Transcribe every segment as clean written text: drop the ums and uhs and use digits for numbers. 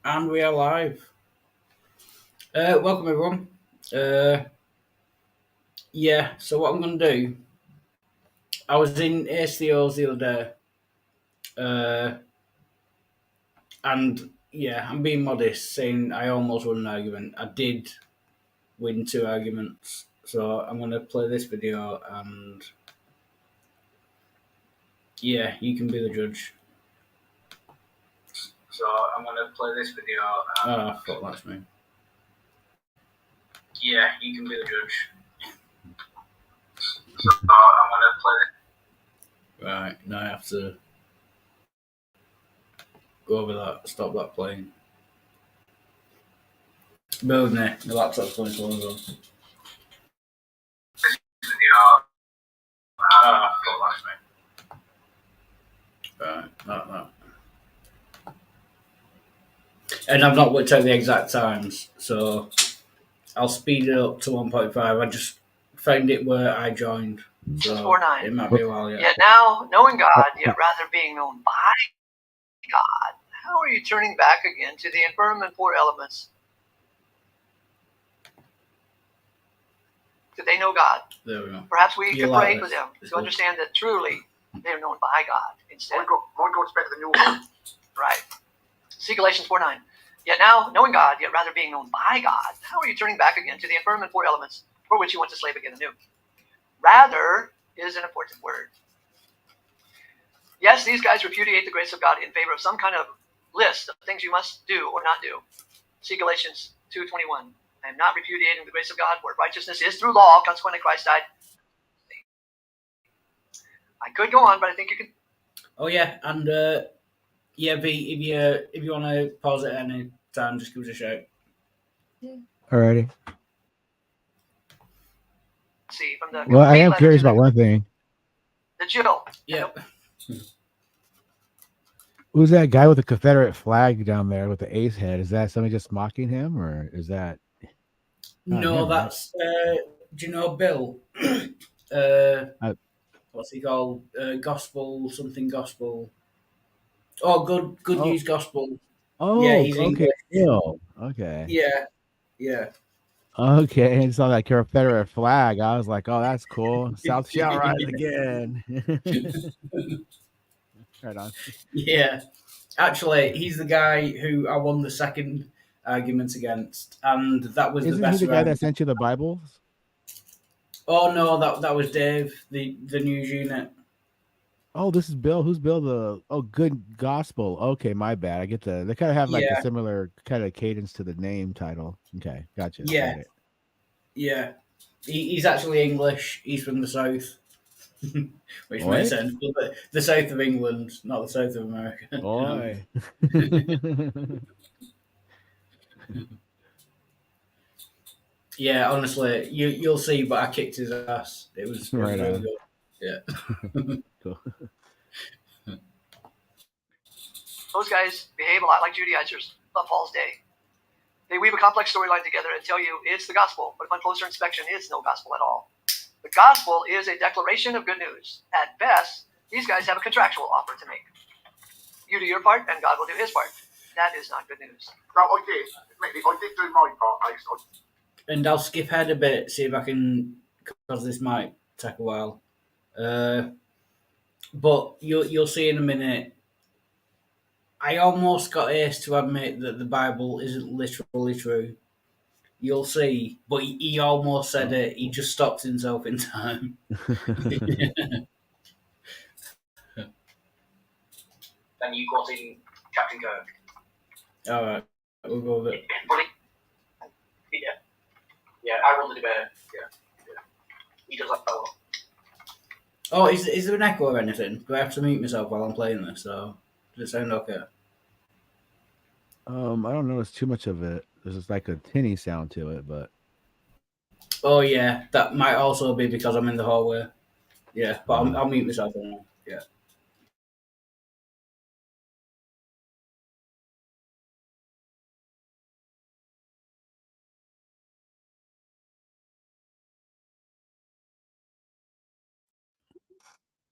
And we are live. Welcome everyone. Uh, so what I'm going to do, I was in ACOs the other day, uh, and I'm being modest, saying I almost won an argument. I did win two arguments, so I'm going to play this video, and you can be the judge. So I'm going to play this video. Fuck, that's me. Yeah, you can be the judge. So I'm going to play it. Right, now I have to go over that, stop that playing. Build me, the laptop's going to close on. Right, that. And I've not worked out the exact times, so I'll speed it up to 1.5. I just found it where I joined. So 4-9. It might be a while yet. Yet now, knowing God, yet rather being known by God, how are you turning back again to the infirm and poor elements? Did they know God? There we go. Perhaps we can pray for them to understand that truly they are known by God instead. My God's better than yours. Right. See Galatians 4:9. Yet now, knowing God, yet rather being known by God, how are you turning back again to the infirm and poor elements for which you want to slave again anew? Rather is an important word. Yes, these guys repudiate the grace of God in favor of some kind of list of things you must do or not do. See Galatians 2:21. I am not repudiating the grace of God, where righteousness is through law. Consequently, Christ died. I could go on, but I think you can. Oh yeah, and V, if you want to pause it at any time, just give us a shout. Alrighty. See from the. Well, I am curious about one thing. The Jill. Yep. Who's that guy with the Confederate flag down there with the ace head? Is that somebody just mocking him, or is that? No, him, that's. Right? Do you know Bill? What's he called? Gospel something gospel. Oh, good news gospel. Oh, yeah, he's okay. Bill. Okay. Yeah. Okay, and saw that Confederate flag. I was like, "Oh, that's cool. South shall rise again." Right on. Yeah, actually, he's the guy who I won the second argument against, and that was Isn't the best. He the guy that sent you the Bibles? Oh no, that was Dave, the news unit. Oh, this is Bill. Who's Bill? Good Gospel. Okay, my bad. I get they kind of have like a similar kind of cadence to the name title. Okay, gotcha. Yeah, got it. Yeah, he's actually English. He's from the south, which makes sense. But the south of England, not the south of America. Boy. Yeah, honestly, you'll see. But I kicked his ass. It was really good. Yeah. Cool. Those guys behave a lot like Judaizers on Paul's day. They weave a complex storyline together and tell you it's the gospel, but upon closer inspection, it's no gospel at all. The gospel is a declaration of good news. At best, these guys have a contractual offer to make. You do your part, and God will do his part. That is not good news. No, I did do my part, Ace. And I'll skip ahead a bit, see if I can, because this might take a while. But you'll see in a minute. I almost got Ace to admit that the Bible isn't literally true. You'll see, but he almost said it. He just stopped himself in time. Then you quoting Captain Kirk. All right, we'll go with it. Yeah, I won the debate. Yeah. He does that fellow. Oh, is there an echo or anything? Do I have to mute myself while I'm playing this? So does it sound okay? I don't notice too much of it. There's just like a tinny sound to it, but. Oh yeah, that might also be because I'm in the hallway. Yeah, but I'll mute myself now. Yeah.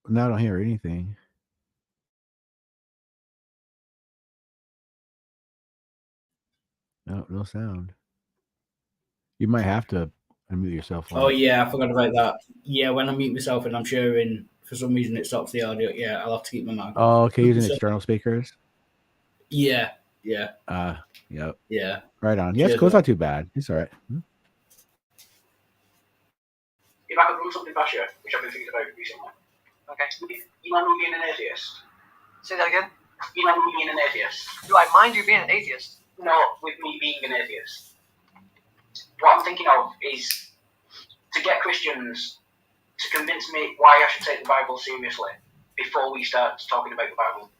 Now I don't hear anything. No sound. You might have to unmute yourself. Oh yeah, I forgot about that. Yeah, when I mute myself and I'm sharing, for some reason it stops the audio. Yeah, I'll have to keep my mic. Oh, okay. Using So- external speakers. Yeah. Yep. Yeah. Right on. Yes, Cheers, cool. It's man. not too bad. It's all right. If I could run something past you, which I've been thinking about recently. Okay. You mind me being an atheist? Say that again. You mind me being an atheist? Do I mind you being an atheist? No, with me being an atheist. What I'm thinking of is to get Christians to convince me why I should take the Bible seriously before we start talking about the Bible.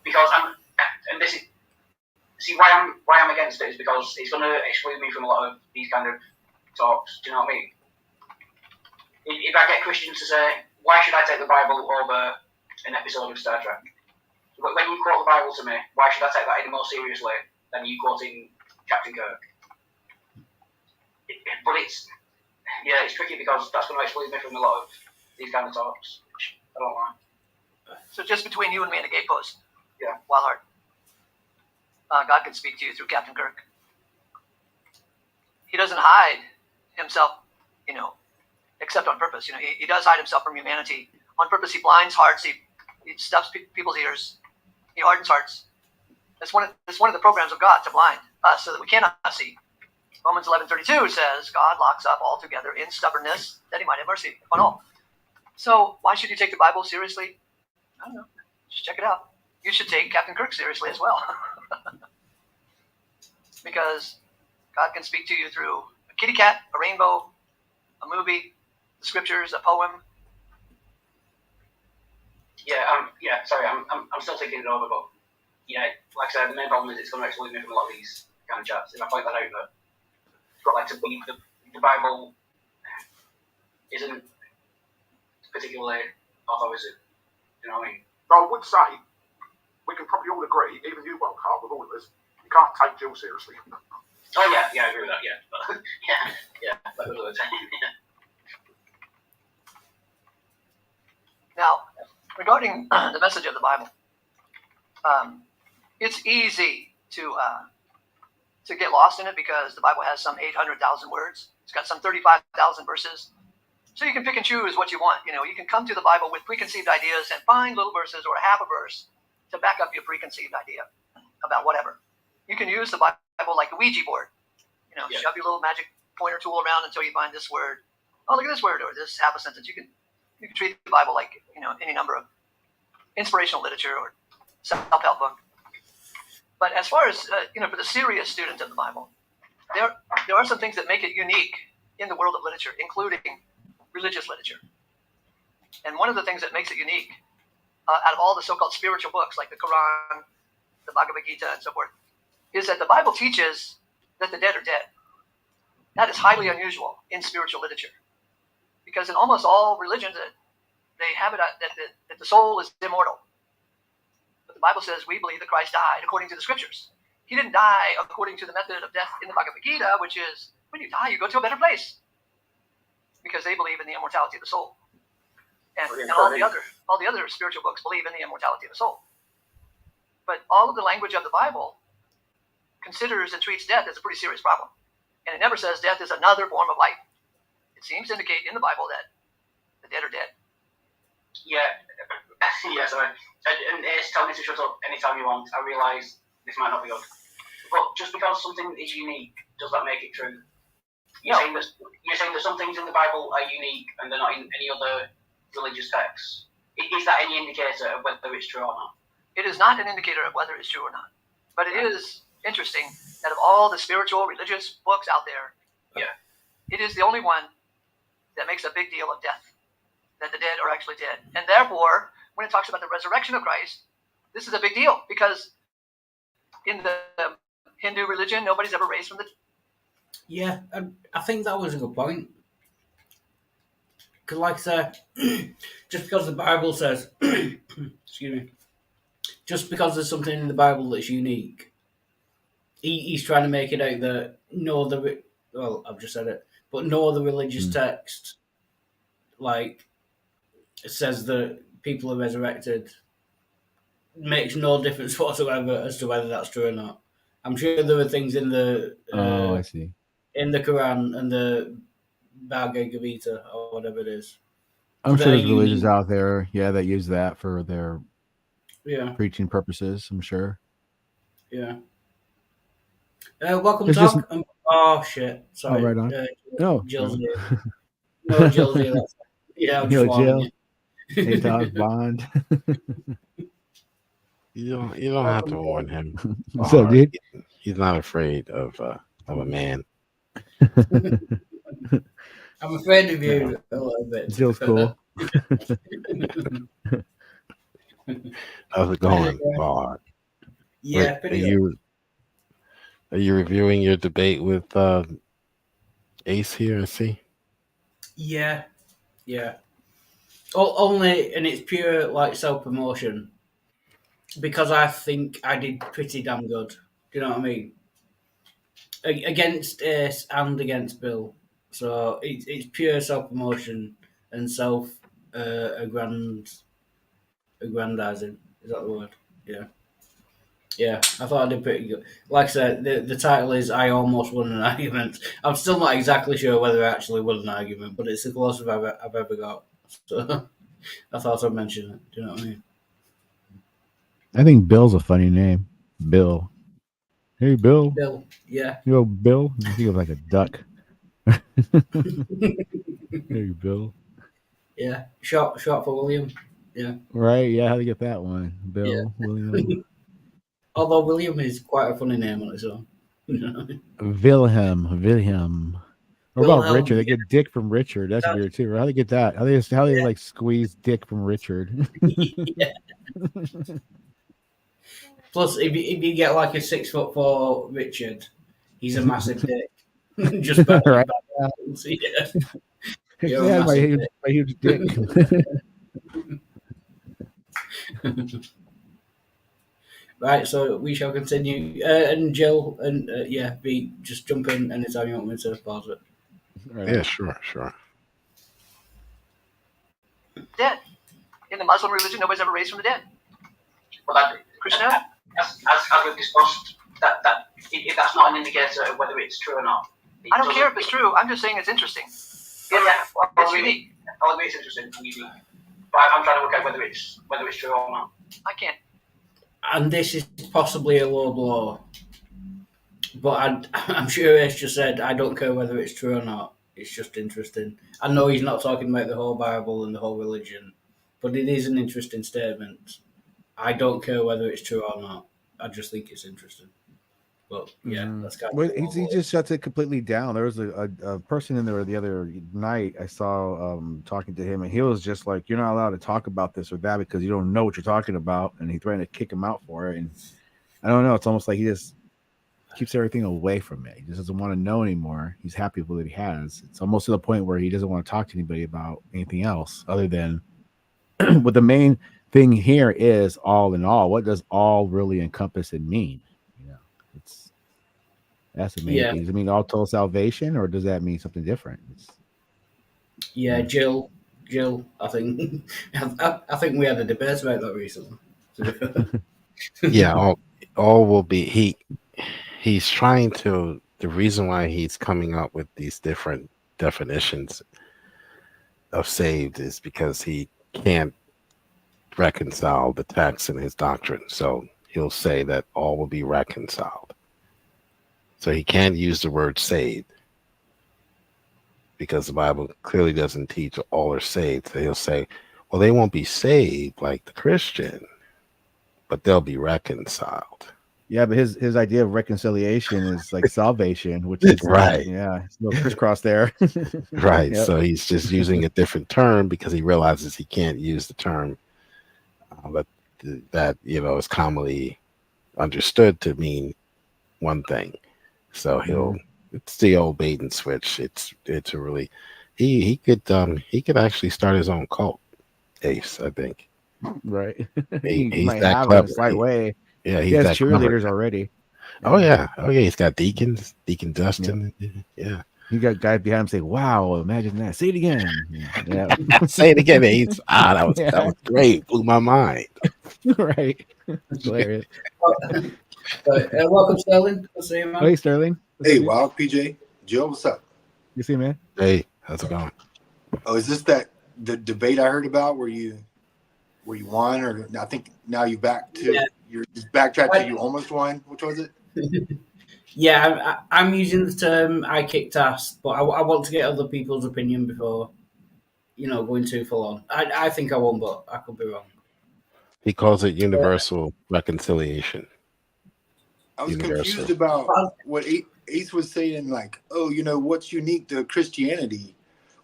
Because why I'm against it is because it's going to exclude me from a lot of these kind of talks. Do you know what I mean? If I get Christians to say, why should I take the Bible over an episode of Star Trek? When you quote the Bible to me, why should I take that any more seriously than you quoting Captain Kirk? But it's tricky because that's going to exclude me from a lot of these kind of talks, which I don't like. So just between you and me and the gatepost. Yeah. Wildheart. God can speak to you through Captain Kirk. He doesn't hide himself, except on purpose. He does hide himself from humanity on purpose. He blinds hearts. He stuffs people's ears. He hardens hearts. That's one of the programs of God, to blind us so that we cannot see. Romans 11:32 says God locks up all together in stubbornness that he might have mercy upon all. So why should you take the Bible seriously? I don't know. Just check it out. You should take Captain Kirk seriously as well. Because God can speak to you through a kitty cat, a rainbow, a movie, the scriptures, a poem. Sorry, I'm still thinking it over, but like I said, the main problem is it's going to exclude me from a lot of these kind of chats. If I point that out, that I've got to believe the Bible isn't particularly authoritative. You know what I mean? But I would say, we can probably all agree, even you, Wildheart, with all of us, you can't take Jill seriously. Oh yeah, I agree with that. Yeah, that was what I'm saying. Yeah. Now, regarding the message of the Bible, it's easy to get lost in it because the Bible has some 800,000 words. It's got some 35,000 verses. So you can pick and choose what you want. You can come to the Bible with preconceived ideas and find little verses or half a verse to back up your preconceived idea about whatever. You can use the Bible like a Ouija board. Shove your little magic pointer tool around until you find this word. Oh, look at this word, or this half a sentence. You can treat the Bible like any number of inspirational literature or self-help book. But as far as for the serious student of the Bible, there are some things that make it unique in the world of literature, including religious literature. And one of the things that makes it unique, out of all the so-called spiritual books like the Quran, the Bhagavad Gita, and so forth, is that the Bible teaches that the dead are dead. That is highly unusual in spiritual literature, because in almost all religions, they have it that the soul is immortal. But the Bible says we believe that Christ died according to the scriptures. He didn't die according to the method of death in the Bhagavad Gita, which is when you die, you go to a better place, because they believe in the immortality of the soul. And all the other spiritual books believe in the immortality of the soul. But all of the language of the Bible considers and treats death as a pretty serious problem. And it never says death is another form of life. It seems to indicate in the Bible that the dead are dead. Yeah, sorry. And it's telling me to shut up anytime you want. I realise this might not be good. But just because something is unique, does that make it true? You're saying that some things in the Bible are unique and they're not in any other religious texts. Is that any indicator of whether it's true or not? It is not an indicator of whether it's true or not. But it is interesting that of all the spiritual religious books out there, it is the only one that makes a big deal of death, that the dead are actually dead. And therefore, when it talks about the resurrection of Christ, this is a big deal, because in the Hindu religion, nobody's ever raised from the dead. Yeah, I think that was a good point. Because, like I said, just because the Bible says, excuse me, just because there's something in the Bible that's unique, he's trying to make it out that I've just said it, but no other religious text, like, it says that people are resurrected, makes no difference whatsoever as to whether that's true or not. I'm sure there were things in the Oh, I see. in the Quran and the Bhagavad Gita or whatever it is. I'm that sure are there's religions unique. out there, that use that for their Yeah, preaching purposes. I'm sure. yeah. Welcome, It's just Doc. Oh shit! Sorry, right on. No, Jill's here. No, Jill's here. That's yeah. I'm just warning Jill, you. hey Doc, Bond. You don't have to warn him. So, dude, He's not afraid of a man. I'm afraid of you a little bit. Jill's cool. How's it going, Bard? Yeah, Wait, pretty good. Are you reviewing your debate with Ace here? I see. Yeah, yeah. Only, and it's pure like self promotion because I think I did pretty damn good. Do you know what I mean? Against Ace and against Bill, so it's pure self promotion and self aggrandizing. Is that the word? Yeah. Yeah, I thought I did pretty good. Like I said, the title is I Almost Won an Argument. I'm still not exactly sure whether I actually won an argument, but it's the closest I've ever got. So I thought I'd mention it. Do you know what I mean? I think Bill's a funny name. Bill. Hey, Bill. Bill, yeah. Yo, Bill. I think of like a duck. Hey, Bill. Yeah, short for William. Yeah. Right? Yeah, how to get that one? Bill, Yeah. William. Although William is quite a funny name on its own. You know? Wilhelm. What about Wilhelm, Richard? They get Dick from Richard. That's Yeah. weird too. How they get that? How they like squeeze Dick from Richard? Yeah. Plus, if you get like a 6'4" Richard, he's a massive dick. Just better. Right. Yeah. Yeah, You're a my massive huge dick. Right, so we shall continue. And Jill, and just jump in anytime you want me to pause it. Right. Yeah, sure. Dead. In the Muslim religion, nobody's ever raised from the dead. But that, Krishna? as we've discussed, that if that's not an indicator of whether it's true or not. I don't care if it's true. I'm just saying it's interesting. Yeah, It's unique. I'll agree it's interesting and unique. But I'm trying to work out whether it's true or not. I can't. And this is possibly a low blow, but I'm sure Ace just said, I don't care whether it's true or not. It's just interesting. I know he's not talking about the whole Bible and the whole religion, but it is an interesting statement. I don't care whether it's true or not. I just think it's interesting. But yeah, that's kind of he just shuts it completely down. There was a person in there the other night I saw talking to him, and he was just like, "You're not allowed to talk about this or that because you don't know what you're talking about," and he threatened to kick him out for it. And I don't know. It's almost like he just keeps everything away from it. He just doesn't want to know anymore. He's happy with what he has. It's almost to the point where he doesn't want to talk to anybody about anything else other than what the main thing here is all in all. What does all really encompass and mean? That's the main thing. Does it mean all total salvation, or does that mean something different? Jill. I think I think we had a debate about that recently. Yeah, all will be he's trying to. The reason why he's coming up with these different definitions of saved is because he can't reconcile the text and his doctrine. So he'll say that all will be reconciled. So he can't use the word saved because the Bible clearly doesn't teach all are saved. So he'll say, well, they won't be saved like the Christian, but they'll be reconciled. Yeah, but his idea of reconciliation is like salvation, which is right. Yeah, it's no crisscross there. Right. Yep. So he's just using a different term because he realizes he can't use the term that is commonly understood to mean one thing. So it's the old bait and switch. It's a really he could actually start his own cult, Ace, I think. Right. He's might that have clever. a slight way. Yeah, he has that cheerleaders clever. already. Oh yeah. He's got Deacon Dustin. Yeah. You got guys behind him say, "Wow, imagine that." Say it again. Yeah. Say it again, Ace. That was great. Blew my mind. Right. Hilarious. Welcome, Sterling. Good to see you, man. Hey, Sterling. What's Hey, up, dude? Wild PJ, Joe, what's up? You see, man? Hey, how's it going? Oh, is this the debate I heard about where you won, or I think now you back to Yeah. you're backtracked to you almost won? Which was it? Yeah, I'm using the term "I kicked ass," but I want to get other people's opinion before, going too full on. I think I won, but I could be wrong. He calls it universal reconciliation. I was Universal. confused about what Ace was saying, like, oh, what's unique to Christianity,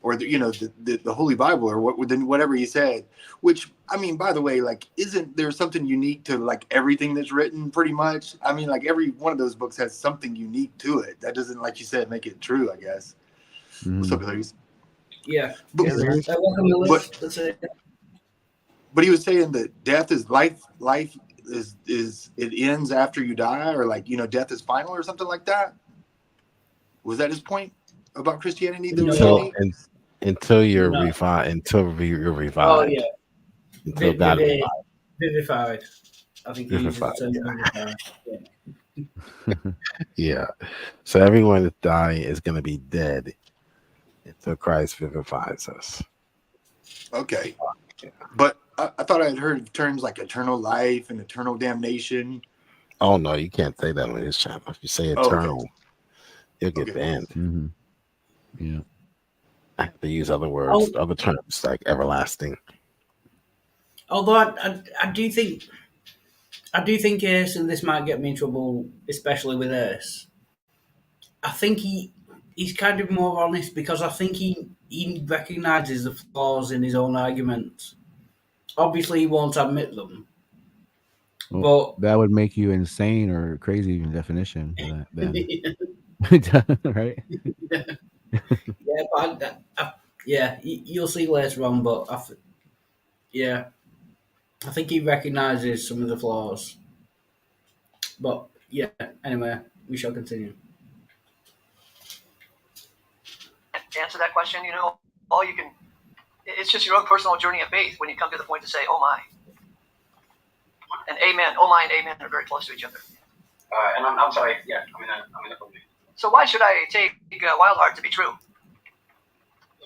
or the Holy Bible, or whatever he said. Which, I mean, by the way, like, isn't there something unique to like everything that's written? Pretty much. I mean, like every one of those books has something unique to it. That doesn't, like you said, make it true. I guess. What's up, Larry? Yeah. But, Welcome, Lewis. That's it. but he was saying that death is life. Life is it ends after you die, or like death is final, or something like that. Was that his point about Christianity? That was No. unique? Until you're No. revived, until you're Oh revived, yeah, until God revives. vivified. I think he uses the term vivified. Yeah. Yeah. So everyone that's dying is going to be dead until Christ vivifies us. Okay, but I thought I had heard terms like eternal life and eternal damnation. Oh no, you can't say that on his channel. If you say Oh, okay. eternal, you'll get Okay. banned. Mm-hmm. Yeah. I have to use other words, other terms like everlasting. Although I do think Ace, and this might get me in trouble, especially with Ace. I think he's kind of more honest because I think he recognises the flaws in his own arguments. Obviously, he won't admit them, Well, but that would make you insane or crazy in definition. Then, right? yeah, but you'll see later on. But I think he recognises some of the flaws. But yeah, anyway, we shall continue. To answer that question, all you can, it's just your own personal journey of faith when you come to the point to say, oh my. And amen. Oh my and amen are very close to each other. And I'm sorry. Yeah, I'm in a company. So why should I take Wildheart to be true?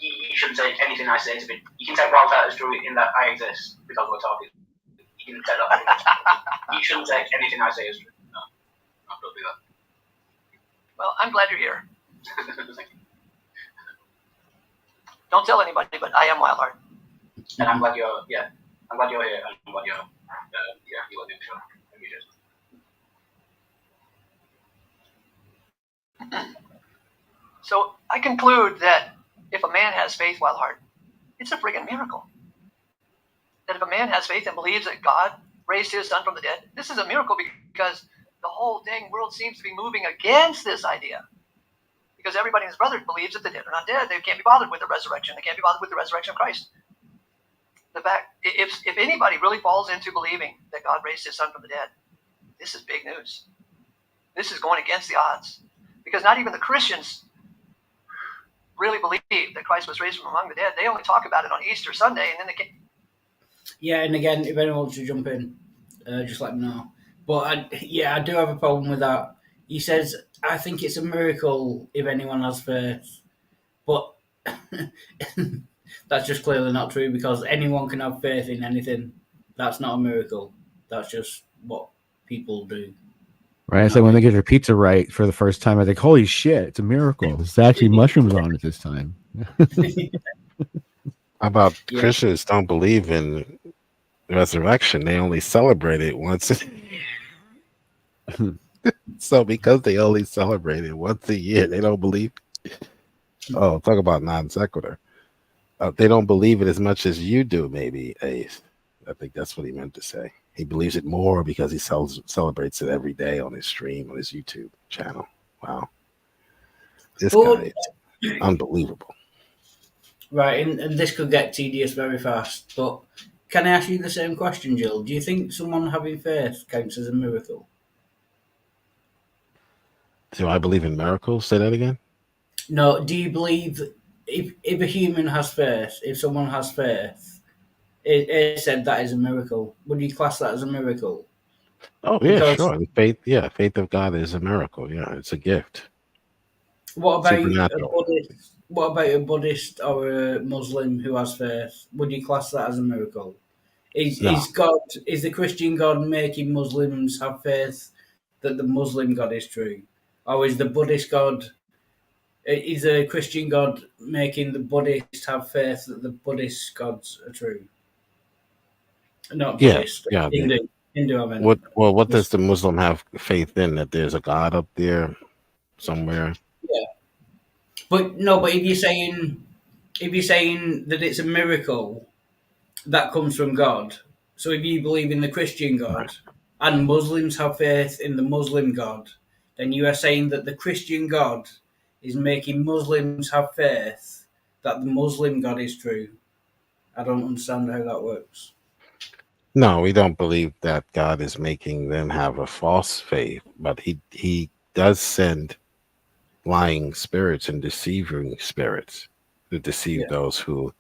You shouldn't take anything I say to be. You can take Wildheart as true in that I exist because we're talking. You can take that. You shouldn't take anything I say as true. No, don't do that. Well, I'm glad you're here. Thank you. Don't tell anybody, but I am Wildheart. And I'm glad you're here. And I'm glad you're you want to do the show. So I conclude that if a man has faith, Wildheart, it's a friggin' miracle. That if a man has faith and believes that God raised his son from the dead, this is a miracle because the whole dang world seems to be moving against this idea. Because everybody and his brother believes that the dead are not dead. They can't be bothered with the resurrection. They can't be bothered with the resurrection of Christ. The fact, if anybody really falls into believing that God raised his son from the dead, this is big news. This is going against the odds. Because not even the Christians really believe that Christ was raised from among the dead. They only talk about it on Easter Sunday, and then they can't. Yeah, and again, if anyone wants to jump in, just let me know. But I do have a problem with that. He says, I think it's a miracle if anyone has faith. But that's just clearly not true because anyone can have faith in anything. That's not a miracle. That's just what people do. Right. So when they get their pizza right for the first time, I think, holy shit, it's a miracle. There's actually mushrooms on it this time. How about Christians don't believe in resurrection? They only celebrate it once. So because they only celebrate it once a year, they don't believe. Oh, talk about non sequitur. They don't believe it as much as you do, maybe, Ace. I think that's what he meant to say. He believes it more because he celebrates it every day on his stream, on his YouTube channel. Wow. This guy is unbelievable. Right, and this could get tedious very fast, but can I ask you the same question, Jill? Do you think someone having faith counts as a miracle? Do I believe in miracles? Say that again? No, do you believe if a human has faith, if someone has faith, it said that is a miracle. Would you class that as a miracle? Oh yeah, Because sure. The faith of God is a miracle. Yeah, it's a gift. what about a Supernatural. Buddhist? What about a Buddhist or a Muslim who has faith? Would you class that as a miracle? No. Is the Christian God making Muslims have faith that the Muslim God is true, or is the Buddhist God? Is a Christian God making the Buddhist have faith that the Buddhist gods are true? Not Yeah, Buddhist, yeah. Hindu. I meant. What does the Muslim have faith in? That there's a God up there somewhere? Yeah, but no. But if you're saying that it's a miracle that comes from God, so if you believe in the Christian God and Muslims have faith in the Muslim God, then you are saying that the Christian God is making Muslims have faith that the Muslim God is true. I don't understand how that works. No, we don't believe that God is making them have a false faith, but he does send lying spirits and deceiving spirits to deceive Yeah. those who.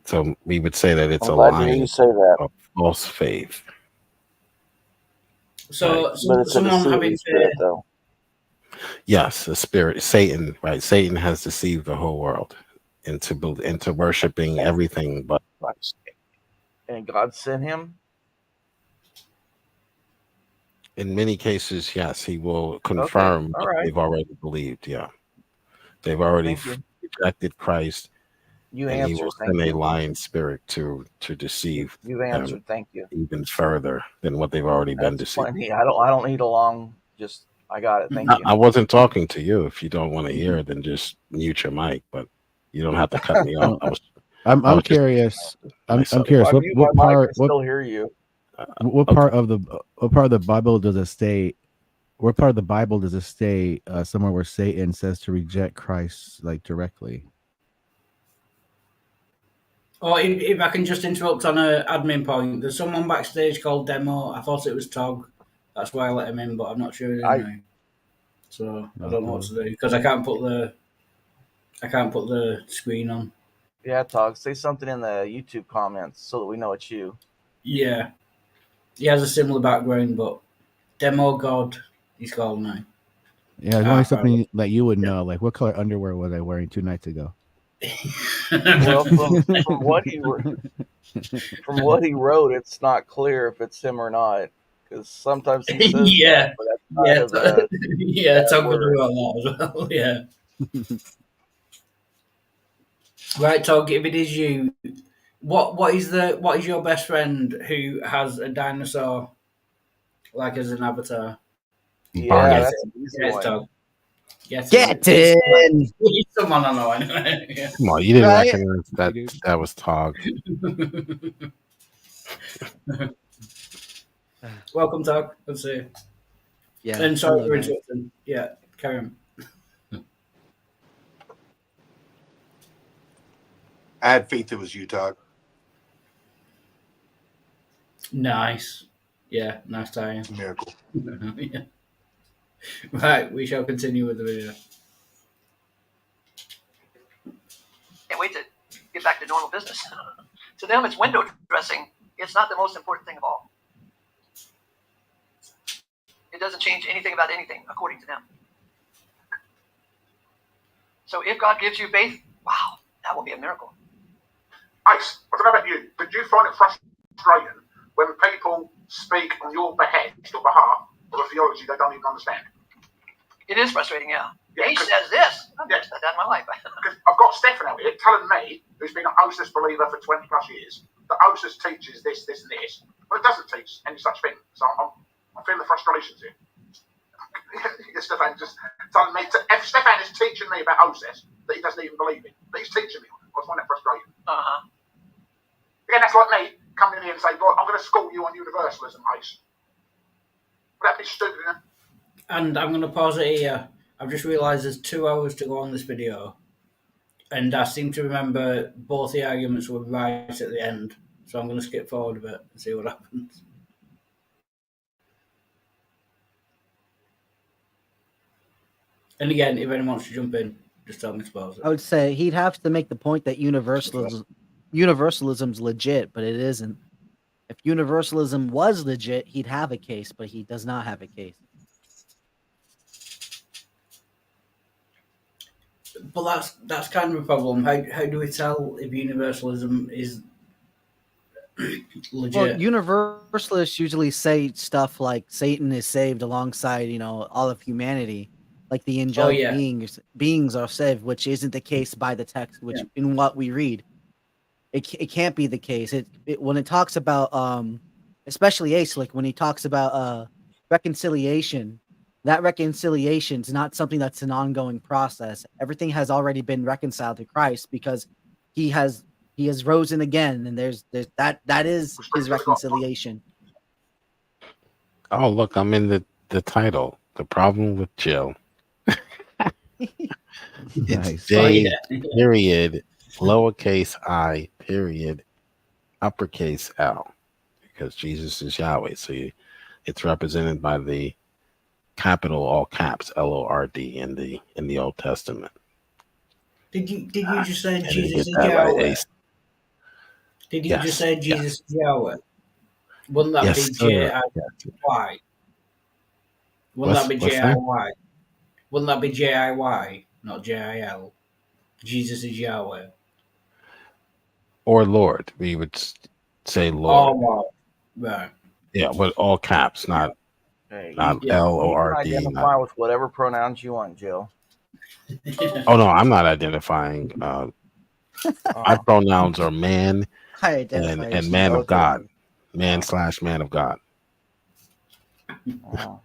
So we would say that it's I'm a glad to hear lying, you say that. a false faith. So, But it's a someone having deceiving spirit, faith. though. Yes, the spirit, Satan, right? Satan has deceived the whole world into worshiping everything but Christ. And God sent him? In many cases, yes, he will confirm all what right. they've already believed. Yeah, they've already Thank you. rejected Christ, You and he answered. will Thank send a you. lying spirit to deceive You've them answered. Thank you. even further than what they've already been That's deceived. plenty. I don't need a long. Just I got it. Thank you. I wasn't talking to you. If you don't want to hear it, then just mute your mic. But you don't have to cut me off. I'm was just curious. I'm myself. curious. If I mute What my mic, part? I still hear you. What part of the Bible does it state? What part of the Bible does it state somewhere where Satan says to reject Christ like directly? Or if I can just interrupt on an admin point, there's someone backstage called Demo. I thought it was Tog. That's why I let him in, but I'm not sure it is now. So I don't know what to do because I can't put the screen on. Yeah, Tog. Say something in the YouTube comments so that we know it's you. Yeah, he has a similar background, but Demo God, he's called now. Yeah, it's only something that you would know. Like, what color underwear was I wearing 2 nights ago? Well, from what he wrote, it's not clear if it's him or not. Because sometimes he says yeah, that, but that's kind of a yeah, Tog would word. about that as well. Yeah. Right, Tog. If it is you, what is your best friend who has a dinosaur like as an avatar? Yeah, Barney. that's an easy Yes, one. Tog. Yes, Get in. he's someone I know. Anyway. Yeah. Come on, you didn't Right? recognize that was Tog. Welcome, Tog. Let's see. Yeah. And sorry hello, for guys. interrupting. Yeah, carry on. I had faith it was you, Todd. Nice. Yeah, nice tie. It's a miracle. Yeah. Right, we shall continue with the video. Can't wait to get back to normal business. To them, it's window dressing. It's not the most important thing of all. It doesn't change anything about anything, according to them. So if God gives you faith, wow, that will be a miracle. Ace, I don't know about you, but do you find it frustrating when people speak on your behest or behalf of a theology they don't even understand? It is frustrating, yeah. Yeah, He says this. I've yeah. never said that in my life. Because I've got Stefan out here telling me, who's been an OSIS believer for 20 plus years, that OSIS teaches this, this, and this. But it doesn't teach any such thing. So I'm feeling the frustrations here. Stefan just telling me, if Stefan is teaching me about OSIS that he doesn't even believe in, but he's teaching me, I find that frustrating. Uh-huh. Again, that's like me coming in here and saying, right, I'm going to school you on universalism, Ace. Would that be stupid enough? And I'm going to pause it here. I've just realised there's 2 hours to go on this video. And I seem to remember both the arguments were right at the end. So I'm going to skip forward a bit and see what happens. And again, if anyone wants to jump in, just tell me to pause it. I would say he'd have to make the point that universalism's legit, but it isn't. If universalism was legit, he'd have a case, but he does not have a case. But that's kind of a problem. How do we tell if universalism is legit? Well, universalists usually say stuff like Satan is saved alongside, all of humanity, like the angelic yeah. beings are saved, which isn't the case by the text, which in what we read, it can't be the case. It when it talks about especially Ace, like when he talks about reconciliation, that reconciliation is not something that's an ongoing process. Everything has already been reconciled to Christ because he has risen again, and there's that is his reconciliation. Oh, look, I'm in the title. The problem with Jill. It's Nice. J period lowercase I period uppercase L, because Jesus is Yahweh, so it's represented by the capital all caps LORD in the Old Testament. Did you just say And you Jesus get is that right, Yahweh? Ace. Did you Yes, just say Jesus is Yahweh? Wouldn't that Yes, be sir. J-I-Y? Wouldn't that be What's that? J-I-Y? Wouldn't that be J-I-Y, not J-I-L? Jesus is Yahweh. Or Lord. We would say Oh, Lord. wow. Right. Yeah, with all caps, not Hey, not Yeah. you LORD. can identify with whatever pronouns you want, Jill. Oh no, I'm not identifying. My pronouns are man I identify as and man of Okay. God, man / man of God. Oh.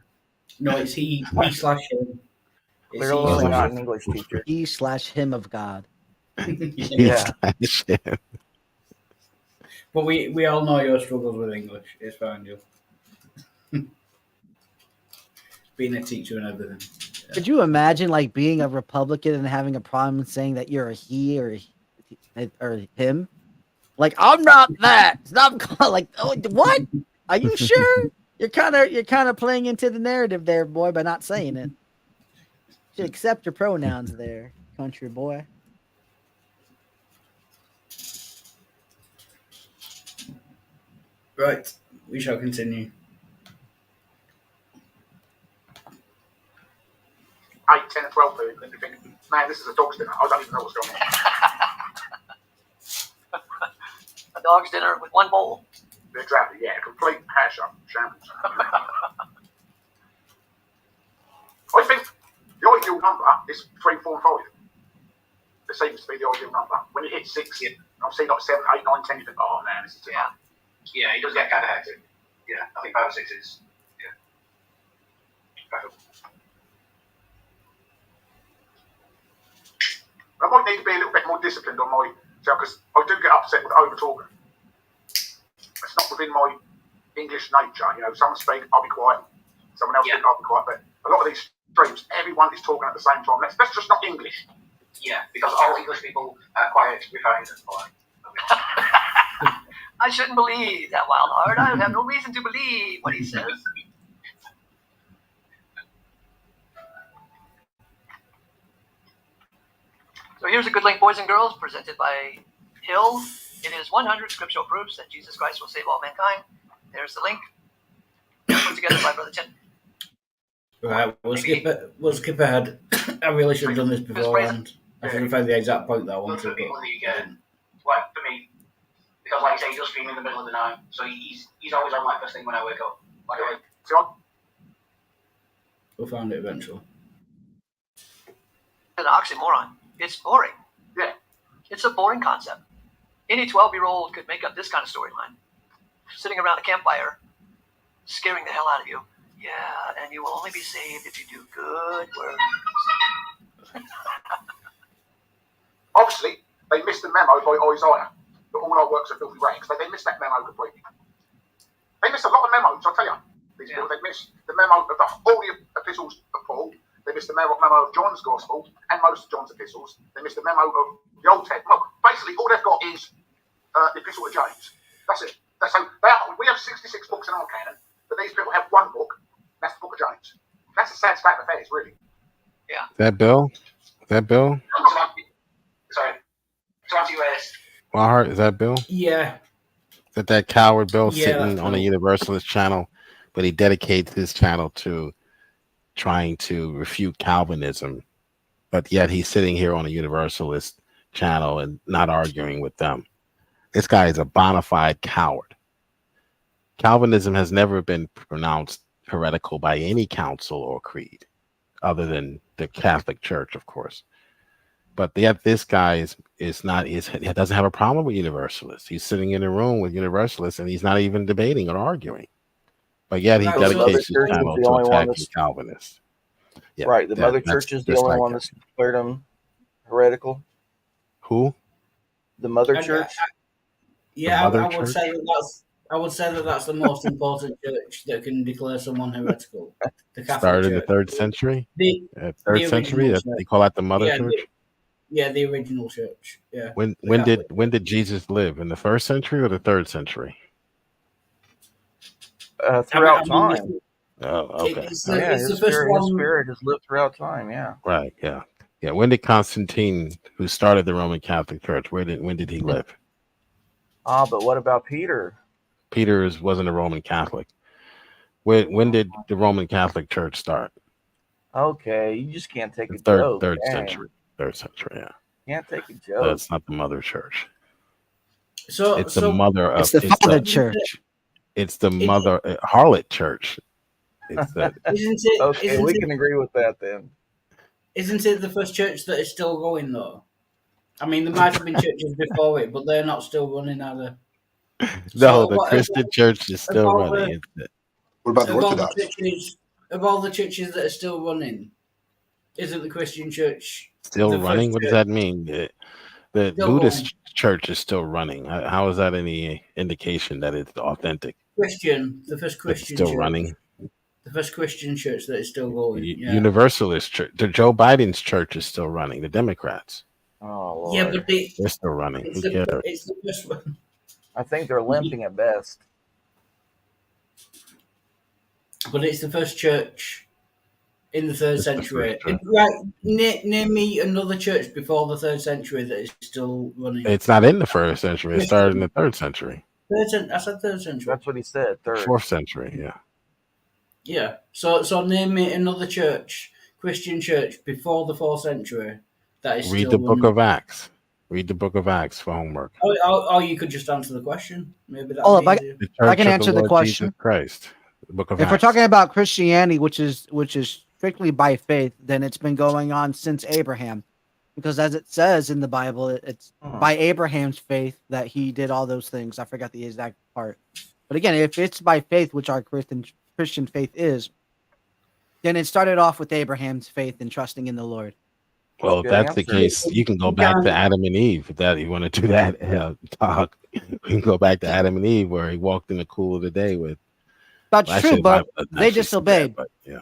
No, it's he / him. It's Clearly Those not are an English teacher. he/him of God. Yeah. But we all know your struggles with English. It's fine, Joe. Being a teacher and everything. Could you imagine like being a Republican and having a problem saying that you're a he or him? Like, I'm not that. Stop like, oh, what? Are you sure? You're kind of playing into the narrative there, boy, by not saying it. You should accept your pronouns there, country boy. Right, we shall continue. 8, 10, and 12 food, and you think, man, this is a dog's dinner. I don't even know what's going on. A dog's dinner with one bowl. Exactly, yeah, complete hash up, shambles. I think the ideal number is 3, 4, and 5. It seems to be the ideal number. When you hit 6, I've seen like 7, 8, 9, 10, you think, oh man, this is too much. Yeah, it does get kind of hectic. Yeah, I think 5 or 6 is preferable. I might need to be a little bit more disciplined on my self, because I do get upset with over talking. It's not within my English nature. Someone speak, I'll be quiet. Someone else speak, I'll be quiet. But a lot of these streams, everyone is talking at the same time. That's just not English. Yeah, because all English people are quiet, refined, and polite. I shouldn't believe that wild heart. I have no reason to believe what he says. So here's a good link, boys and girls, presented by Hill. It is 100 scriptural proofs that Jesus Christ will save all mankind. There's the link. Put together by Brother Chen. Right, we'll skip ahead. I really should have done this beforehand. I should have found the exact point that I wanted For to people put. who get, like for me, because like I say, he does stream in the middle of the night, so he's always on like first thing when I wake up. Like, See, We'll find it eventually. An oxymoron. It's boring. Yeah. It's a boring concept. Any 12-year-old could make up this kind of storyline. Sitting around a campfire, scaring the hell out of you. Yeah, and you will only be saved if you do good work. obviously, they missed the memo by Isaiah that all our works are filthy rags. They missed that memo completely. They missed a lot of memos, I tell you. These people, they missed the memo of all the epistles of Paul. They missed the memo of John's Gospel and most of John's epistles. They missed the memo of the Old Testament. Well, basically, all they've got is the Epistle of James. That's it. We have 66 books in our canon, but these people have one book. That's the Book of James. That's a sad state of affairs, really. Yeah. That Bill? Sorry. To answer your Wildheart, is that Bill? Yeah. that coward Bill Yeah, sitting that's on a cool. Universalist channel, but he dedicates his channel to trying to refute Calvinism, but yet he's sitting here on a Universalist channel and not arguing with them. This guy is a bona fide coward. Calvinism has never been pronounced heretical by any council or creed, other than the Catholic Church, of course. But yet this guy he doesn't have a problem with Universalists. He's sitting in a room with Universalists and he's not even debating or arguing. But yet he Right, So the Mother dedicates his Church is channel the to only one attacking that's Calvinists. Yeah, right. The Mother that's Church is the just only like one him. that's declared them heretical. Who? The Mother And, Church. Yeah, Mother I would say Church? that's the most important church that can declare someone heretical. The Catholic Started in the Church. 3rd century? The Third the century? original church. They call that the Mother Yeah, Church? the original church. Yeah. When the when did Catholic when did Jesus live? In the 1st century or the 3rd century? Throughout I mean, Oh, time. okay. it's Yeah, the his first spirit, one. his spirit has lived throughout time. Yeah. Right, yeah. Yeah. When did Constantine, who started the Roman Catholic Church, when did he live? But what about Peter? Peter wasn't a Roman Catholic. When did the Roman Catholic Church start? Okay, you just can't take a Third joke. third Dang. century. 3rd century, yeah. Can't take a But joke. it's not the Mother Church. So It's the mother of It's the Father Church. it's the mother harlot church. It's the Isn't it? Okay, isn't we it, can agree with that then. Isn't it the first church that is still going though? I mean, there might have been churches before it, but they're not still running either. no, So the Christian church is still all the- running. What about the Of all the Orthodox? churches, that are still running, isn't the Christian church Still the running? first What does church? that mean? The Still Buddhist church is still running. How is that any indication that it's authentic? The first It's Christian still church, running. the first Christian church that is still going. Yeah, Universalist church. The Joe Biden's church is still running. The Democrats, Oh Lord. yeah, but they're still running. it's Who cares? it's the first one. I think they're limping at best. But it's the first church in the 3rd It's the century. first church. Right, name me another church before the 3rd century that is still running. It's not in the 1st century. It started in the 3rd century. I said 3rd century. That's what he said. Third. 4th century, yeah. Yeah. So name me another church, Christian church, before the 4th century that is Read still the book running. of Acts. Read the book of Acts for homework. Or you could just answer the question. Maybe that's Oh, if I- easier. The I Church can of answer the Lord question. Jesus Christ. The book of If Acts. we're talking about Christianity, which is strictly by faith, then it's been going on since Abraham, because as it says in the Bible, it's by Abraham's faith that he did all those things. I forgot the exact part, but again, if it's by faith, which our Christian faith is, then it started off with Abraham's faith and trusting in the Lord. Well, if Good that's the answer. case, you can go back to Adam and Eve. If that you want to do that talk, you can go back to Adam and Eve, where he walked in the cool of the day with. That's well, true, actually, but the Bible doesn't they actually say disobeyed. that, but yeah.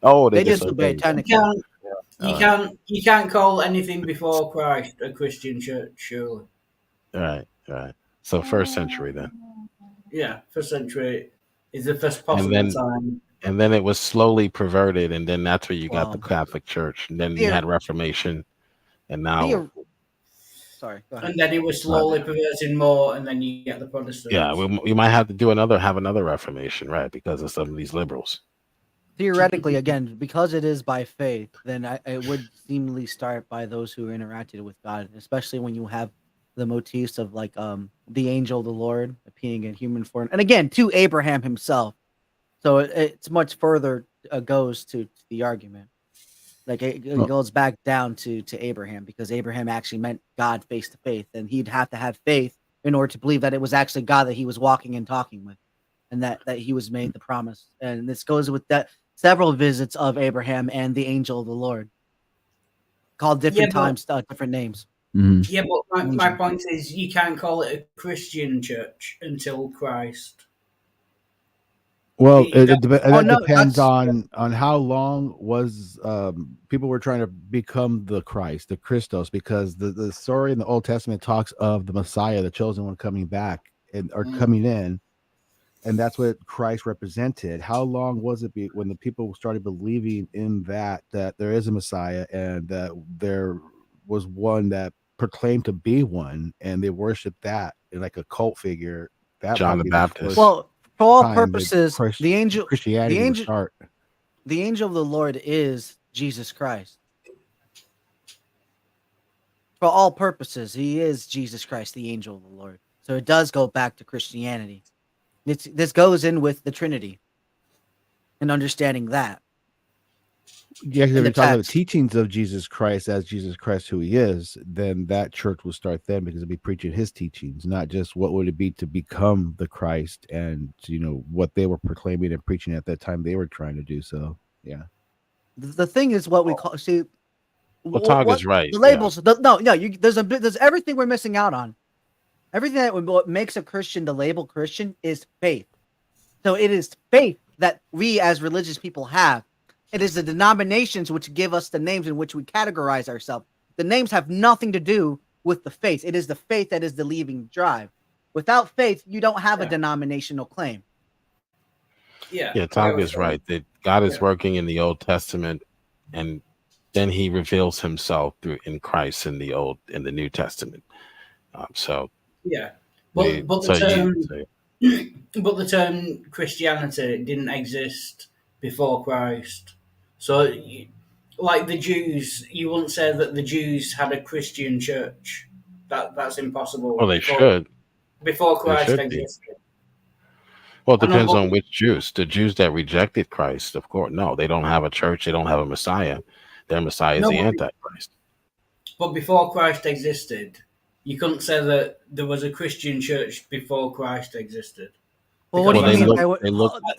Oh, they disobeyed. disobeyed. Technically, You can't call anything before Christ a Christian church, surely. Right. So 1st century then, Yeah, 1st century is the first possible time. and then it was slowly perverted, and then that's where you got the Wow. Catholic Church, and then Yeah. you had Reformation, and now sorry, go ahead. And then it was slowly perverting more, and then you get the Protestants. yeah, we might have to have another Reformation, right? Because of some of these liberals. Theoretically, again, because it is by faith, then it would seemingly start by those who interacted with God, especially when you have the motifs of like the angel of the Lord appearing in human form, and again to Abraham himself. So it's much further goes to the argument. Like it goes back down to Abraham, because Abraham actually meant God face to face, and he'd have to have faith in order to believe that it was actually God that he was walking and talking with, and that he was made the promise. And this goes with that several visits of Abraham and the angel of the Lord, called different times, different names. Yeah, but my point is, you can't call it a Christian church until Christ. Well, That- depends on how long was people were trying to become the Christ, the Christos, because the story in the Old Testament talks of the Messiah, the chosen one, coming back or coming in, and that's what Christ represented. How long was it when the people started believing in that there is a Messiah and that there was one that proclaimed to be one, and they worshiped that like a cult figure that John might the be Baptist. first Well, for all time that purposes, the angel, Christianity the would angel, start. the angel of the Lord is Jesus Christ. For all purposes, he is Jesus Christ, the angel of the Lord. So it does go back to Christianity. This goes in with the Trinity and understanding that. Yeah, because in if the you're talking about the text. teachings of Jesus Christ as Jesus Christ who he is, then that church will start then because it'll be preaching his teachings, not just what would it be to become the Christ and what they were proclaiming and preaching at that time they were trying to do. So yeah. The thing is what we call Well, Tog what is right. the labels. There's everything we're missing out on. Everything that what makes a Christian the label Christian is faith. So it is faith that we as religious people have. It is the denominations which give us the names in which we categorize ourselves. The names have nothing to do with the faith. It is the faith that is the leading drive. Without faith, you don't have a denominational claim. Yeah, Tog is right. That God is working in the Old Testament, and then He reveals Himself in Christ in the New Testament. So but the term Christianity didn't exist before Christ. So, like the Jews, you wouldn't say that the Jews had a Christian church. That's impossible. Well, they should. Before Christ should existed. Well, it depends on which Jews. The Jews that rejected Christ, of course, no, they don't have a church. They don't have a Messiah. Their Messiah is the Antichrist. But before Christ existed, you couldn't say that there was a Christian church before Christ existed. Well, what do you mean?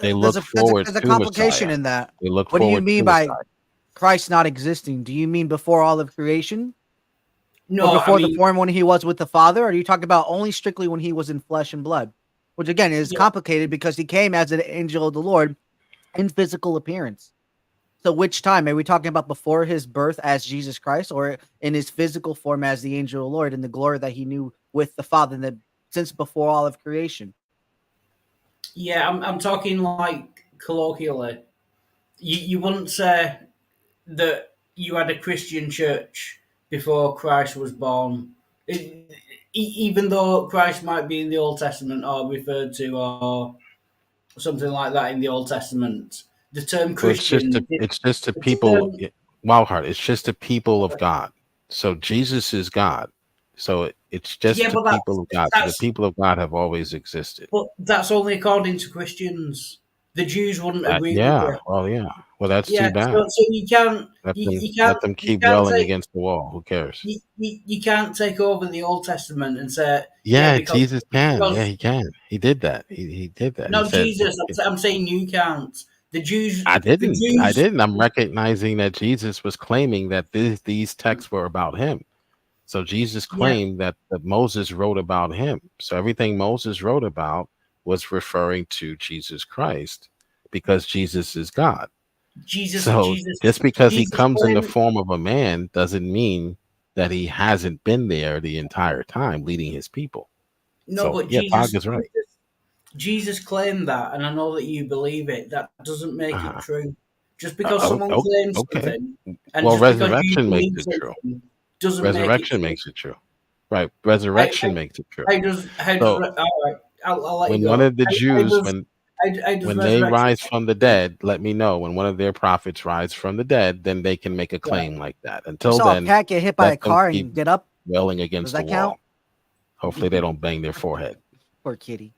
They look forward to There's a complication Messiah. in that. They look what do you forward mean to by Messiah. Christ not existing? Do you mean before all of creation? No, or before the form when he was with the Father? Or are you talking about only strictly when he was in flesh and blood? Which again is complicated because he came as an angel of the Lord in physical appearance. So which time? Are we talking about before his birth as Jesus Christ or in his physical form as the angel of the Lord in the glory that he knew with the Father since before all of creation? Yeah, I'm talking like colloquially. You wouldn't say that you had a Christian church before Christ was born. Even though Christ might be in the Old Testament or referred to or something like that in the Old Testament, the term Christian... It's just the people, Wildheart, it's just the people of God. So Jesus is God. So it's just the people of God. So the people of God have always existed. But that's only according to Christians. The Jews wouldn't agree with you. Well, that's too bad. So you can't... Let them keep yelling against the wall. Who cares? You can't take over the Old Testament and say... Jesus can. He can. He did that. He did that. No, Jesus. I'm saying you can't. The Jews... I didn't. I'm recognizing that Jesus was claiming that these texts were about him. So Jesus claimed that Moses wrote about him. So everything Moses wrote about was referring to Jesus Christ because Jesus is God. Just because he comes in the form of a man doesn't mean that he hasn't been there the entire time leading his people. No, but Jesus claimed that, and I know that you believe it. That doesn't make it true. Just because someone claims something, and resurrection makes it true. Resurrection makes it true. Right. Resurrection makes it true. All right. I'll let you go. When one of the Jews, when they rise from the dead, let me know. When one of their prophets rise from the dead, then they can make a claim like that. Until then, a cat get hit by a car and get up, wailing against the wall. Count? Hopefully, they don't bang their forehead. Poor kitty.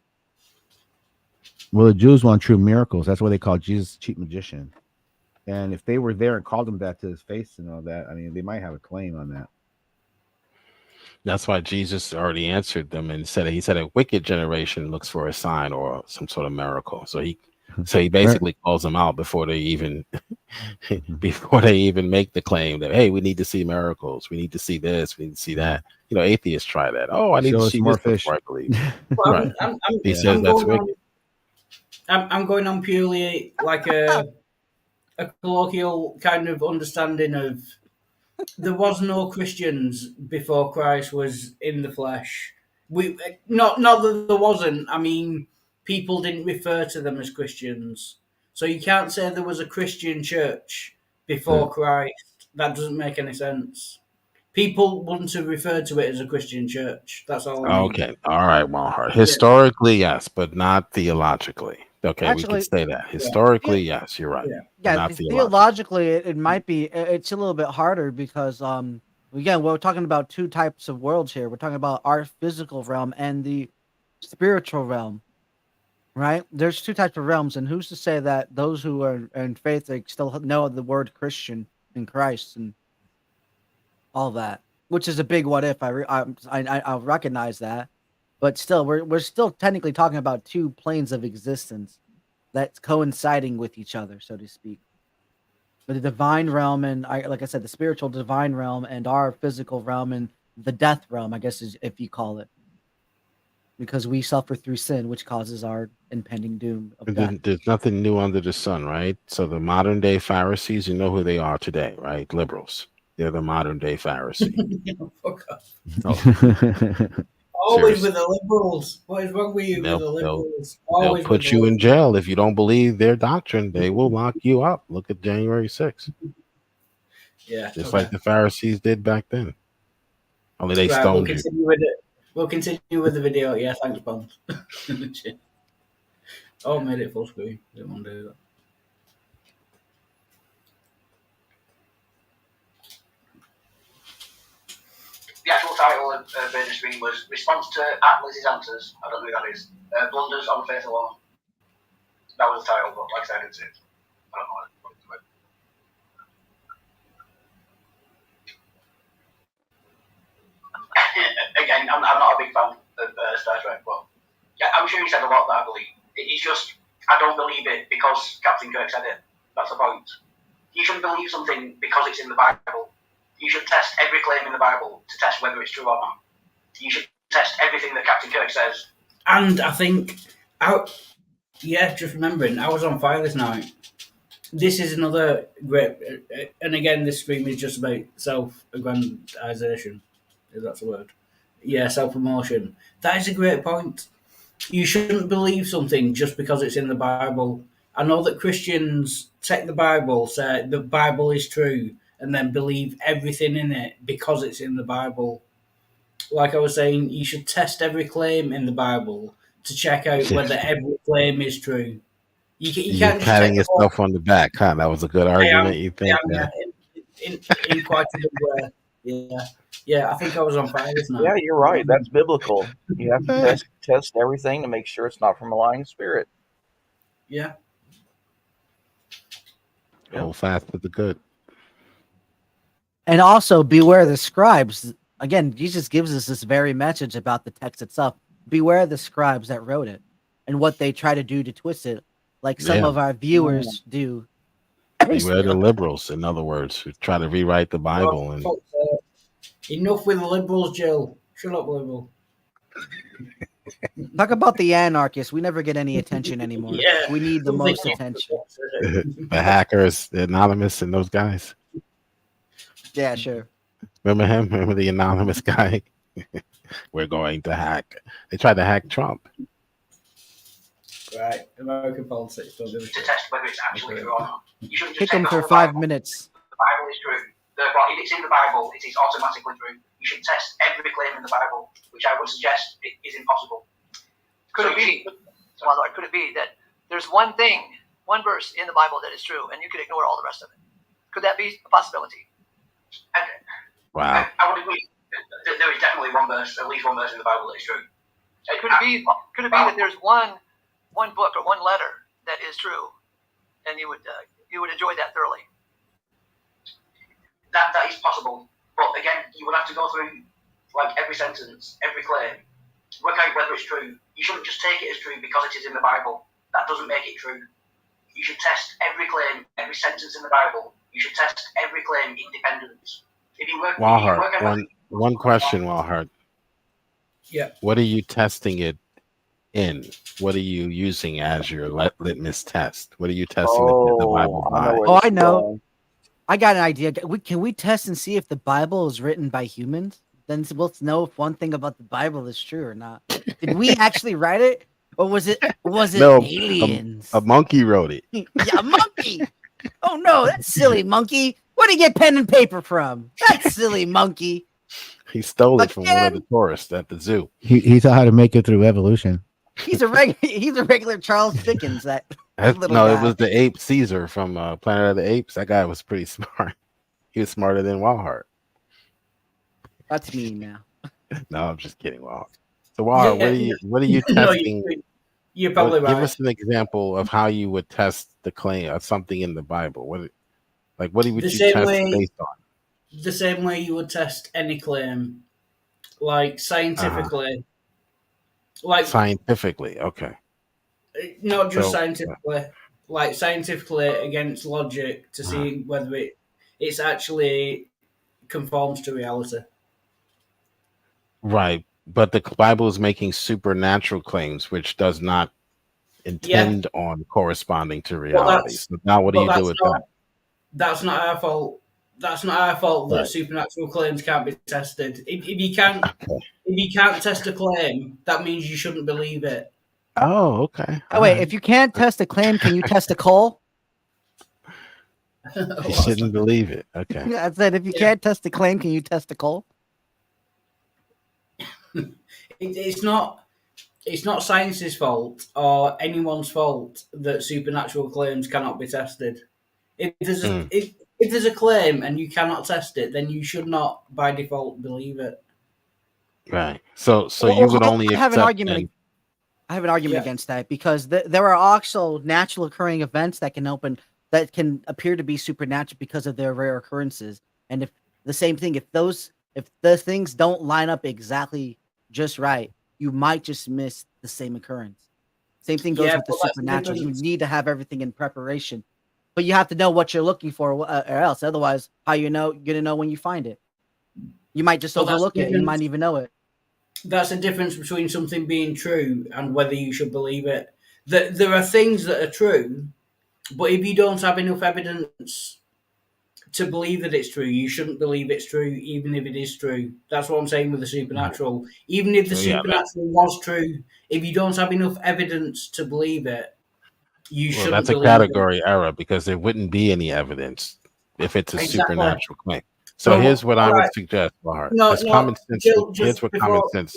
Well, the Jews want true miracles. That's why they call Jesus cheap magician. And if they were there and called him that to his face and all that, I mean, they might have a claim on that. That's why Jesus already answered them and said a wicked generation looks for a sign or some sort of miracle. So he basically calls them out before they even make the claim that, hey, we need to see miracles, we need to see this, we need to see that. Atheists try that. Oh, I need to see more fish. Before I believe. Right. He says that's wicked. I'm going on purely like a colloquial kind of understanding of. There was no Christians before Christ was in the flesh. Not that there wasn't. I mean, people didn't refer to them as Christians. So you can't say there was a Christian church before Christ. That doesn't make any sense. People wouldn't have referred to it as a Christian church. That's all. I mean. Okay. All right, Walhart. Historically, yes, but not theologically. Okay, we Actually, can say that. Historically, yes, you're right. Yeah. But Yeah, not theologically, it might be. It's a little bit harder because again, we're talking about two types of worlds here. We're talking about our physical realm and the spiritual realm, right? There's two types of realms, and who's to say that those who are in faith they still know the word Christian in Christ and all that, which is a big what if. I recognize that, but still, we're still technically talking about two planes of existence that's coinciding with each other, so to speak. The divine realm and like I said, the spiritual divine realm and our physical realm and the death realm, I guess, is if you call it, because we suffer through sin, which causes our impending doom of death. There's nothing new under the sun, right? So the modern day Pharisees, you know who they are today, right? Liberals. They're the modern day Pharisee. Fuck off. Oh, Always seriously. with the liberals. What is wrong with you with the liberals? They'll Always put with the you in liberals. jail if you don't believe their doctrine. They will lock you up. Look at January 6th. Yeah. Just like the Pharisees did back then. Only they Right, stoned you. We'll continue with the video. Yeah, thanks, Bond. Oh, made it full screen. Didn't want to do that. The actual title of the stream was Response to Atlas's Answers. I don't know who that is. Blunders on Faith Alone. That was the title, but like I said, I didn't see it. I don't know what it's about. Again, I'm not a big fan of Star Trek, but yeah, I'm sure he said a lot that I believe. It's just, I don't believe it because Captain Kirk said it. That's the point. You shouldn't believe something because it's in the Bible. You should test every claim in the Bible to test whether it's true or not. You should test everything that Captain Kirk says. And I think, just remembering, I was on fire this night. This is another great, and again, this stream is just about self-aggrandization, if that's a word. Yeah, self-promotion. That is a great point. You shouldn't believe something just because it's in the Bible. I know that Christians take the Bible, say the Bible is true, and then believe everything in it because it's in the Bible. Like I was saying, you should test every claim in the Bible to check out whether every claim is true. You can't just patting yourself on the back, huh? That was a good argument, you think? Yeah, in quite a good way. Yeah, I think I was on fire this night. Yeah, you're right. That's biblical. You have to test everything to make sure it's not from a lying spirit. Yeah. Hold fast with the good. And also beware the scribes. Again, Jesus gives us this very message about the text itself. Beware the scribes that wrote it and what they try to do to twist it, like some of our viewers do. Beware the liberals, in other words, who try to rewrite the Bible. And enough with the liberals, Jill. Shut up, liberal. Talk about the anarchists. We never get any attention anymore. Yeah. We need the most attention. the hackers, the anonymous, and those guys. Yeah, sure. Remember him? Remember the anonymous guy? We're going to hack. They tried to hack Trump. Right. American politics. Don't give a To shit. test whether it's actually true or not. You shouldn't just Kick take them the for whole 5 Bible. minutes. The Bible is true. Therefore, if it's in the Bible, it is automatically true. You should test every claim in the Bible, which I would suggest is impossible. Could it be, Lord, could it be that there's one verse in the Bible that is true, and you could ignore all the rest of it? Could that be a possibility? Wow. I would agree. There is definitely one verse, at least one verse in the Bible that is true. Could it be that there's one book or one letter that is true, and you would enjoy that thoroughly? That is possible, but again, you would have to go through like every sentence, every claim, work out whether it's true. You shouldn't just take it as true because it is in the Bible. That doesn't make it true. You should test every claim, every sentence in the Bible. You should test every claim independently. If you work, Walhart, one question, Walhart. Yeah. What are you testing it in? What are you using as your litmus test? What are you testing the Bible by? I know. I got an idea. Can we test and see if the Bible is written by humans? Then we'll know if one thing about the Bible is true or not. Did we actually write it, or was it No, aliens? A monkey wrote it. Yeah, a monkey. Oh no, that's silly monkey. Where'd he get pen and paper from? That silly monkey. He stole it from one of Again? the tourists at the zoo. He saw how to make it through evolution. He's a regular Charles Dickens. That little No, guy. it was the ape Caesar from Planet of the Apes. That guy was pretty smart. He was smarter than Walhart. That's me now. No, I'm just kidding, Walhart. So Walhart, what are you No, testing? you're probably Give right. us an example of how you would test the claim of something in the Bible. What would The you same test way- based on? The same way you would test any claim, like scientifically. Like Scientifically, okay. not just So- scientifically, like scientifically against logic to see whether it's actually conforms to reality. Right. But the Bible is making supernatural claims, which does not intend on corresponding to reality. that's- So now what do But you do that's with not, that? That's not our fault. That's not our fault that Right. supernatural claims can't be tested. If you can't test a claim, that means you shouldn't believe it. Oh, okay. Oh wait, if you can't test a claim, can you test a coal? You shouldn't believe it. Okay. I said, if you can't test a claim, can you test a coal? It's not science's fault or anyone's fault that supernatural claims cannot be tested. If there's a claim and you cannot test it, then you should not by default believe it. Right. So Well, you would I only have an accept argument. then- I have an argument Yeah. against that because there are also natural occurring events that can appear to be supernatural because of their rare occurrences. And if the same thing, if the things don't line up exactly just right, you might just miss the same occurrence. Same thing goes Yeah, with the but that's the supernatural. You difference. need to have everything in preparation, but you have to know what you're looking for, or else. Otherwise, how you're gonna know when you find it? You might just Well, that's overlook the it. And you difference. might even know it. That's the difference between something being true and whether you should believe it. There are things that are true, but if you don't have enough evidence to believe that it's true, you shouldn't believe it's true, even if it is true. That's what I'm saying with the supernatural. Even if the So, yeah, supernatural was true, if you don't have enough evidence to believe it, you Well, shouldn't that's a believe category error because there wouldn't be any evidence if it's a Exactly. supernatural claim. So So, here's what I would alright. suggest, Bahar. No, As no, common sense. Jill, Here's just what before, common sense.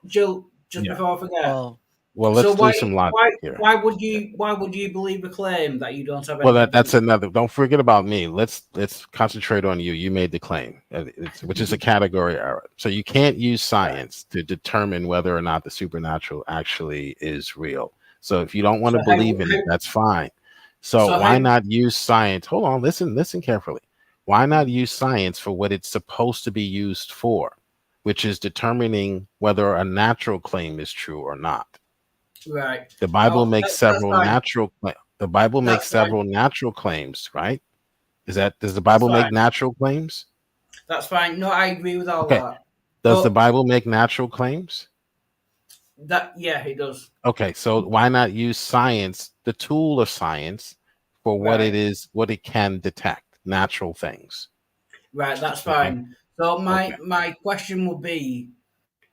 Jill, just Yeah. before I forget. Well, Well, let's so do some logic here. why would you believe a claim that you don't have? Well, evidence? that's another. Don't forget about me. Let's concentrate on you. You made the claim, which is a category error. So you can't use science to determine whether or not the supernatural actually is real. So if you don't want to So believe in it, that's fine. So So why how- not use science? Hold on, listen carefully. Why not use science for what it's supposed to be used for, which is determining whether a natural claim is true or not? Right. The Bible Oh, makes that's several fine. natural claims. The Bible makes That's fine. several natural claims, right? Does the Bible That's make fine. natural claims? That's fine. No, I agree with all Okay. that. Does But- the Bible make natural claims? Yeah, it does. Okay, so why not use science, the tool of science, for what Right. it is, what it can detect, natural things? Right, that's Okay. fine. So my Okay. my question would be,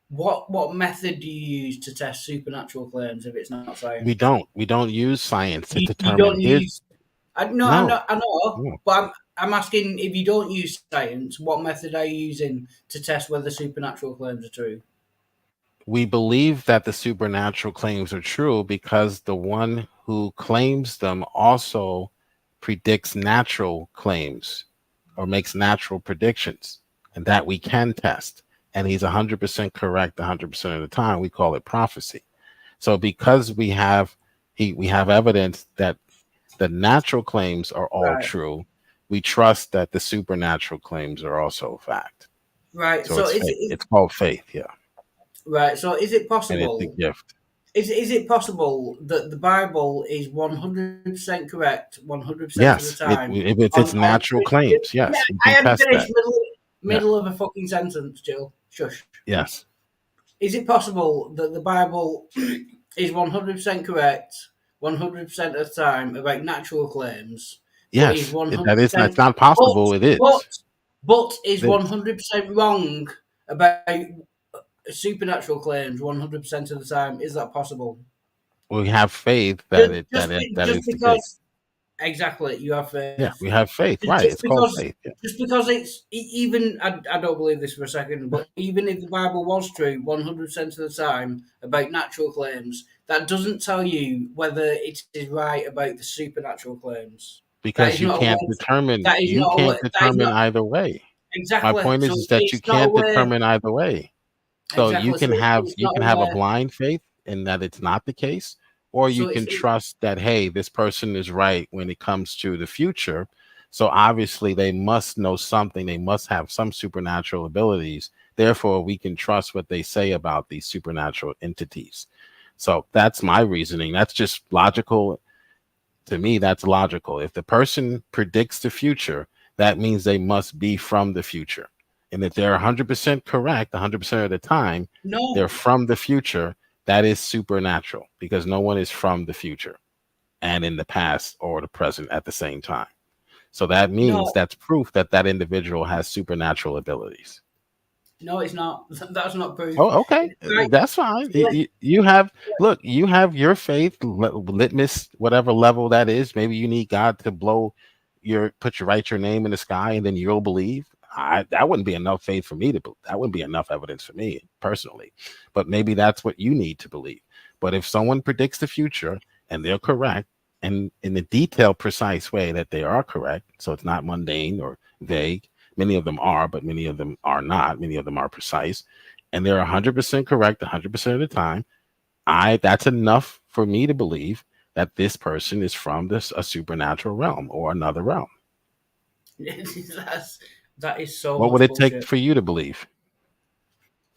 what method do you use to test supernatural claims if it's not science? We don't use science to You determine. don't Here's- use. I No. know, No. but I'm asking if you don't use science, what method are you using to test whether supernatural claims are true? We believe that the supernatural claims are true because the one who claims them also predicts natural claims or makes natural predictions, and that we can test. And he's 100% correct 100% of the time. We call it prophecy. So because we have evidence that the natural claims are all Right. true, we trust that the supernatural claims are also fact. Right. So, So it's, is faith. it It's called faith, yeah, right? So is it and possible? it's a gift. Is it possible that the Bible is 100% correct 100% Yes, of the time? if it's on natural claims, yes, Yeah, you I can haven't test finished that. middle of a fucking sentence, Jill. Shush. Yes, Is it possible that the Bible is 100% correct 100% of the time about natural claims? yes, is that is 100% it's not possible. It is. But is It is. 100% wrong about supernatural claims 100% of the time? Is that possible? We have faith that Just is the case. because exactly. You have faith. Yeah, we have faith, right? Just It's called because, faith. Yeah. just because even I don't believe this for a second, but even if the Bible was true 100% of the time about natural claims, that doesn't tell you whether it is right about the supernatural claims. That Because is you not a can't way. determine, That is you not a way. can't That is determine not either way. My exactly. point So is that you it's not a can't way. determine either way. So you Exactly. can So have it's not a a way. blind faith in that it's not the case, or you So can trust that, hey, this person is right when it comes to the future. So obviously they must know something. They must have some supernatural abilities. Therefore, we can trust what they say about these supernatural entities. So that's my reasoning. That's just logical. To me, that's logical. If the person predicts the future, that means they must be from the future. And if they're 100% correct 100% of the time, No. they're from the future, that is supernatural, because no one is from the future and in the past or the present at the same time. So that means No. that's proof that that individual has supernatural abilities. No, it's not. That's not proof. Oh, okay. Right. That's fine. Let- You have, look, you have your faith litmus, whatever level that is. Maybe you need God to write your name in the sky, and then you'll believe. That wouldn't be enough faith for me that wouldn't be enough evidence for me personally. But maybe that's what you need to believe. But if someone predicts the future and they're correct, and in the detailed, precise way that they are correct, so it's not mundane or vague. Many of them are, but many of them are not. Many of them are precise, and they're 100% correct 100% of the time. That's enough for me to believe that this person is from a supernatural realm or another realm. that is so. What much would it bullshit. take for you to believe?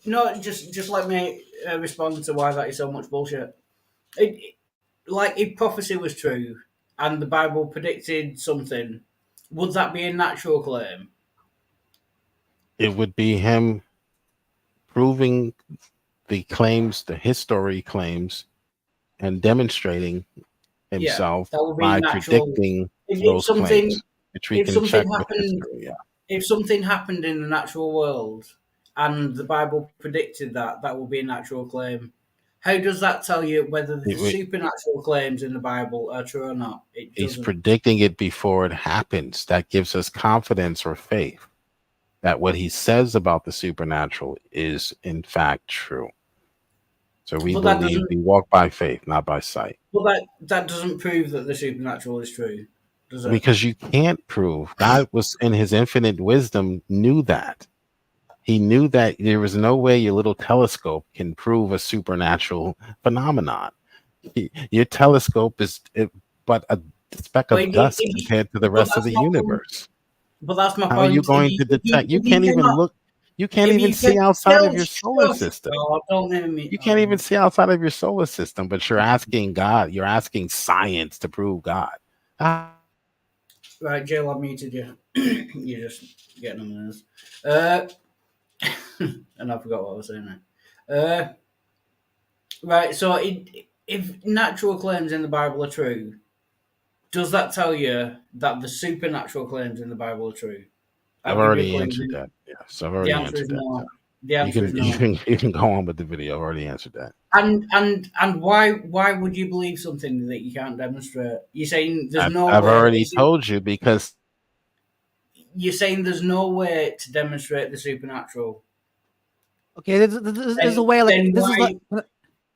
No, just let me respond to why that is so much bullshit. Like, if prophecy was true and the Bible predicted something, would that be a natural claim? It would be him proving the claims, the history claims, and demonstrating himself that would be by natural. predicting If those something, claims, which we if can something check with happened, history. Yeah. if something happened in the natural world and the Bible predicted that, that would be a natural claim. How does that tell you whether the supernatural claims in the Bible are true or not? It doesn't. He's predicting it before it happens. That gives us confidence or faith that what he says about the supernatural is in fact true. So we believe, we walk by faith, not by sight. Well, that doesn't prove that the supernatural is true, does it? Because you can't prove. God was in his infinite wisdom knew that. He knew that there was no way your little telescope can prove a supernatural phenomenon. Your telescope is but a speck of dust compared to the rest of the universe. But that's my point. How are you going to detect? You can't even look. You can't even see outside of your solar system. You can't even see outside of your solar system, but you're asking God. You're asking science to prove God. Right, Jill, I muted you. You're just getting on this. And I forgot what I was saying now. Right, so if natural claims in the Bible are true, does that tell you that the supernatural claims in the Bible are true? I've already answered that. Yes, I've already answered that. No. The answer is no. You can go on with the video. I've already answered that. And why would you believe something that you can't demonstrate? You're saying there's no way. I've already told you, because you're saying there's no way to demonstrate the supernatural. Okay, there's a way. Like this is like.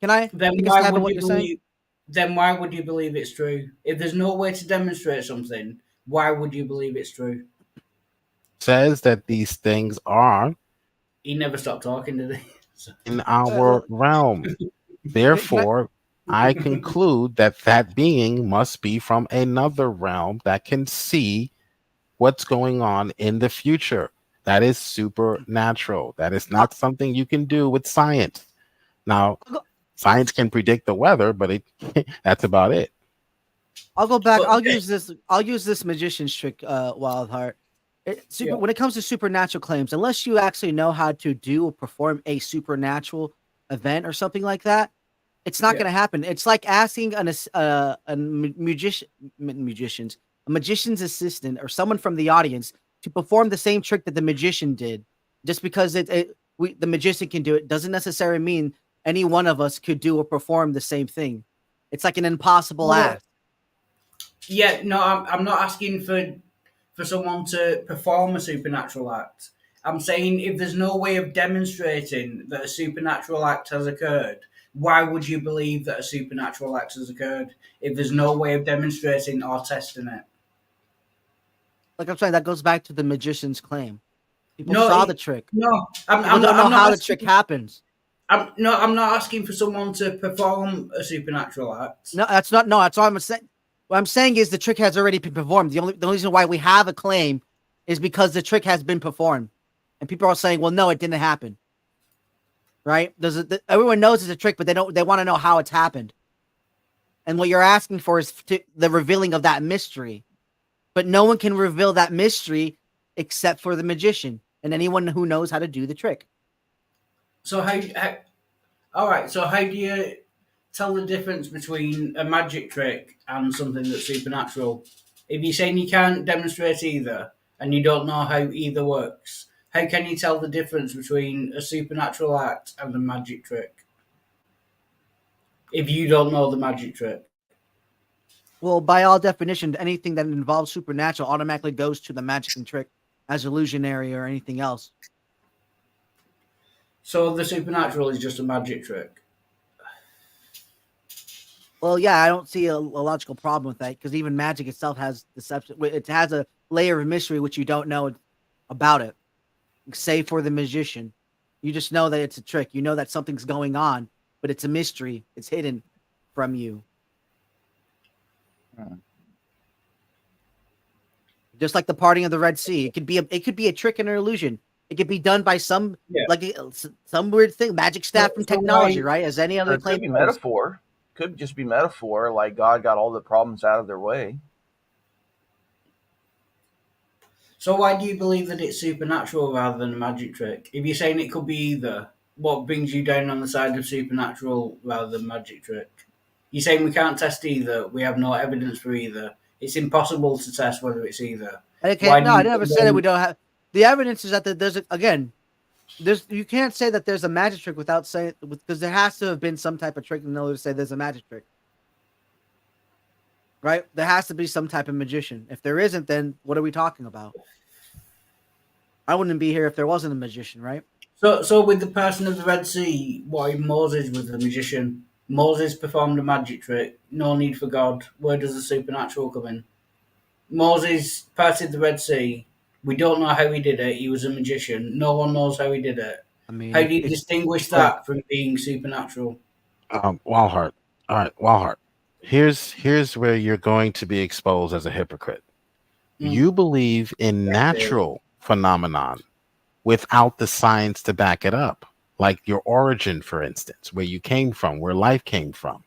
Can I take a stab at what you're saying? Then why would you believe it's true? If there's no way to demonstrate something, why would you believe it's true? Says that these things are. He never stopped talking, did he? In our realm. Therefore, I conclude that being must be from another realm that can see what's going on in the future. That is supernatural. That is not something you can do with science. Now, science can predict the weather, but that's about it. I'll go back. I'll use this magician's trick, Wildheart. When it comes to supernatural claims, unless you actually know how to do or perform a supernatural event or something like that, it's not going to happen. It's like asking a magician's assistant or someone from the audience to perform the same trick that the magician did. Just because the magician can do it doesn't necessarily mean any one of us could do or perform the same thing. It's like an impossible act. Yeah, no, I'm not asking for someone to perform a supernatural act. I'm saying if there's no way of demonstrating that a supernatural act has occurred, why would you believe that a supernatural act has occurred if there's no way of demonstrating or testing it? Like I'm saying, that goes back to the magician's claim. People No, saw the trick. no, People don't know how the trick happens. I'm not asking for someone to perform a supernatural act. No, that's not. No, that's all I'm saying. What I'm saying is the trick has already been performed. The only reason why we have a claim is because the trick has been performed, and people are saying, "Well, no, it didn't happen." Right? Everyone knows it's a trick, but they want to know how it's happened. And what you're asking for is the revealing of that mystery, but no one can reveal that mystery except for the magician and anyone who knows how to do the trick. So all right. So how do you tell the difference between a magic trick and something that's supernatural? If you're saying you can't demonstrate either and you don't know how either works, how can you tell the difference between a supernatural act and a magic trick? If you don't know the magic trick. Well, by all definition, anything that involves supernatural automatically goes to the magic and trick as illusionary or anything else. So the supernatural is just a magic trick. Well, yeah, I don't see a logical problem with that because even magic itself has deception. It has a layer of mystery which you don't know about it, save for the magician. You just know that it's a trick. You know that something's going on, but it's a mystery. It's hidden from you. Just like the parting of the Red Sea, it could be a trick and an illusion. It could be done by some weird thing, magic staff from technology, right? As any other It claim. could be metaphor. Could just be metaphor, like God got all the problems out of their way. So why do you believe that it's supernatural rather than a magic trick? If you're saying it could be either, what brings you down on the side of supernatural rather than magic trick? You're saying we can't test either. We have no evidence for either. It's impossible to test whether it's either. Okay, no, I never said that we don't have. The evidence is that you can't say that there's a magic trick without saying, because there has to have been some type of trick in order to say there's a magic trick. Right? There has to be some type of magician. If there isn't, then what are we talking about? I wouldn't be here if there wasn't a magician, right? So with the person of the Red Sea, what if Moses was the magician? Moses performed a magic trick. No need for God. Where does the supernatural come in? Moses parted the Red Sea. We don't know how he did it. He was a magician. No one knows how he did it. I mean, how do you distinguish that from being supernatural? Walhart. All right, Walhart. Here's where you're going to be exposed as a hypocrite. You believe in natural phenomenon without the science to back it up, like your origin, for instance, where you came from, where life came from.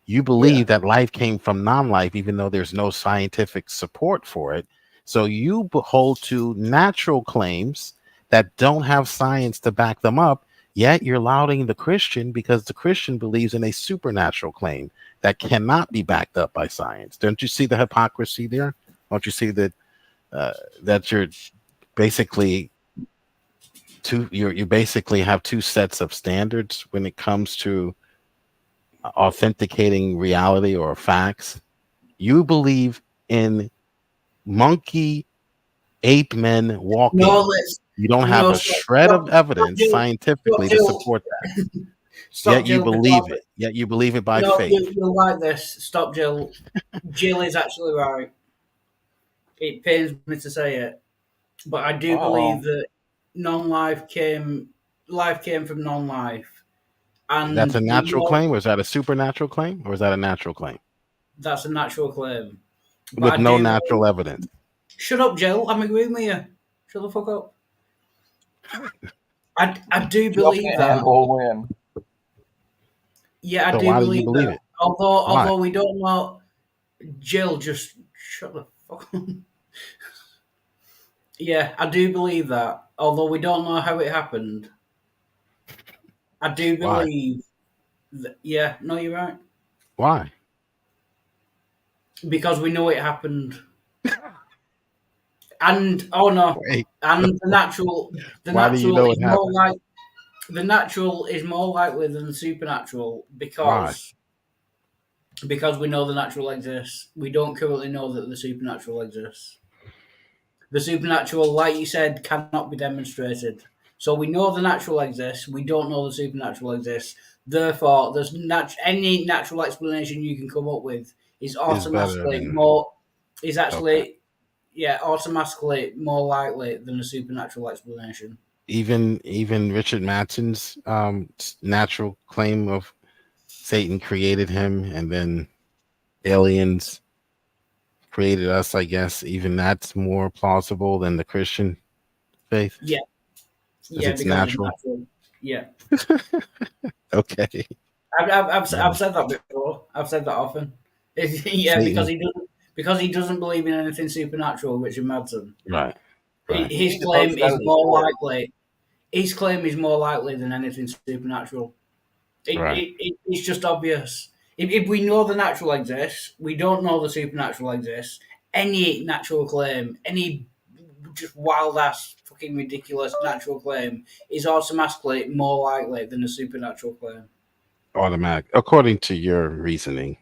You believe that life came from non-life, even though there's no scientific support for it. So you hold to natural claims that don't have science to back them up, yet you're lauding the Christian because the Christian believes in a supernatural claim that cannot be backed up by science. Don't you see the hypocrisy there? Don't you see that that you're basically you basically have two sets of standards when it comes to authenticating reality or facts? You believe in monkey ape men walking. You don't have a shred of evidence scientifically to support that. Yet you believe it. Yet you believe it by faith. You'll like this. Stop, Jill. Jill is actually right. It pains me to say it, but I do believe that life came from non-life. And that's a natural claim, or is that a supernatural claim, or is that a natural claim? That's a natural claim. With no natural evidence. Shut up, Jill. I'm agreeing with you. Shut the fuck up. I do believe that. Yeah, I so do why believe, do you believe that. It? Although we don't know, Jill, just shut the fuck up. Yeah, I do believe that. Although we don't know how it happened, I do believe that. Yeah, no, you're right. Why? Because we know it happened. And and the natural is more likely than the supernatural because because we know the natural exists. We don't currently know that the supernatural exists. The supernatural, like you said, cannot be demonstrated. So we know the natural exists. We don't know the supernatural exists. Therefore, there's any natural explanation you can come up with is Is better automatically than more is okay. actually automatically more likely than a supernatural explanation. Even Richard Mattson's natural claim of Satan created him and then aliens created us, I guess. Even that's more plausible than the Christian faith, Yeah, because it's because it's natural. natural. Yeah, Okay. I've said that before. I've said that often. Yeah, Satan. because he doesn't believe in anything supernatural, Richard Madsen. Right. Right. You His need to claim post that is as a more story. likely. His claim is more likely than anything supernatural. Right. It's just obvious. If we know the natural exists, we don't know the supernatural exists. Any natural claim, any just wild ass fucking ridiculous natural claim, is automatically more likely than a supernatural claim. Automatic. According to your reasoning,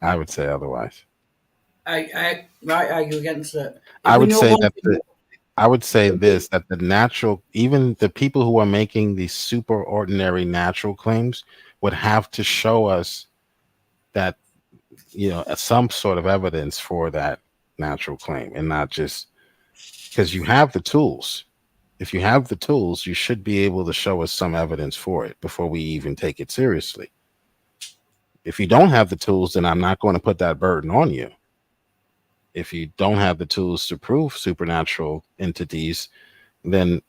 I would say otherwise. I argue against it. If I we would know say one that thing, I would say this, that the natural, even the people who are making these super ordinary natural claims would have to show us that, some sort of evidence for that natural claim, and not just because you have the tools. If you have the tools, you should be able to show us some evidence for it before we even take it seriously. If you don't have the tools, then I'm not going to put that burden on you. If you don't have the tools to prove supernatural entities, then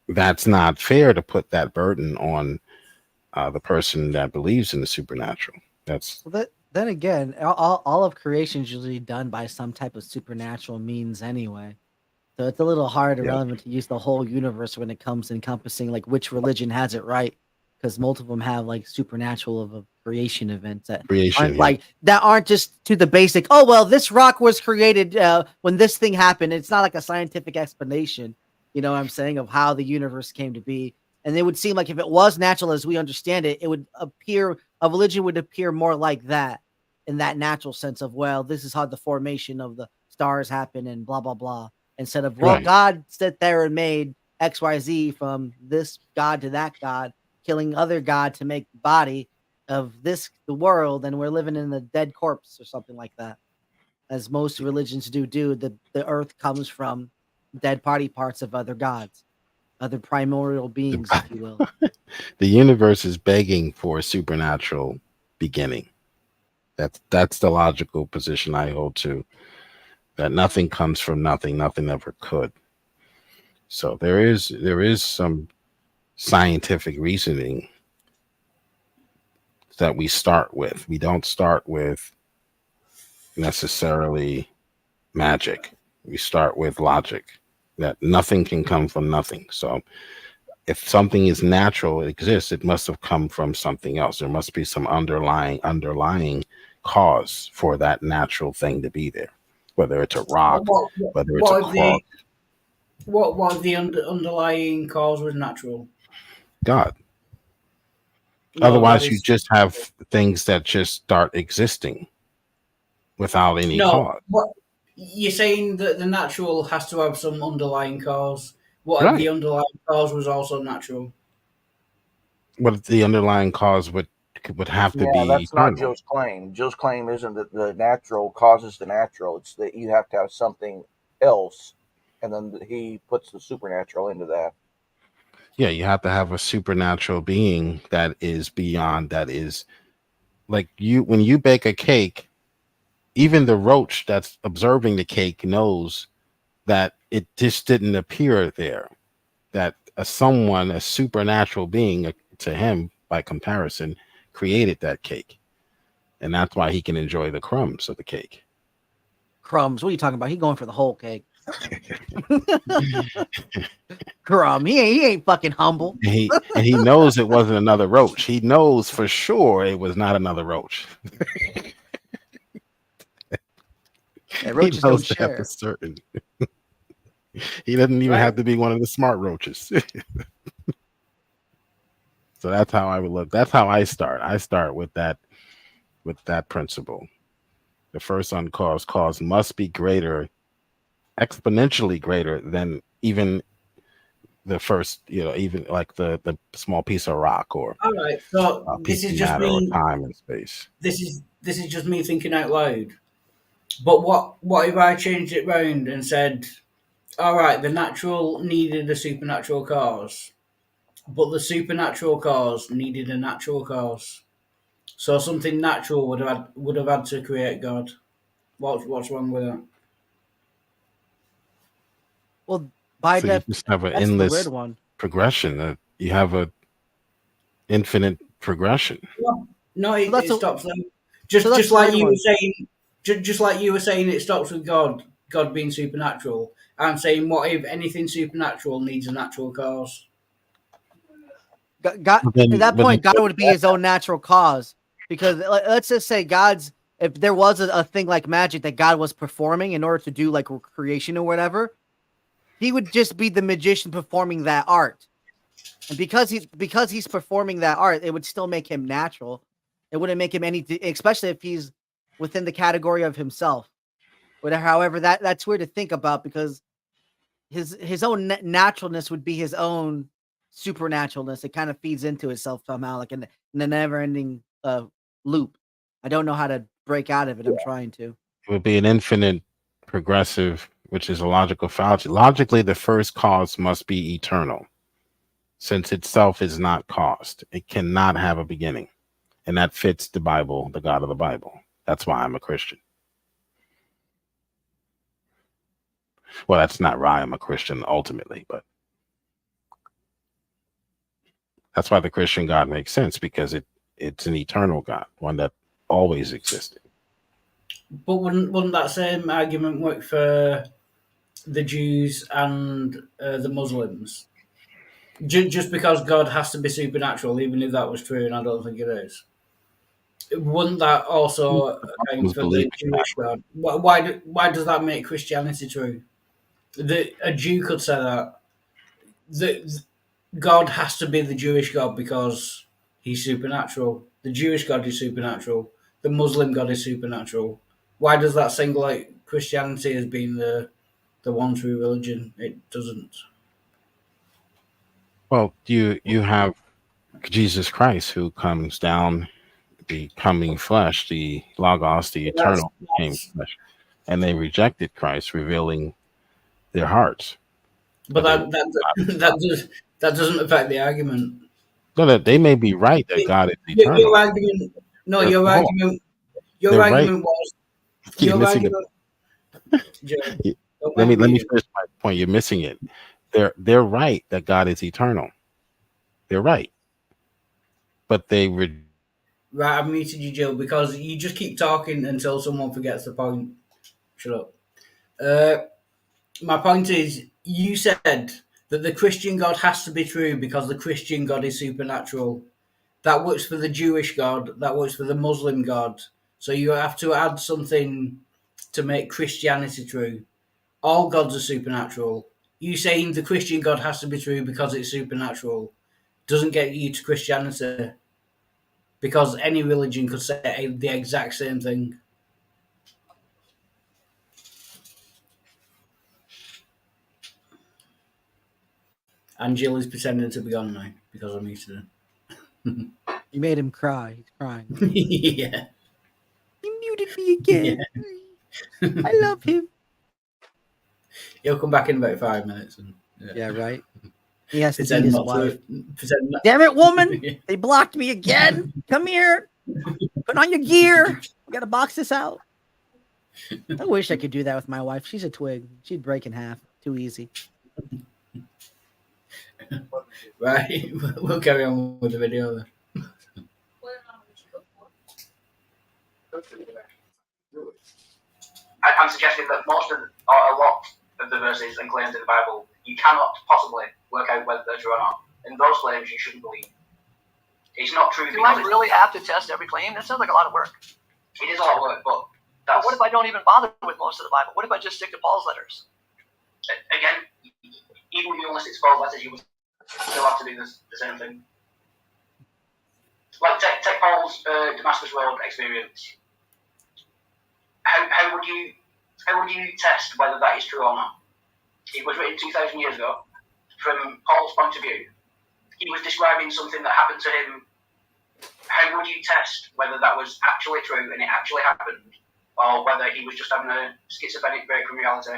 that's not fair to put that burden on the person that believes in the supernatural. That's Well, then again, all of creation is usually done by some type of supernatural means anyway. So it's a little hard or yeah, relevant to use the whole universe when it comes to encompassing like which religion has it right, because multiple of them have like supernatural of creation events that creation. aren't like that aren't just to the basic. Oh well, this rock was created when this thing happened. It's not like a scientific explanation. You know what I'm saying, of how the universe came to be. And it would seem like if it was natural as we understand it, it would appear a religion would appear more like that in that natural sense of, well, this is how the formation of the stars happen and blah blah blah, instead of, well, Right. God sat there and made XYZ from this god to that god, killing other god to make the body of the world, and we're living in the dead corpse or something like that. As most religions do, the earth comes from dead body parts of other gods, other primordial beings, if you will. The universe is begging for a supernatural beginning. That's the logical position I hold to. That nothing comes from nothing, nothing ever could. So there is some scientific reasoning that we start with. We don't start with necessarily magic. We start with logic, that nothing can come from nothing. So if something is natural, it exists, it must have come from something else. There must be some underlying cause for that natural thing to be there, whether it's a rock, whether it's a quark. What if the underlying cause was natural? God. No, Otherwise, that you is just have things that just start existing without any no. cause. What you're saying that the natural has to have some underlying cause. What if Right. the underlying cause was also natural? What if the underlying cause would have to Yeah, be that's not eternal? Joe's claim. Joe's claim isn't that the natural causes the natural. It's that you have to have something else, and then he puts the supernatural into that. Yeah, you have to have a supernatural being that is beyond, that is like you. When you bake a cake, even the roach that's observing the cake knows that it just didn't appear there, that a supernatural being to him by comparison created that cake, and that's why he can enjoy the crumbs of the cake. Crumbs, what are you talking about? He going for the whole cake. Crumb, he ain't fucking humble. And he knows it wasn't another roach. He knows for sure it was not another roach. Yeah, roaches He don't knows that share. for certain. He doesn't even have to be one of the smart roaches. So that's how I would look. That's how I start. I start with that with that principle. The first uncaused cause must be greater, exponentially greater than even the first, even like the small piece of rock or All right. So a this piece is of just matter or me. time and space. This is just me thinking out loud. But what if I changed it round and said, all right, the natural needed a supernatural cause, but the supernatural cause needed a natural cause. So something natural would have had to create God. What's wrong with that? Well, by So you def, just have an that's the weird endless one. progression. You have a infinite progression. No, So that's it a, stops there. so that's Just the like weird you one. were saying, just like you were saying, it stops with God being supernatural. I'm saying, what if anything supernatural needs a natural cause? God, But then, at that but then point, God would be his own natural cause. Because let's just say if there was a thing like magic that God was performing in order to do like creation or whatever, he would just be the magician performing that art. And because he's performing that art, it would still make him natural. It wouldn't make him especially if he's within the category of himself. Whatever, however, that's weird to think about because his own naturalness would be his own supernaturalness. It kind of feeds into itself somehow, like in a never-ending loop. I don't know how to break out of it. I'm trying to. it would be an infinite progressive, which is a logical fallacy. Logically, the first cause must be eternal, since itself is not caused. It cannot have a beginning. And that fits the Bible, the God of the Bible. That's why I'm a Christian. Well, that's not why I'm a Christian ultimately, but that's why the Christian God makes sense, because it's an eternal God, one that always existed. But wouldn't that same argument work for the Jews and the Muslims? Just because God has to be supernatural, even if that was true, and I don't think it is. Wouldn't that also account Muslims for believe the in that. Jewish God? Why does that make Christianity true? A Jew could say that God has to be the Jewish God because he's supernatural. The Jewish God is supernatural. The Muslim God is supernatural. Why does that single out Christianity as being the one true religion? It doesn't. Well, you have Jesus Christ who comes down, becoming flesh, the Logos, the That's, eternal became that's flesh, and they rejected Christ, revealing their hearts. but They that doesn't affect the argument. no, that they may be right that God is Your eternal. argument, no, Hold on. your They're right. argument was You're your missing the. argument. Joe, don't Let mind me me. finish my point. You're missing it. They're right that God is eternal. They're right, but they Right, I've muted you, Jill, because you just keep talking until someone forgets the point. Shut up. My point is, you said that the Christian God has to be true because the Christian God is supernatural. That works for the Jewish God, that works for the Muslim God. So you have to add something to make Christianity true. All gods are supernatural. You saying the Christian God has to be true because it's supernatural doesn't get you to Christianity because any religion could say the exact same thing. And Jill is pretending to be gone now because I muted her. You made him cry. He's crying. Yeah. He muted me again. I love him. He'll come back in about 5 minutes. And, Yeah, right. He has to beat pretend his not wife. to. Pretend not. Damn it, woman! They blocked me again. Come here. Put on your gear. We gotta box this out. I wish I could do that with my wife. She's a twig. She'd break in half. Too easy. Right. We'll carry on with the video then. I'm suggesting that most of, or a lot of the verses and claims in the Bible, you cannot possibly work out whether they're true or not. And those claims you shouldn't believe. It's not true. Do I really have to test every claim? That sounds like a lot of work. It is a lot of work, but But what if I don't even bother with most of the Bible? What if I just stick to Paul's letters? again, even if you only stick to 12 letters, you would still have to do the same thing. like take Paul's Damascus Road experience. How would you test whether that is true or not? It was written 2,000 years ago. From Paul's point of view, he was describing something that happened to him. How would you test whether that was actually true and it actually happened, or whether he was just having a schizophrenic break from reality?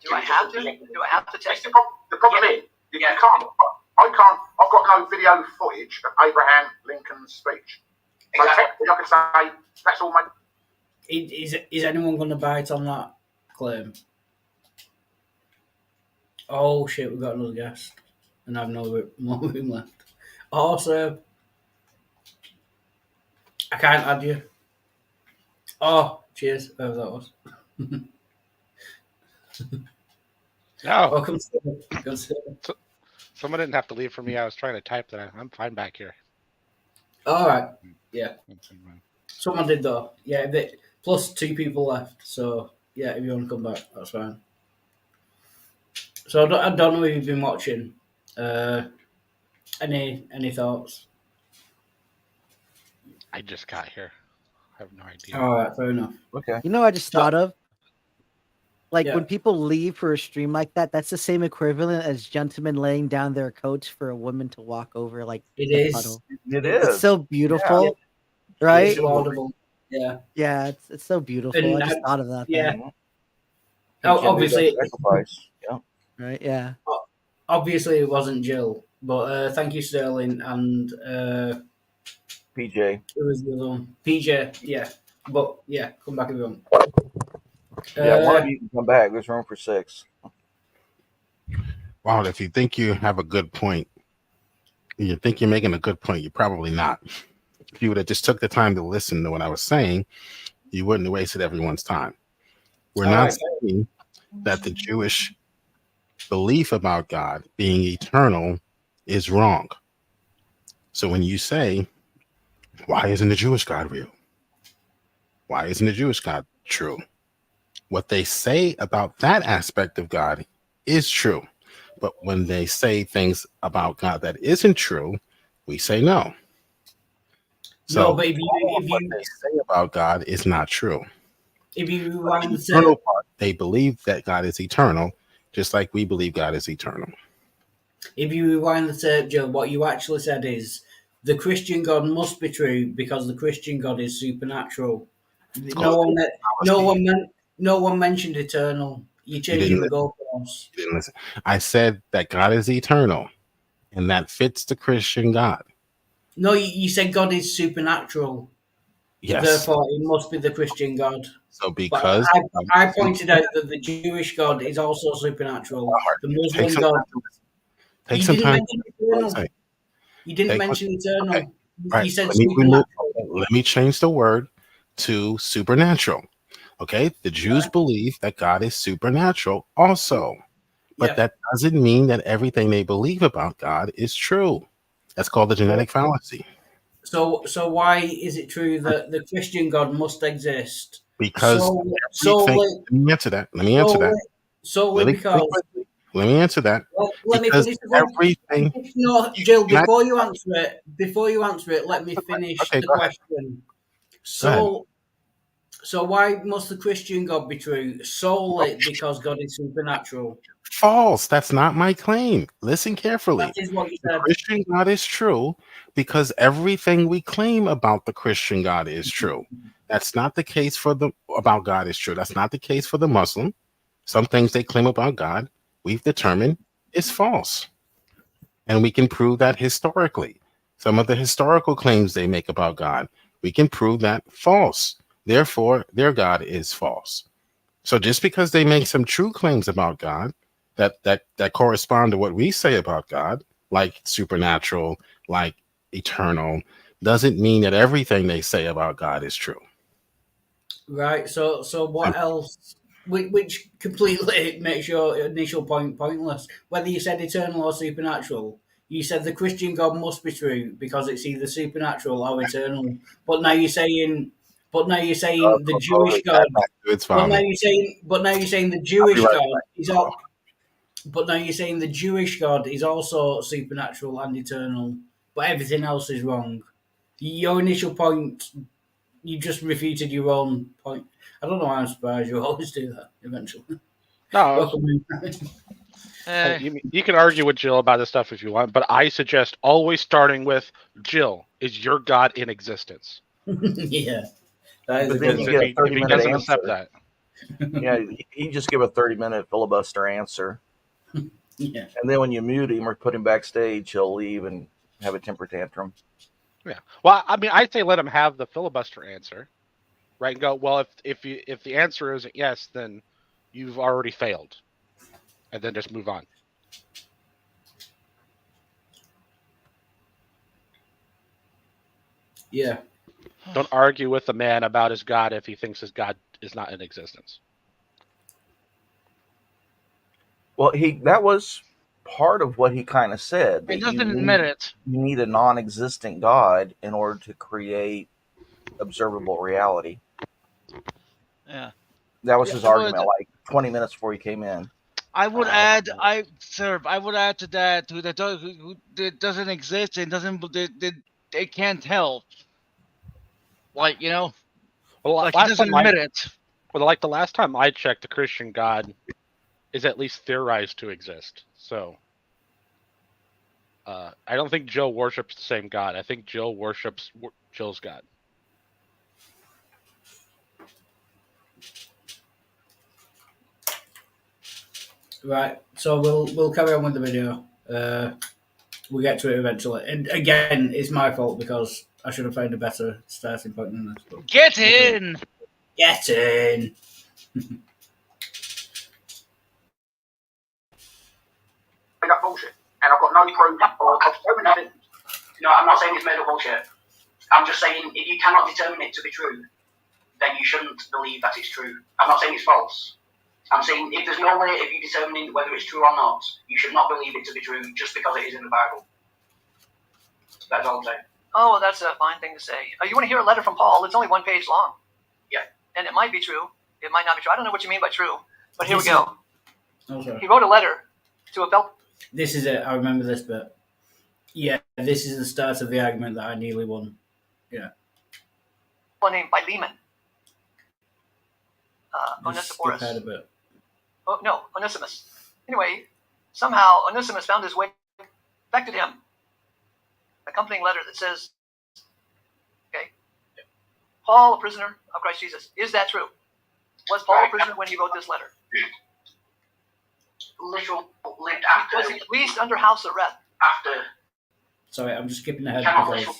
Do I have to test The it? problem is, you can't. I can't. I've got no video footage of Abraham Lincoln's speech. So Exactly. technically, I can say that's all, mate. Is anyone going to bite on that claim? Oh shit, we've got another guest, and I've no more room left. Also, I can't add you. Oh, cheers, whoever that was. No, Welcome to good stuff. someone didn't have to leave for me. I was trying to type that. I'm fine back here. All right, yeah. Someone did though. Yeah, plus 2 people left. So yeah, if you want to come back, that's fine. So I don't know if you've been watching. Any thoughts? I just got here. I have no idea. All right, fair enough. Okay. You know, I just thought of like Yeah. when people leave for a stream like that. That's the same equivalent as gentlemen laying down their coats for a woman to walk over. Like It the is. puddle. It It's is. so beautiful, right? It's laudable. Yeah. Yeah, it's so beautiful. And I just thought of that. Yeah. thing, You Oh, can do obviously, that sacrifice. Yeah. right. Yeah. obviously it wasn't Jill, but thank you, Sterling, and PJ. who was the other one? PJ. Yeah, but yeah, come back if you want. Yeah, one of you can come back. There's room for 6. Well, if you think you have a good point, you think you're making a good point, you're probably not. If you would have just took the time to listen to what I was saying, you wouldn't have wasted everyone's time. We're All not right. saying that the Jewish belief about God being eternal is wrong. So when you say, why isn't the Jewish God real? Why isn't the Jewish God true? What they say about that aspect of God is true. But when they say things about God that isn't true, we say no. So No, but if what you they say about God is not true. rewind the Eternal tape, part, they believe that God is eternal, just like we believe God is eternal. if you rewind the tape, Jill, what you actually said is the Christian God must be true because the Christian God is supernatural. No one mentioned eternal. You're changing the goalposts. You didn't listen. I said that God is eternal, and that fits the Christian God. No, you said God is supernatural. Yes. Therefore, it must be the Christian God. So But because I pointed out that the Jewish God is also supernatural. The Muslim God. Take You some didn't time. mention eternal. You didn't Take- mention eternal. okay. Right. You said Let me supernatural. let me change the word to supernatural. Okay, the Jews believe that God is supernatural also, but Yeah. that doesn't mean that everything they believe about God is true. That's called the genetic fallacy. So why is it true that the Christian God must exist? Because Solely let me answer that. solely Really because. quickly. Let me answer that. Well, let me Because finish the question. everything. No, Jill. Can I- Before you answer it, let me finish Okay, the go ahead. question. So why must the Christian God be true? Solely because God is supernatural. False. That's not my claim. Listen carefully. That is what you The said. Christian God is true because everything we claim about the Christian God is true. That's not the case about God is true. That's not the case for the Muslim. Some things they claim about God, we've determined is false. And we can prove that historically. Some of the historical claims they make about God, we can prove that false. Therefore, their God is false. So just because they make some true claims about God that correspond to what we say about God, like supernatural, like eternal, doesn't mean that everything they say about God is true. Right. So what else? Which completely makes your initial point pointless. Whether you said eternal or supernatural, you said the Christian God must be true because it's either supernatural or eternal. But now you're saying the Jewish God. It's But fine. now you're saying the Jewish right God is all. But now you're saying the Jewish God is also supernatural and eternal, but everything else is wrong. Your initial point, you just refuted your own point. I don't know why I'm surprised. You always do that eventually. No, Welcome in. you can argue with Jill about this stuff if you want, but I suggest always starting with Jill, is your God in existence? Yeah. That is But a then good you Because one. get a if he 30-minute doesn't answer. accept that, Yeah, he just give a 30-minute filibuster answer, Yeah. and then when you mute him or put him backstage, he'll leave and have a temper tantrum. yeah. Well, I mean, I'd say let him have the filibuster answer, right? And go, well, if the answer isn't yes, then you've already failed, and then just move on. Yeah. Don't argue with the man about his God if he thinks his God is not in existence. Well, that was part of what he kind of said. He That doesn't admit it. you need a non-existent God in order to create observable reality. Yeah. That was Yeah, his I would- argument, like 20 minutes before he came in. I would add, I would add to that who that doesn't exist and doesn't they can't tell. Like, you know, Well, like he doesn't admit it. Well, like the last time I checked, the Christian God is at least theorized to exist. So I don't think Jill worships the same God. I think Jill worships Jill's God. Right. So we'll carry on with the video. We'll get to it eventually. And again, it's my fault because I should have found a better starting point than this. But Get in. Get in. Made up bullshit, and I've got no proof of so many things. No, I'm not saying it's made up bullshit. I'm just saying if you cannot determine it to be true, then you shouldn't believe that it's true. I'm not saying it's false. I'm saying if there's no way of you determining whether it's true or not, you should not believe it to be true just because it is in the Bible. That's all I'm saying. Oh, well, that's a fine thing to say. You want to hear a letter from Paul? It's only 1 page long. Yeah. And it might be true. It might not be true. I don't know what you mean by true. But here we go. Oh, sorry. He wrote a letter to a fellow. This is it. I remember this bit. Yeah, this is the start of the argument that I nearly won. Yeah. Named Philemon. Onesiphorus. Skip ahead a bit. Oh, no, Onesimus. Anyway, somehow Onesimus found his way, affected him. Accompanying letter that says, okay, Paul, a prisoner of Christ Jesus. Is that true? Was Paul a prisoner when he wrote this letter? Literal lived Was after. he at least under house arrest? After. Sorry, I'm just skipping ahead Cannot because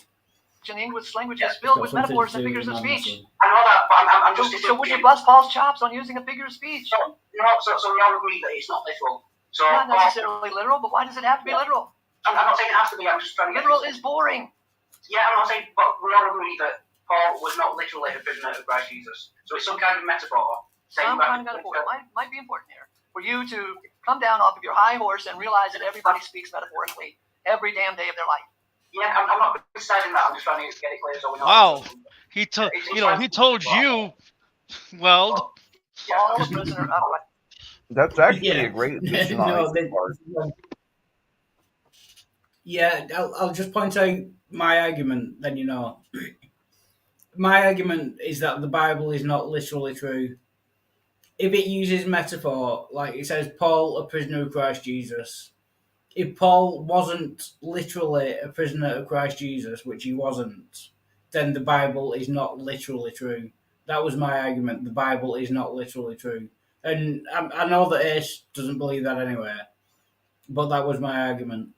In the English language is it's filled got with something metaphors to and do figures with of man, speech. so- I know that, but I'm just. So would you bust Paul's chops on using a figure of speech? So we all agree that it's not literal. So Not necessarily literal, but why does it have to be literal? I'm not saying it has to be. I'm just trying to. Literal is boring. Yeah, I'm not saying, but we all agree that Paul was not literally a prisoner of Christ Jesus. So it's some kind of metaphor. Some kind of metaphor might be important here. For you to come down off of your high horse and realize that everybody speaks metaphorically every damn day of their life. Yeah, I'm not criticizing that. I'm just trying to get it clear so we know. Wow. He told he told you. Well, Paul, a prisoner of Christ. That's actually Yeah. a great addition on No, his part. Yeah, I'll just point out my argument, then you know. My argument is that the Bible is not literally true. If it uses metaphor, like it says, Paul, a prisoner of Christ Jesus. If Paul wasn't literally a prisoner of Christ Jesus, which he wasn't, then the Bible is not literally true. That was my argument. The Bible is not literally true. And I know that Ace doesn't believe that anyway, but that was my argument.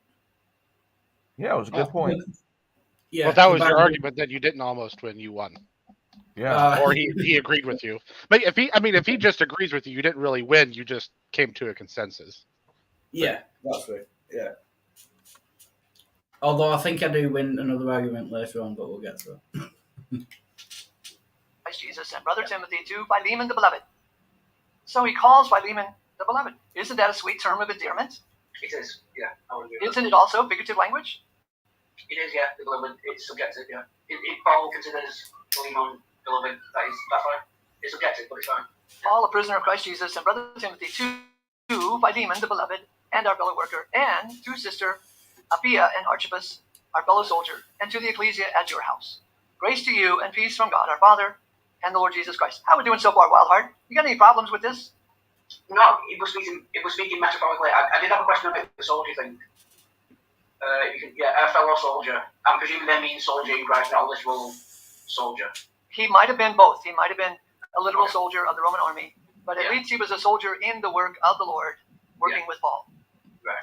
Yeah, it was a good point. Yeah, Well, if that the was your Bible- argument, then you didn't almost win. You won, Yeah. or he agreed with you. But if he just agrees with you, you didn't really win. You just came to a consensus. Yeah, that's right. Yeah. Although I think I do win another argument later on, but we'll get to it. Christ Jesus and Brother Timothy to Philemon the beloved. So he calls Philemon the beloved. Isn't that a sweet term of endearment? It is. Yeah, I would agree. With Isn't it also figurative language? that. It is. Yeah, the beloved. It's subjective. Yeah. If Paul considers Philemon beloved, that's fine. It's subjective, but it's fine. Paul, a prisoner of Christ Jesus, and Brother Timothy to Philemon the beloved, and our fellow worker, and to sister Apphia and Archippus, our fellow soldier, and to the ecclesia at your house. Grace to you and peace from God our Father and the Lord Jesus Christ. How are we doing so far, Wildheart? You got any problems with this? No, it was speaking metaphorically. I did have a question about the soldier thing. A fellow soldier. I'm presuming they mean soldier in Christ, not a literal soldier. He might have been both. He might have been a literal soldier of the Roman army, but at least he was a soldier in the work of the Lord, working with Paul. Right.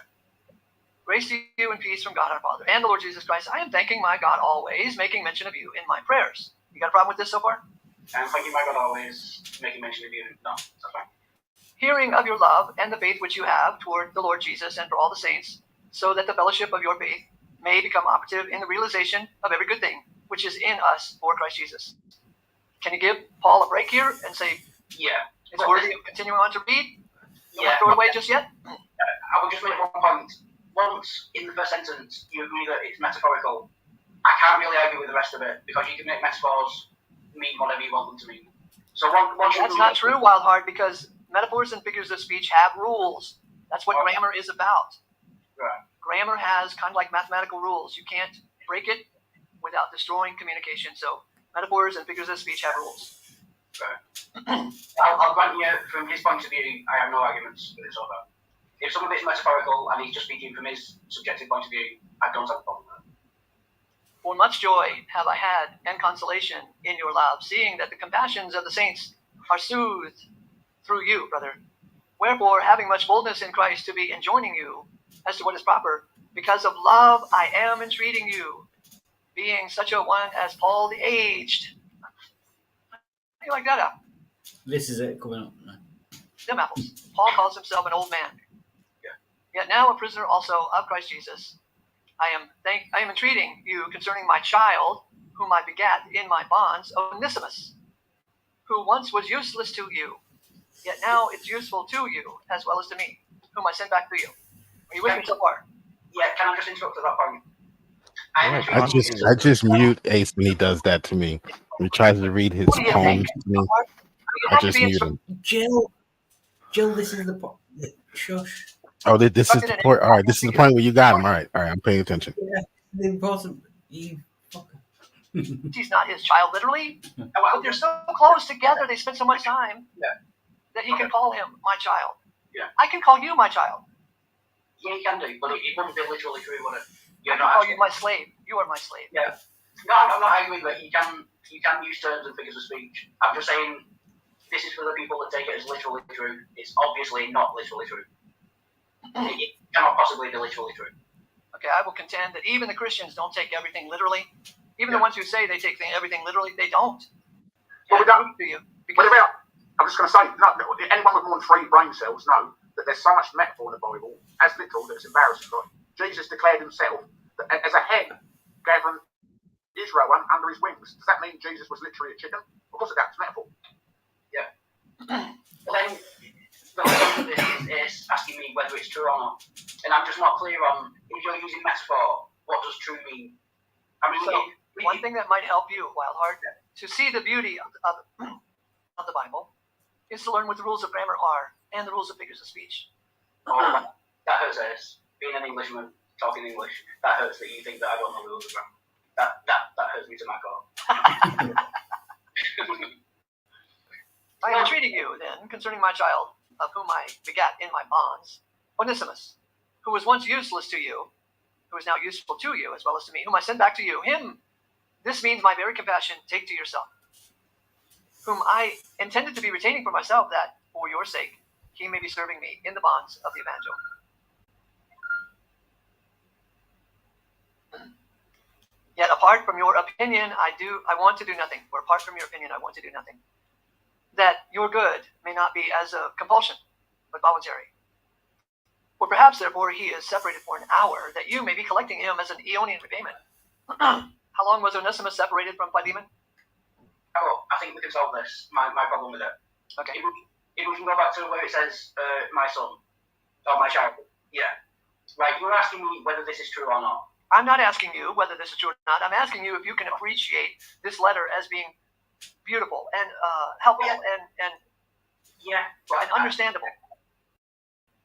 Grace to you and peace from God our Father and the Lord Jesus Christ. I am thanking my God always, making mention of you in my prayers. You got a problem with this so far? I'm thanking my God always, making mention of you. No, that's fine. Hearing of your love and the faith which you have toward the Lord Jesus and for all the saints, so that the fellowship of your faith may become operative in the realization of every good thing which is in us for Christ Jesus. Can you give Paul a break here and say, yeah, it's worthy of continuing on to read? Don't Yeah. throw it away just yet? I will just make one point. Once in the first sentence you agree that it's metaphorical, I can't really argue with the rest of it because you can make metaphors mean whatever you want them to mean. So once That's not true, Wildheart, because metaphors and figures of speech have rules. That's what grammar is about. Right. Grammar has kind of like mathematical rules. You can't break it without destroying communication. So metaphors and figures of speech have rules. Right. I'll grant you, from his point of view, I have no arguments with this or that. If some of it's metaphorical and he's just speaking from his subjective point of view, I don't have a problem with that. For much joy have I had and consolation in your love, seeing that the compassions of the saints are soothed through you, brother. Wherefore, having much boldness in Christ to be enjoining you as to what is proper, because of love I am entreating you, being such a one as Paul the aged. How do you like that up? This is it coming up. Them apples. Paul calls himself an old man. Yet now a prisoner also of Christ Jesus. I am entreating you concerning my child, whom I begat in my bonds, Onesimus, who once was useless to you, yet now is useful to you as well as to me, whom I sent back to you. Are you with me so far? Yeah, can I just interrupt at that point? I just mute Ace when he does that to me. When he tries to read his poems to me. I just mute him. Jill, this is the point. Shush. Oh, this is the point. All right, this is the point where you got him. All right, I'm paying attention. Yeah, the important. You fucker. He's not his child, literally. But they're so close together. They spend so much time that he can call him my child. Yeah. I can call you my child. Yeah, you can do, but it wouldn't be literally true, would it? I can call you my slave. You are my slave. Yeah. No, I'm not arguing that you can use terms and figures of speech. I'm just saying this is for the people that take it as literally true. It's obviously not literally true. It cannot possibly be literally true. Okay, I will contend that even the Christians don't take everything literally. Even the ones who say they take everything literally, they don't. Well, we don't. Do you? What about? I'm just going to say, anyone with more than 3 brain cells know that there's so much metaphor in the Bible as literal that it's embarrassing. Right? Jesus declared himself that as a hen gathering Israel under his wings. Does that mean Jesus was literally a chicken? Of course, that's metaphor. Yeah. But then the last of this is asking me whether it's true or not, and I'm just not clear on if you're using metaphor. What does true mean? I mean, one thing that might help you, Wildheart, to see the beauty of the Bible is to learn what the rules of grammar are and the rules of figures of speech. Oh, that hurts us. Being an Englishman, talking English, that hurts that you think that I don't know the rules of grammar. That hurts me to my core. I am entreating you, then, concerning my child, of whom I begat in my bonds, Onesimus, who was once useless to you, who is now useful to you as well as to me, whom I send back to you. Him, this means my very compassion, take to yourself, whom I intended to be retaining for myself, that, for your sake, he may be serving me in the bonds of the evangel. Yet apart from your opinion, I want to do nothing. Or apart from your opinion, I want to do nothing. That your good may not be as a compulsion, but voluntary. For perhaps, therefore, he is separated for an hour, that you may be collecting him as an Aeonian repayment. How long was Onesimus separated from Philemon? Oh, I think we can solve this. My problem with it. Okay. If we can go back to where it says my son, or my child. Yeah. Right, you're asking me whether this is true or not. I'm not asking you whether this is true or not. I'm asking you if you can appreciate this letter as being beautiful and helpful and understandable.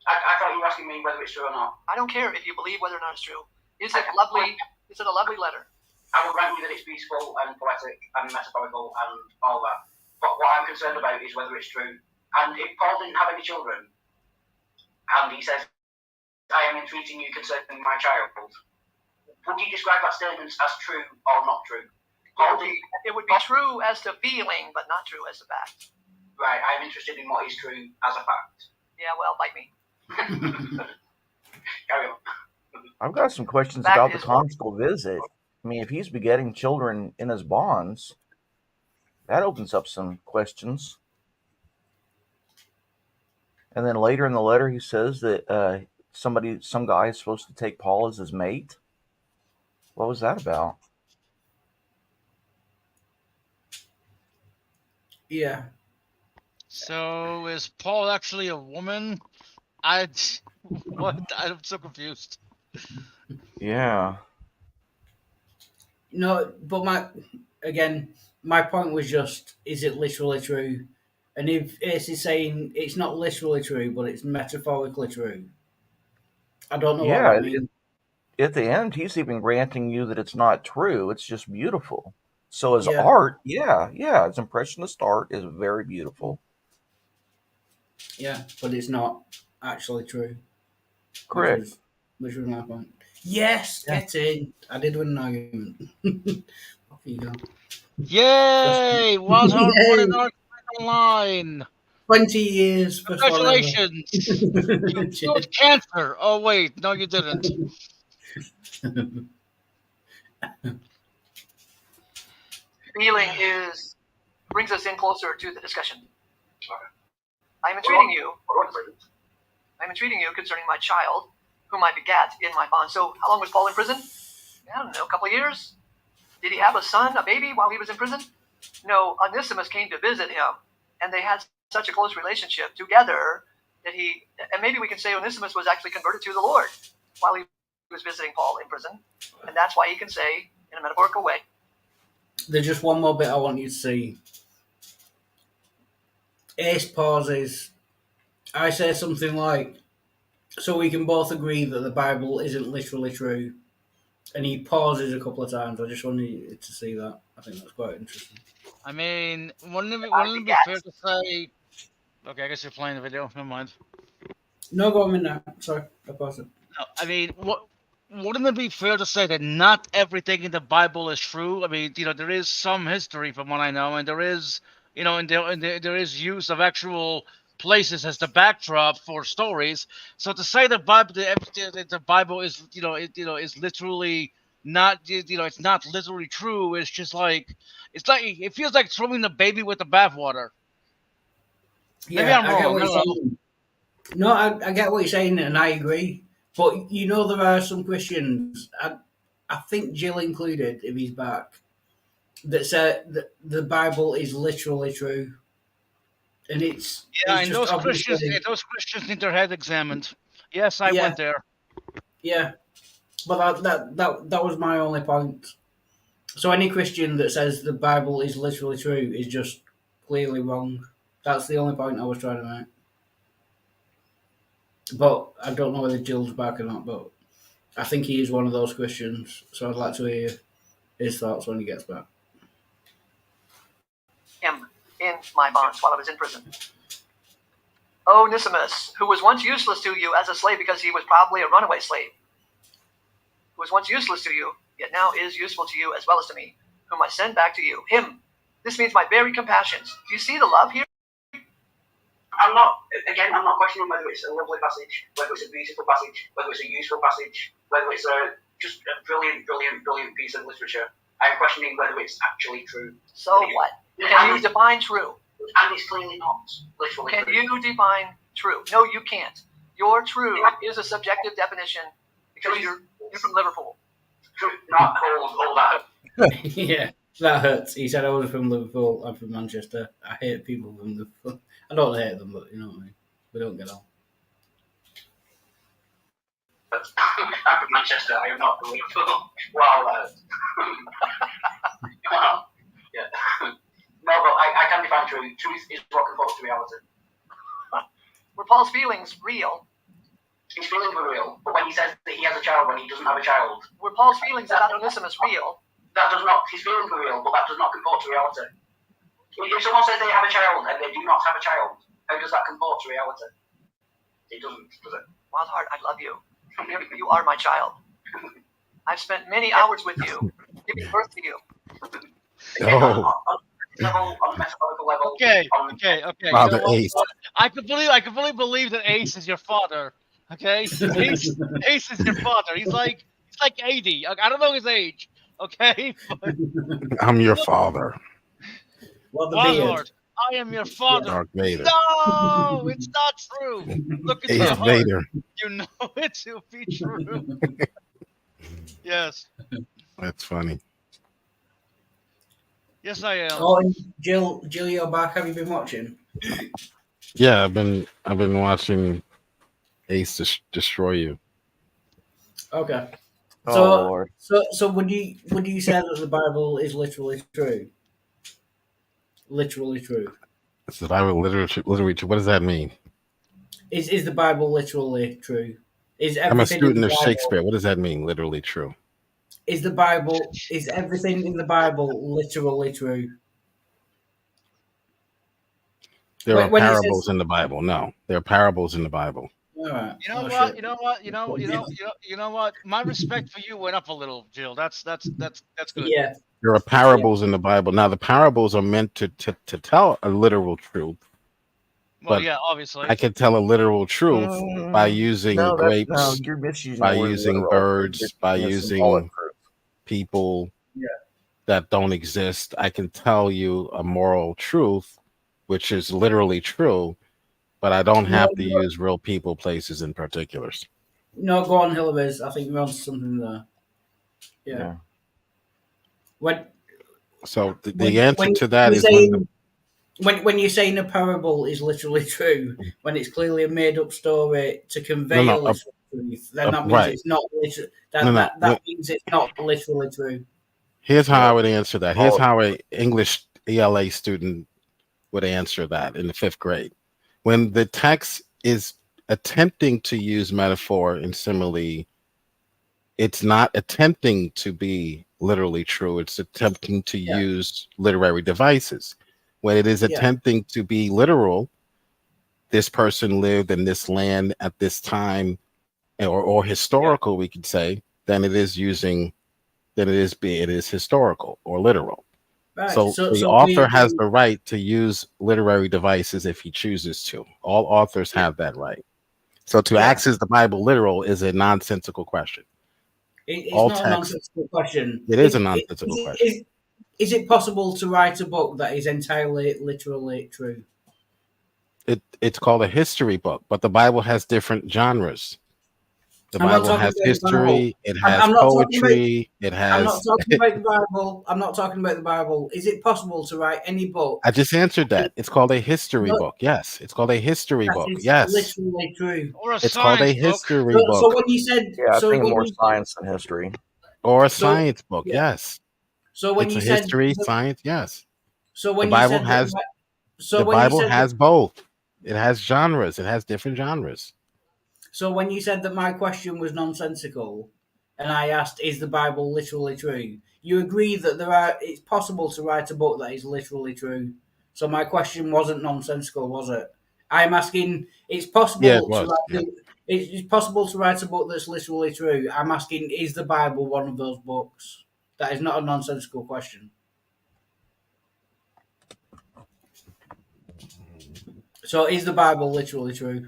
I thought you were asking me whether it's true or not. I don't care if you believe whether or not it's true. Is it lovely It's in a lovely letter. I will grant you that it's beautiful and poetic and metaphorical and all that. But what I'm concerned about is whether it's true. And if Paul didn't have any children, and he says, I am entreating you concerning my child, would you describe that statement as true or not true? It would be true as to feeling, but not true as to fact. Right, I'm interested in what is true as a fact. Yeah, well, bite me. Carry on. I've got some questions Fact about the is- conjugal visit. I mean, if he's begetting children in his bonds, that opens up some questions. And then later in the letter, he says that some guy is supposed to take Paul as his mate. What was that about? Yeah. So is Paul actually a woman? I'm so confused. Yeah. No, but my point was just, is it literally true? And if Ace is saying it's not literally true, but it's metaphorically true, I don't know what Yeah. that means. At the end, he's even granting you that it's not true. It's just beautiful. So his Yeah. art, his impressionist art is very beautiful. Yeah, but it's not actually true. Correct. Which was my point. Yes, Yeah. get in. I did win an argument. Off you go. Yay! What Yay. what an argument line! 20 years before Congratulations! You cured cancer. Oh wait, no, you didn't. Feeling brings us in closer to the discussion. I'm entreating you concerning my child, whom I begat in my bond. So how long was Paul in prison? I don't know, a couple of years? Did he have a son, a baby, while he was in prison? No, Onesimus came to visit him, and they had such a close relationship together that and maybe we can say Onesimus was actually converted to the Lord while he was visiting Paul in prison. And that's why he can say, in a metaphorical way, There's just one more bit I want you to see. Ace pauses. I say something like, so we can both agree that the Bible isn't literally true. And he pauses a couple of times. I just wanted you to see that. I think that's quite interesting. I mean, wouldn't it be fair to say? Okay, I guess you're playing the video. Never mind. No, go on in now. Sorry, I paused it. No, I mean, wouldn't it be fair to say that not everything in the Bible is true? I mean, there is some history, from what I know, and there is, there is use of actual places as the backdrop for stories. So to say the Bible is, is literally not, it's not literally true. It's just like, it feels like throwing the baby with the bathwater. Maybe I'm I get wrong. what you're saying. No, I get what you're saying, and I agree. But there are some Christians, I think Jill included, if he's back, that say that the Bible is literally true, and it's and just those Christians need their head examined. Yes, I went there. Yeah, but that was my only point. So any Christian that says the Bible is literally true is just clearly wrong. That's the only point I was trying to make. But I don't know whether Jill's back or not, but I think he is one of those Christians. So I'd like to hear his thoughts when he gets back. him in my bonds while I was in prison. Onesimus, who was once useless to you as a slave because he was probably a runaway slave, who was once useless to you, yet now is useful to you as well as to me, whom I send back to you. Him. This means my very compassions. Do you see the love here? I'm not questioning whether it's a lovely passage, whether it's a beautiful passage, whether it's a useful passage, whether it's just a brilliant piece of literature. I'm questioning whether it's actually true. So what? Can you define true? And it's clearly not literally Can true. you define true? No, you can't. Your true is a subjective definition because you're from Liverpool. True, not all that. Yeah, that hurts. He said I was from Liverpool. I'm from Manchester. I hate people from Liverpool. I don't hate them, but you know what I mean. We don't get on. I'm from Manchester. I am not from Liverpool. Wow, that hurts. Yeah. No, but I can define truth. Truth is what conforms to reality. Were Paul's feelings real? his feelings were real, but when he says that he has a child when he doesn't have a child, Were Paul's feelings about Onesimus real? that does not, his feelings were real, but that does not comport to reality. If someone says they have a child and they do not have a child, how does that comport to reality? It doesn't, does it? Wildheart, I love you. You are my child. I've spent many hours with you, giving birth to you. Again, Oh. on a metaphorical level. Okay. Father You know what? Ace. I completely believe that Ace is your father. Okay, Ace is your father. He's like 80. I don't know his age. Okay, but I'm your father, What the beard? Warlord, I am your father. Darth Vader. No, it's not true. Look at your Ace heart. Vader. You know it to be true. Yes, That's funny. yes, I am. Oh, and Jill, you're back. Have you been watching? Yeah, I've been watching Ace destroy you. Okay. Oh So, Lord. so would you say that the Bible is literally true? Literally true. It's the Bible literally true. What does that mean? Is the Bible literally true? Is I'm a everything in student the of Bible, Shakespeare. What does that mean? Literally true. is everything in the Bible literally true? There are When it parables says, in the Bible. No, there are parables in the Bible. all right. You know Oh, what? shit. You know what? My respect for you went up a little, Jill. That's good. Yeah. There are parables in the Bible. Now, the parables are meant to tell a literal truth. Well, But yeah, obviously. I can tell a literal truth by using grapes, No, you're misusing by the word using literal. birds, It's by a using symbolic truth. people Yeah. that don't exist. I can tell you a moral truth, which is literally true, but I don't have to use real people, places, and particulars. No, go on, Hillibers. I think you're onto something there. Yeah. When So when- the answer when to that you're is saying, when you're saying a parable is literally true, when it's clearly a made up story to convey No, a literal truth, then that means right. it's not literal. No, That means it's not literally true. Here's how I would answer that. Here's Oh. how an English ELA student would answer that in the 5th grade. When the text is attempting to use metaphor and simile, it's not attempting to be literally true. It's attempting to use literary devices. When it is attempting to be literal, this person lived in this land at this time, or historical, we could say, then it is historical or literal. Right. So the author has the right to use literary devices if he chooses to. All authors have that right. So to ask is the Bible literal is a nonsensical question. It's all not text, a nonsensical question. It is a nonsensical question. Is it possible to write a book that is entirely literally true? It's called a history book, but the Bible has different genres. The Bible has history, it has poetry, it has... I'm not talking about the Bible. I'm not talking about the Bible. Is it possible to write any book? I just answered that. It's called a history book. Yes. It's called a history book. Yes. Literally true. Or it's called a history book. So when you said... Yeah, I so think when more you, science than history. Or a science book. Yes. So when it's you a said... history, science, yes. So when the Bible you said has... that, so the when Bible you said has that, both. It has genres. It has different genres. So when you said that my question was nonsensical, and I asked, "Is the Bible literally true?" You agree that it's possible to write a book that is literally true. So my question wasn't nonsensical, was it? I'm asking, it's possible Yeah, it was. to write. It's possible to write a book that's literally true. I'm asking, is the Bible one of those books? That is not a nonsensical question. So is the Bible literally true?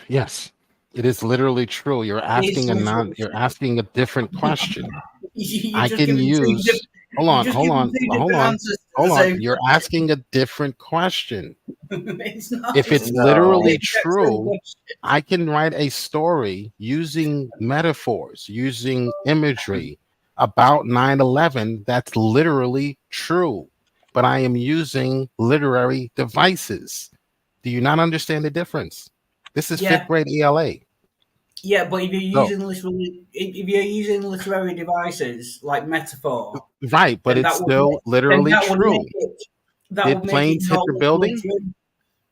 Yes, it is literally true. You're asking a different question. I can use. Hold on. You're asking a different question. It's not, if it's literally true, I can write a story using metaphors, using imagery about 9/11 that's literally true, but I am using literary devices. Do you not understand the difference? This is 5th grade ELA. Yeah, but if you're using literary devices like metaphor, right? But it's still literally true. Did planes hit the building?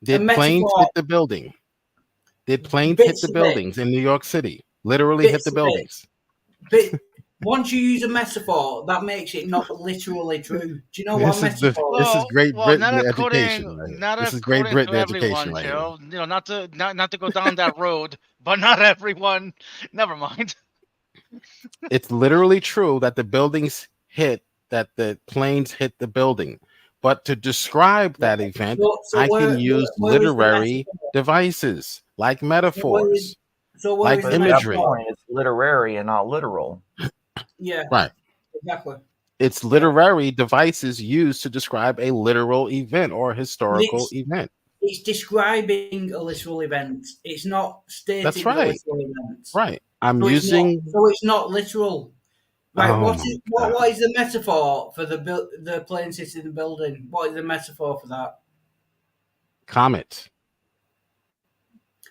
Did planes hit the building? Did planes hit Bits the of it. buildings in New York City? Literally hit Bits the of it. buildings. But once you use a metaphor, that makes it not literally true. Do you know what a This is the metaphor this is? is Great Well, Britain not education, according, right here. not This is Great according to Britain education, everyone, right here. Joe. You know, not to go down that road, but not everyone. Never mind. It's literally true that the buildings hit, that the planes hit the building. But to describe that event, So I where can use where is the literary metaphor? devices like metaphors, So where like is the But at that imagery. metaphor? point, it's literary and not literal. Yeah, Right. exactly. It's literary devices used to describe a literal event or a historical event. It's describing a literal event. It's not stating That's the right. literal event. Right. I'm So using. it's not literal. Right. Oh What my is God. what is the metaphor for the plane sitting in the building? What is the metaphor for that? Comet.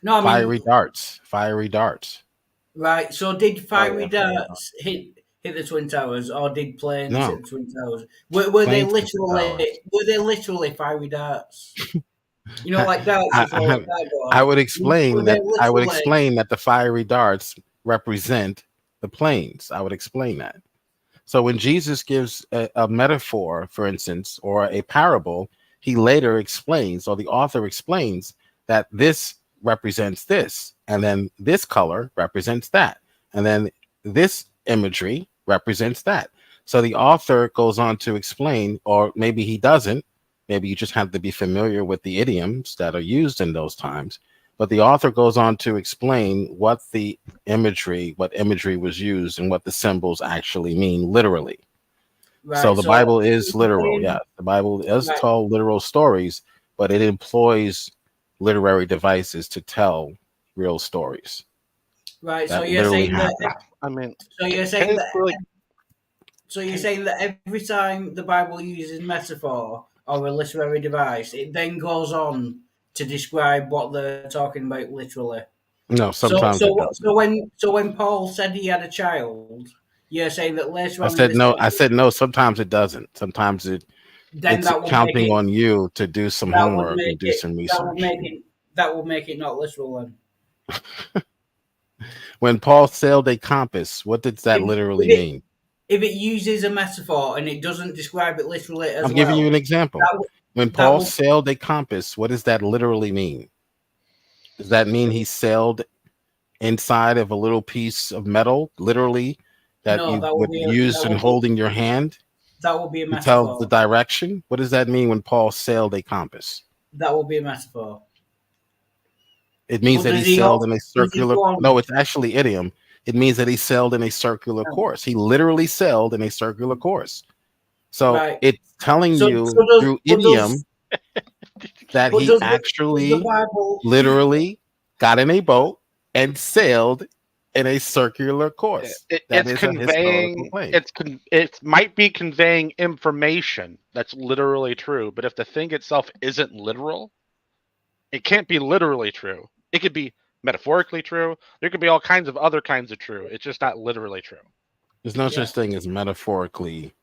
No, I mean Fiery darts. Fiery darts. right. So did fiery yeah. darts hit the Twin Towers, or did planes No. hit the Twin Towers? Were they Planes hit the literally fiery darts? You know, like darts. I- you throw I- a dart I on. would explain Were they that. I would literally- explain that the fiery darts represent the planes. I would explain that. So when Jesus gives a metaphor, for instance, or a parable, he later explains, or the author explains, that this represents this, and then this color represents that, and then this imagery represents that. So the author goes on to explain, or maybe he doesn't. Maybe you just have to be familiar with the idioms that are used in those times. But the author goes on to explain what imagery was used and what the symbols actually mean literally. Right, So the Bible is you're literal. saying- Yeah, the Bible does Right. tell literal stories, but it employs literary devices to tell real stories. Right. So That you're literally saying that. happened. I mean, So you're can saying it that. really- So you're saying that every time the Bible uses metaphor or a literary device, it then goes on to describe what they're talking about literally. No, sometimes it doesn't. So when Paul said he had a child, you're saying that later on. I said no. I said no. Sometimes it doesn't. Sometimes then it's that would counting make it, on you to do some that would homework make and do it- some that would make it not literal then. When Paul sailed a compass, what does that If- literally if it- mean? If it uses a metaphor and it doesn't describe it literally as I'm giving you an example. that would- When that Paul would- sailed a compass, what does that literally mean? Does that mean he sailed inside of a little piece of metal, literally, that No, you that would would be a- use that in would be- holding your hand that would be a to tell metaphor. the direction? What does that mean when Paul sailed a compass? That would be a metaphor. It means Well, that does he he sailed al- in a does he circular. go on- No, it's actually idiom. It means that he sailed in a circular course. He literally sailed in a circular course. So Right. it's telling So- you so does- through but does- idiom that but he does the- actually does the Bible literally got in a boat and sailed in a circular course. That it's is a conveying. historical claim. It might be conveying information that's literally true, but if the thing itself isn't literal, it can't be literally true. It could be metaphorically true. There could be all kinds of other kinds of true. It's just not literally true. There's no Yeah. such thing as metaphorically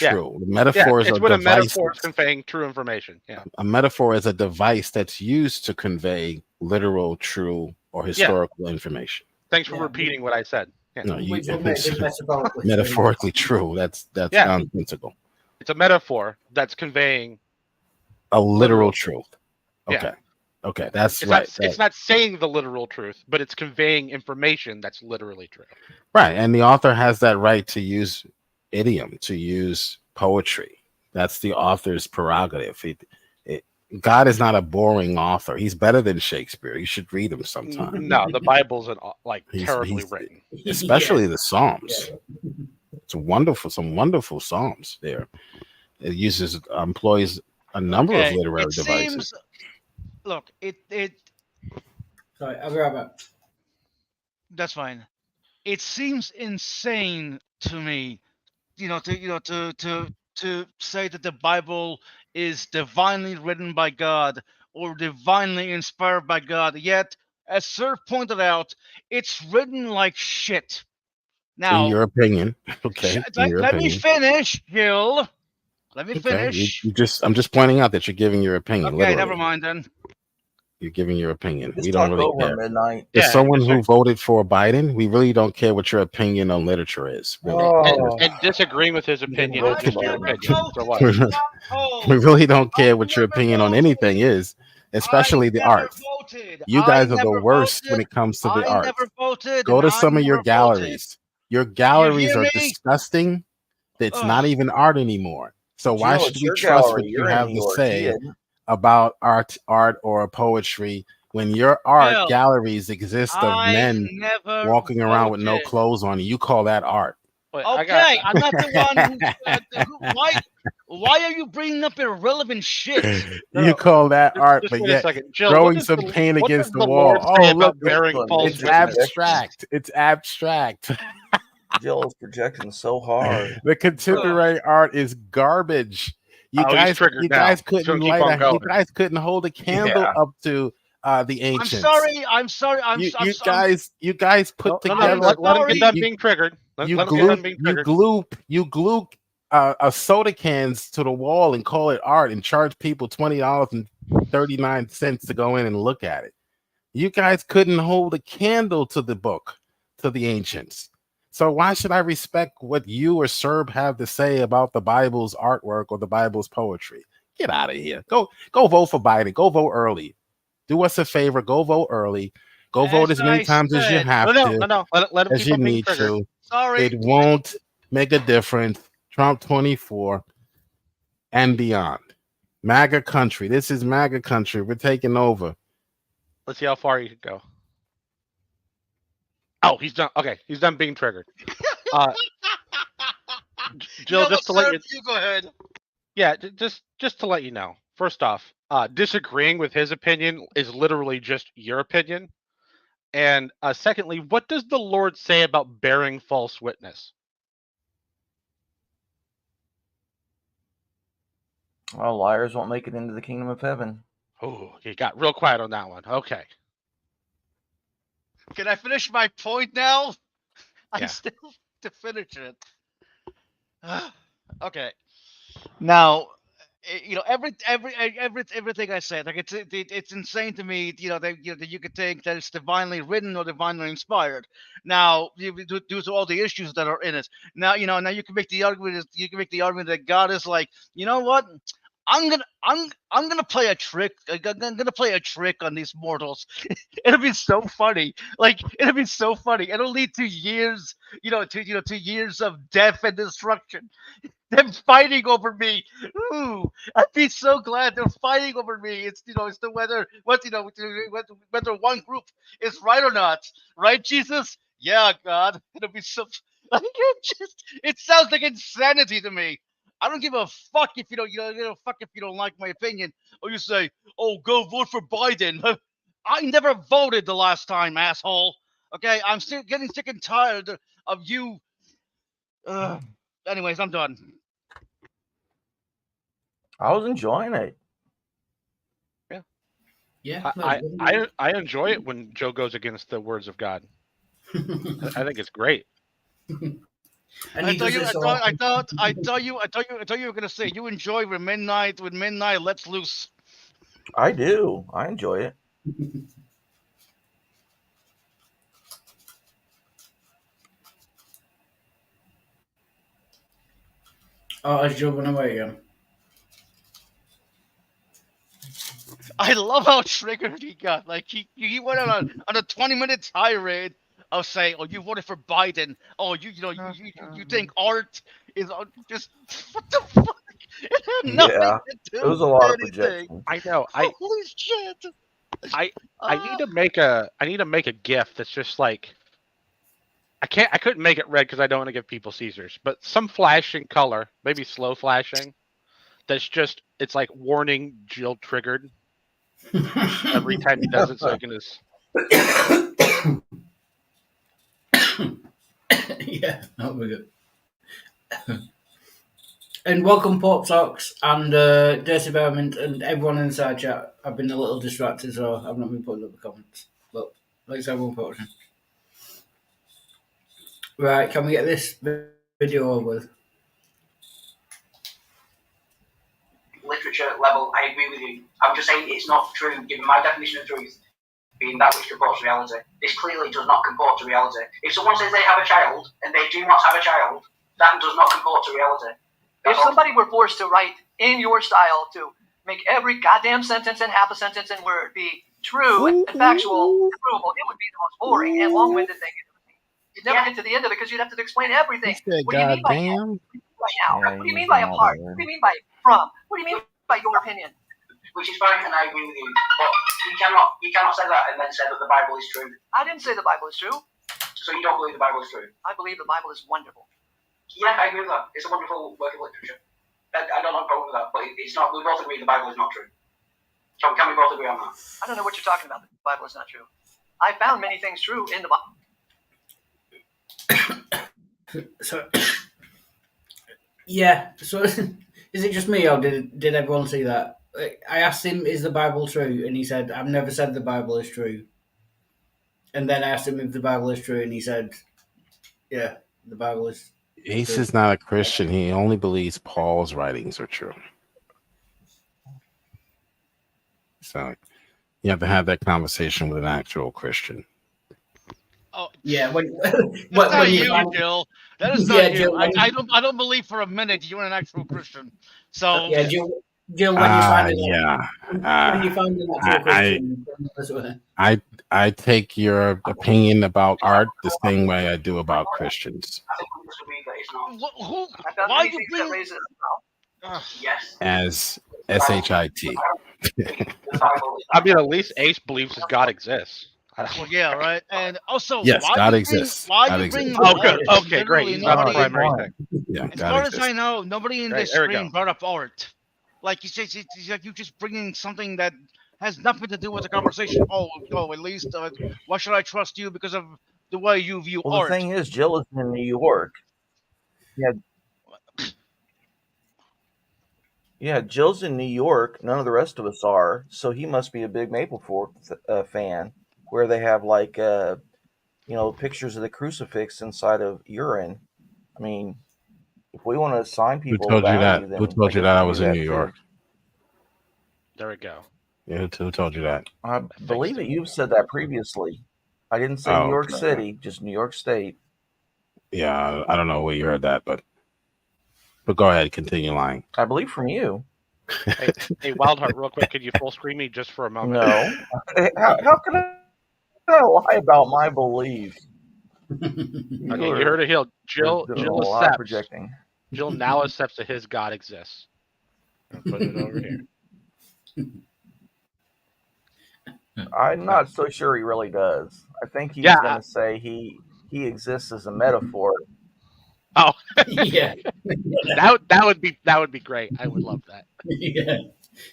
Yeah. true. The metaphor is it's a when a device. metaphor is conveying true information. Yeah. A metaphor is a device that's used to convey literal, true, or historical information. Thanks for Yeah. repeating what I said. Yeah. No, you, which would make it metaphorically true. metaphorically true. That's Yeah. nonsensical. It's a metaphor that's conveying. A literal Literal. truth. Yeah. Okay. Okay, that's It's right. not. It's not saying the literal truth, but it's conveying information that's literally true. Right, and the author has that right to use idiom, to use poetry. That's the author's prerogative. God is not a boring author. He's better than Shakespeare. You should read him sometime. No, the Bible's like He's- terribly he's- written. Especially the Psalms. It's wonderful, some wonderful Psalms there. It employs a number of literary it devices. seems. Look, it Sorry, I'll be right back. that's fine. It seems insane to me, to say that the Bible is divinely written by God or divinely inspired by God. Yet, as Sir pointed out, it's written like shit. Now, In your opinion, okay. In your let me opinion. finish, Gil. Let me Okay, finish. I'm just pointing out that you're giving your opinion. Okay, literally. never mind then. You're giving your opinion. Just We don't talk really over care. midnight. As Yeah, someone who voted for Biden, we really don't care what your opinion on literature is. Really. Oh, and disagreeing with his opinion vote is for just your Biden. opinion. So what? we voted. really don't care I what your never opinion on voted. anything is, especially I the never art. voted. You I guys are the never worst when voted. it comes to the I art. never voted. Go and to I some of your never voted. galleries. Your You galleries hear are me? disgusting. It's Ugh. not even art anymore. So why Jill, should it's we your trust gallery. what you You're in have New to York. say He isn't. about art or poetry when your art Jill, galleries exist of I men never walking around with no voted. clothes on? You call that art? Wait, Okay, I'm not the one why are you bringing up irrelevant shit? You call that art, Just but wait a yet second, Jill. throwing some paint What against does the the wall. Lord say Oh, about look, bearing Jill, false it's witness? abstract. It's abstract. Jill is projecting so hard. The contemporary art is garbage. You Oh, he's triggered you now. guys He's couldn't gonna keep light on a, you going. guys couldn't hold a candle Yeah. up to the I'm ancients. sorry. I'm sorry. You guys put No, together. let him get done being triggered. Let him get done being triggered. You glue a soda cans to the wall and call it art and charge people $20.39 to go in and look at it. You guys couldn't hold a candle to the book, to the ancients. So why should I respect what you or Serb have to say about the Bible's artwork or the Bible's poetry? Get out of here. Go vote for Biden. Go vote early. Do us a favor. Go vote early. Go vote as many times as you have to. No. Let him As keep you on being need triggered. to. Sorry. It won't make a difference. Trump 24 and beyond. MAGA country. This is MAGA country. We're taking over. Let's see how far you can go. Oh, he's done. Okay, he's done being triggered. Jill, just to let you go ahead. Yeah, just to let you know. First off, disagreeing with his opinion is literally just your opinion. And secondly, what does the Lord say about bearing false witness? Well, liars won't make it into the kingdom of heaven. Oh, you got real quiet on that one. Okay. Can I finish my point now? Yeah. I still have to finish it. Okay. Now, everything I said, like it's insane to me. That you could think that it's divinely written or divinely inspired. Now, due to all the issues that are in it. Now you can make the argument. You can make the argument that God is like, you know what? I'm gonna play a trick. I'm gonna play a trick on these mortals. It'll be so funny. Like it'll be so funny. It'll lead to years, to years of death and destruction. Them fighting over me. Ooh, I'd be so glad they're fighting over me. It's it's the whether whether one group is right or not. Right, Jesus? Yeah, God. It'll be so. Like it sounds like insanity to me. I don't give a fuck if you don't like my opinion, or you say, "Oh, go vote for Biden." I never voted the last time, asshole. Okay, I'm still getting sick and tired of you. Anyways, I'm done. I was enjoying it. Yeah. I enjoy it when Joe goes against the words of God. I think it's great. And I thought you were gonna say you enjoy when midnight lets loose. I do. I enjoy it. Oh, it's jumping away again. I love how triggered he got. Like he went on a 20-minute tirade of saying, "Oh, you voted for Biden. Oh, you think art is just what the fuck?" It had nothing Yeah, to do it was a lot of with projection. I know. Holy shit! I need to make a GIF that's just like I couldn't make it red because I don't want to give people Caesars, but some flashing color, maybe slow flashing. That's just it's like warning Jill triggered every time he does it, so he can just. Yeah, that'll be good. And welcome, Pop Talks and Dirty Bearman and everyone inside chat. I've been a little distracted, so I've not been putting up the comments. But thanks everyone for watching. Right, can we get this video over with? Literature. literature level, I agree with you. I'm just saying it's not true, given my definition of truth being that which comports to reality. This clearly does not comport to reality. If someone says they have a child and they do not have a child, that does not comport to reality. If somebody were forced to write in your style to make every goddamn sentence and half a sentence and word be true and factual and provable, it would be the most boring and long-winded thing. You'd never get to the end of it because you'd have to explain everything. What do you mean by goddamn. right now? Yeah, What do you he's mean by not apart? there. What do you mean by from? What do you mean by your opinion? Which is fine, and I agree with you. But you cannot say that and then say that the Bible is true. I didn't say the Bible is true. So you don't believe the Bible is true? I believe the Bible is wonderful. Yeah, I agree with that. It's a wonderful work of literature. I don't have a problem with that, but it's not. We both agree the Bible is not true. Can we both agree on that? I don't know what you're talking about. The Bible is not true. I found many things true in the Bible. So, yeah. So, is it just me, or did everyone see that? I asked him, "Is the Bible true?" And he said, "I've never said the Bible is true." And then I asked him if the Bible is true, and he said, "Yeah, the Bible is." Ace true. is not a Christian. He only believes Paul's writings are true. So you have to have that conversation with an actual Christian. Oh, Yeah, when that's not you you, find, Jill. That is yeah, not you. Jill, I don't believe for a minute you're an actual Christian. So yeah, Jill, when you find it, Yeah. when you find an actual Christian, I take your opinion about art the same way I do about Christians. I think we just agree that it's not. who? I found Why many you things that bring? raise it up. Yes. As SHIT. The Bible is I mean, at least Ace believes his God exists. Well, yeah, right. And also, Yes, why God you exists. Bring, why God you bring exists. Oh, good. art? Okay, great. Literally He's not the nobody- primary fine. thing. Yeah, As God far as exists. I know, nobody in Great, this there we stream go. brought up art. Like you said, it's like you just bringing something that has nothing to do with the conversation. Oh, at least why should I trust you because of the way you view Well, art? the thing is, Jill is in New York. Yeah, Jill's in New York. None of the rest of us are. So he must be a big Maple Fork fan, where they have like, pictures of the crucifix inside of urine. I mean, if we want to assign Who people told you value, that? then Who told you guess that I we was do in that New too. York? There we go. Yeah, who told you that? I believe that you've said that previously. I didn't say New York okay. City, just New York State. Yeah, I don't know where you heard that, but go ahead, continue lying. I believe from you. Hey, Wildheart, real quick, could you full screen me just for a moment? No. How can I lie about my beliefs? Okay, you heard it. Jill doing a lot of accepts. projecting. Jill now accepts that his God exists. I'll put it over here. I'm not so sure he really does. I think he's Yeah, going to say he exists as a metaphor. Oh, yeah, that would be great. I would love that. yeah.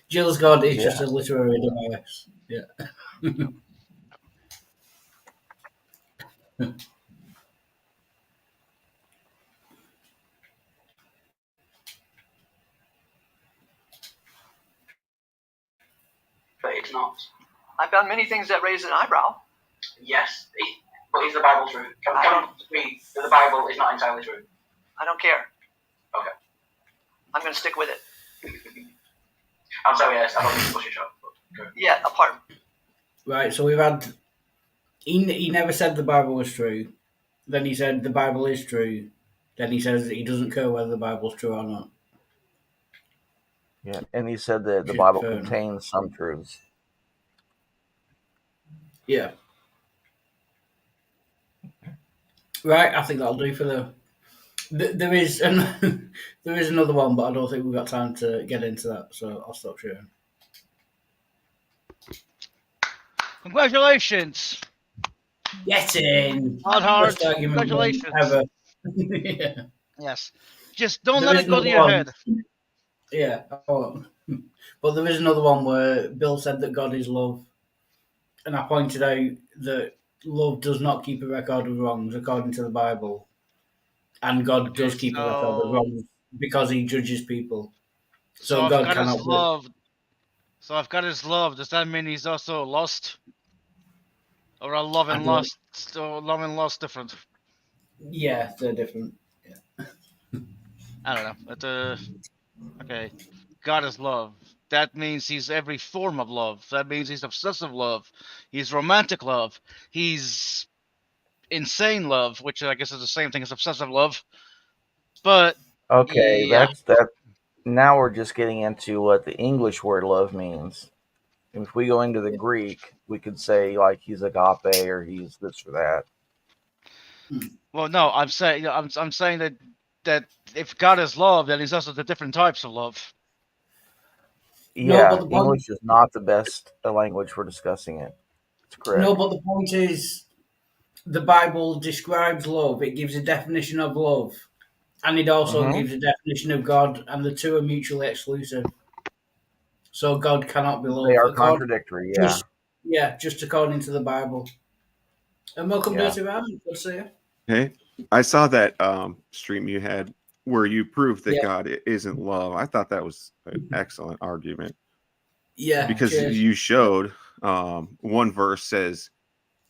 Jill's God is just Yeah. a literary device. Yeah. but it's not. I found many things that raise an eyebrow. Yes, but is the Bible true? Can we agree that the Bible is not entirely true? I don't care. Okay. I'm going to stick with it. I'm sorry, yes, I don't mean to push it short. But Yeah, apart. Right. So we've had. He never said the Bible was true. Then he said the Bible is true. Then he says that he doesn't care whether the Bible's true or not. Yeah, and he said that the Shit, Bible fair enough. contains some truths. Yeah. Right. I think that'll do for the. There is there is another one, but I don't think we've got time to get into that, so I'll stop sharing. Congratulations, Get in. Wildheart. Best argument Congratulations. ever. Yeah. Yes. Just don't There let is it go to another your one. head. Yeah. Oh. But there is another one where Bill said that God is love, and I pointed out that love does not keep a record of wrongs according to the Bible, and God does keep a record of wrongs because He judges people. So I've God got cannot. his love. So I've got his love. Does that mean he's also lost? Or are love and lust different? Yeah, they're different. I don't know. But okay. God is love. That means he's every form of love. That means he's obsessive love. He's romantic love. He's insane love, which I guess is the same thing as obsessive love. But Okay, yeah, that's that. Now we're just getting into what the English word love means. If we go into the Greek, we could say like he's agape or he's this or that. well, no, I'm saying I'm saying that if God is love, then he's also the different types of love. No, Yeah, but the point, English is not the best language for discussing it. It's correct. no, but the point is, the Bible describes love. It gives a definition of love, and it also gives a definition of God, and the two are mutually exclusive. So God cannot be love. They are According- contradictory. Yeah. just according to the Bible. And welcome, Yeah. Dirty Ram. Good to see you. Hey, I saw that stream you had where you proved that Yeah. God isn't love. I thought that was an excellent argument Yeah, because cheers. you showed one verse says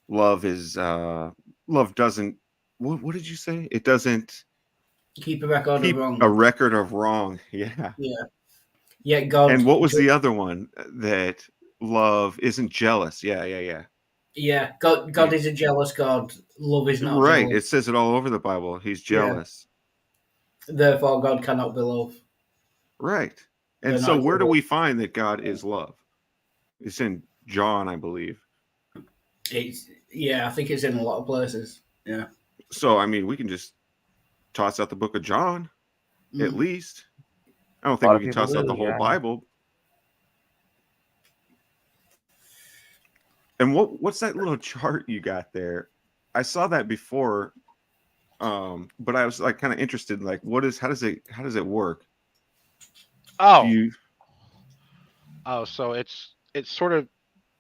love is love doesn't what did you say? It doesn't Keep a record keep of wrong. a record of wrong. Yeah. Yeah, God. And what was the other one? That love isn't jealous. Yeah. Yeah, God is a jealous God. Love is not Right. jealous. It says it all over the Bible. He's jealous. Therefore, God cannot be love. Right. And They're so not where do equal. we find that God is love? It's in John, I believe. I think it's in a lot of places. Yeah. So I mean, we can just toss out the book of John, at Mhm. least. I don't A lot think of we can people toss out do, the whole yeah. Bible. And what's that little chart you got there? I saw that before, but I was like kind of interested. Like, how does it work? Oh, You so it sort of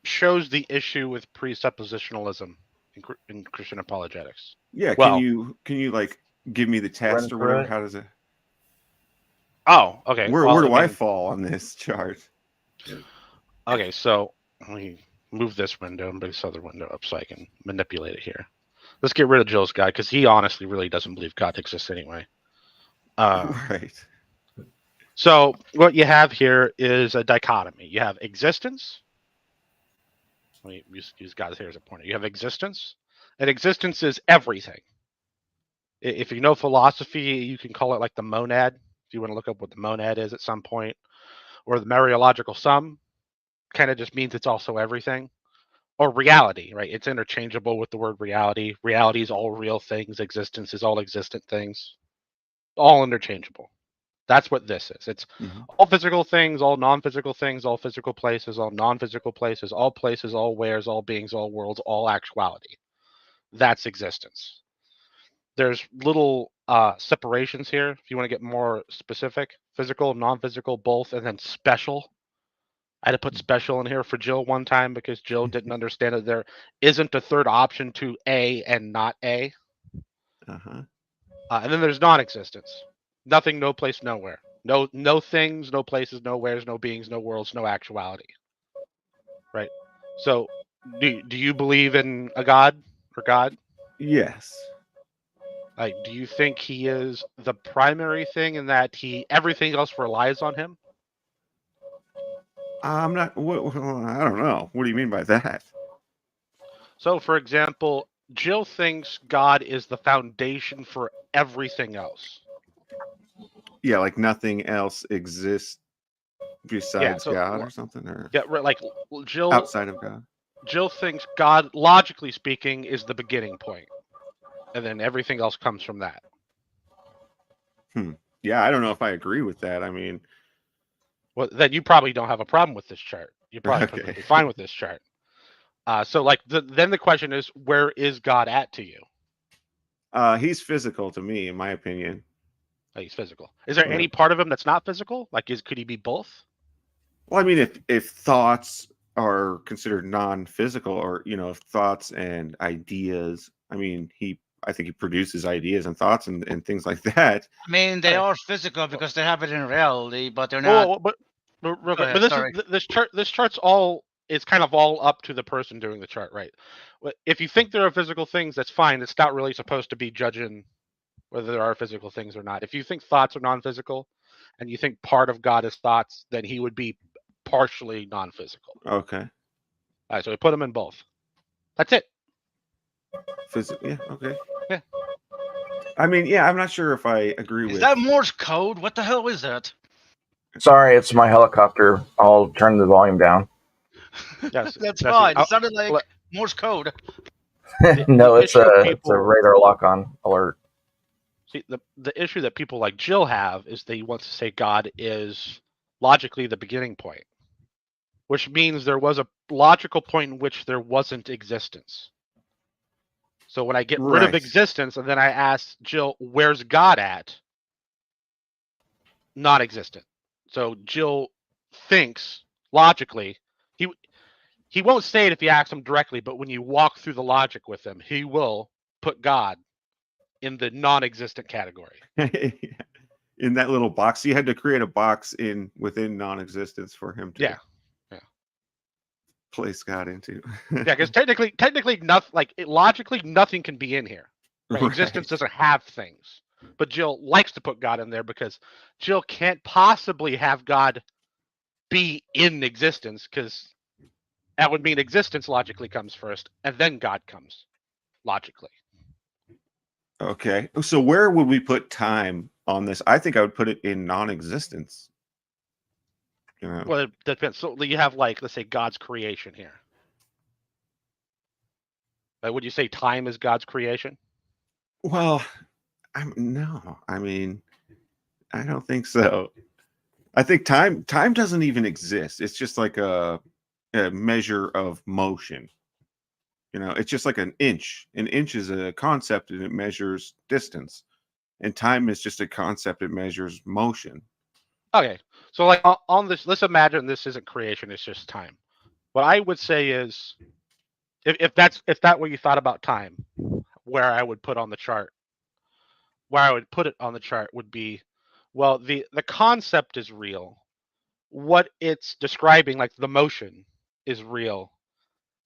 shows the issue with presuppositionalism in Christian apologetics. yeah? Well- Can you like give me the test or through whatever? it. How does it? Oh, okay. Where well, do I mean, fall on this chart? Okay, so let me move this window and bring this other window up so I can manipulate it here. Let's get rid of Joe's guy because he honestly really doesn't believe God exists anyway. Right. So what you have here is a dichotomy. You have existence. Let me use God here as a pointer. You have existence, and existence is everything. If you know philosophy, you can call it like the monad. If you want to look up what the monad is at some point, or the Mariological sum, kind of just means it's also everything. Or reality, right? It's interchangeable with the word reality. Reality is all real things. Existence is all existent things. All interchangeable. That's what this is. It's all physical things, all non-physical things, all physical places, all non-physical places, all wheres, all beings, all worlds, all actuality. That's existence. There's little separations here. If you want to get more specific, physical, non-physical, both, and then special. I had to put special in here for Jill one time because Jill didn't understand that there isn't a third option to A and not A. And then there's non-existence. Nothing, no place, nowhere. No things, no places, no wheres, no beings, no worlds, no actuality. Right? So do you believe in a God or God? Yes. Like, do you think he is the primary thing in that everything else relies on him? I'm not. I don't know. What do you mean by that? So, for example, Jill thinks God is the foundation for everything else. Yeah, like nothing else exists besides God or something, or like Jill outside of God. Jill thinks God, logically speaking, is the beginning point, and then everything else comes from that. Yeah, I don't know if I agree with that. I mean, well, then you probably don't have a problem with this chart. You're probably perfectly fine with this chart. So, like, then the question is, where is God at to you? He's physical to me, in my opinion. Oh, he's physical. Is there any part of him that's not physical? Like, could he be both? Well, I mean, if thoughts are considered non-physical, or if thoughts and ideas, I mean, I think he produces ideas and thoughts and things like that. I mean, they are physical because they have it in reality, but they're not. But ahead, this sorry. this chart's it's kind of all up to the person doing the chart, right? If you think there are physical things, that's fine. It's not really supposed to be judging whether there are physical things or not. If you think thoughts are non-physical, and you think part of God is thoughts, then he would be partially non-physical. Okay. All right, so we put them in both. That's it. Physical. Yeah. Okay. Yeah. I mean, yeah, I'm not sure if I agree Is with. that Morse code? What the hell is that? Sorry, it's my helicopter. I'll turn the volume down. Yes, That's Jesse, fine. I'll- It sounded like Morse code. No, it's issue a people- radar lock-on alert. See, the issue that people like Jill have is they want to say God is logically the beginning point, which means there was a logical point in which there wasn't existence. So when I get rid of Right. existence and then I ask Jill, where's God at? Not existent. So Jill thinks logically, he won't say it if you ask him directly, but when you walk through the logic with him, he will put God in the non-existent category. In that little box, you had to create a box within non-existence for him to Yeah. place God into. Yeah, because technically, nothing logically, nothing can be in here. Right? Right. Existence doesn't have things, but Jill likes to put God in there because Jill can't possibly have God be in existence, because that would mean existence logically comes first, and then God comes logically. Okay. So where would we put time on this? I think I would put it in non-existence. You know? Well, it depends. So you have, like, let's say God's creation here. Would you say time is God's creation? Well, no. I mean, I don't think so. I think time doesn't even exist. It's just like a measure of motion. You know, it's just like an inch. An inch is a concept and it measures distance. And time is just a concept, it measures motion. Okay, so like on this, let's imagine this isn't creation; it's just time. What I would say is, if that's what you thought about time, where I would put on the chart, where I would put it on the chart would be, well, the concept is real, what it's describing, like the motion, is real,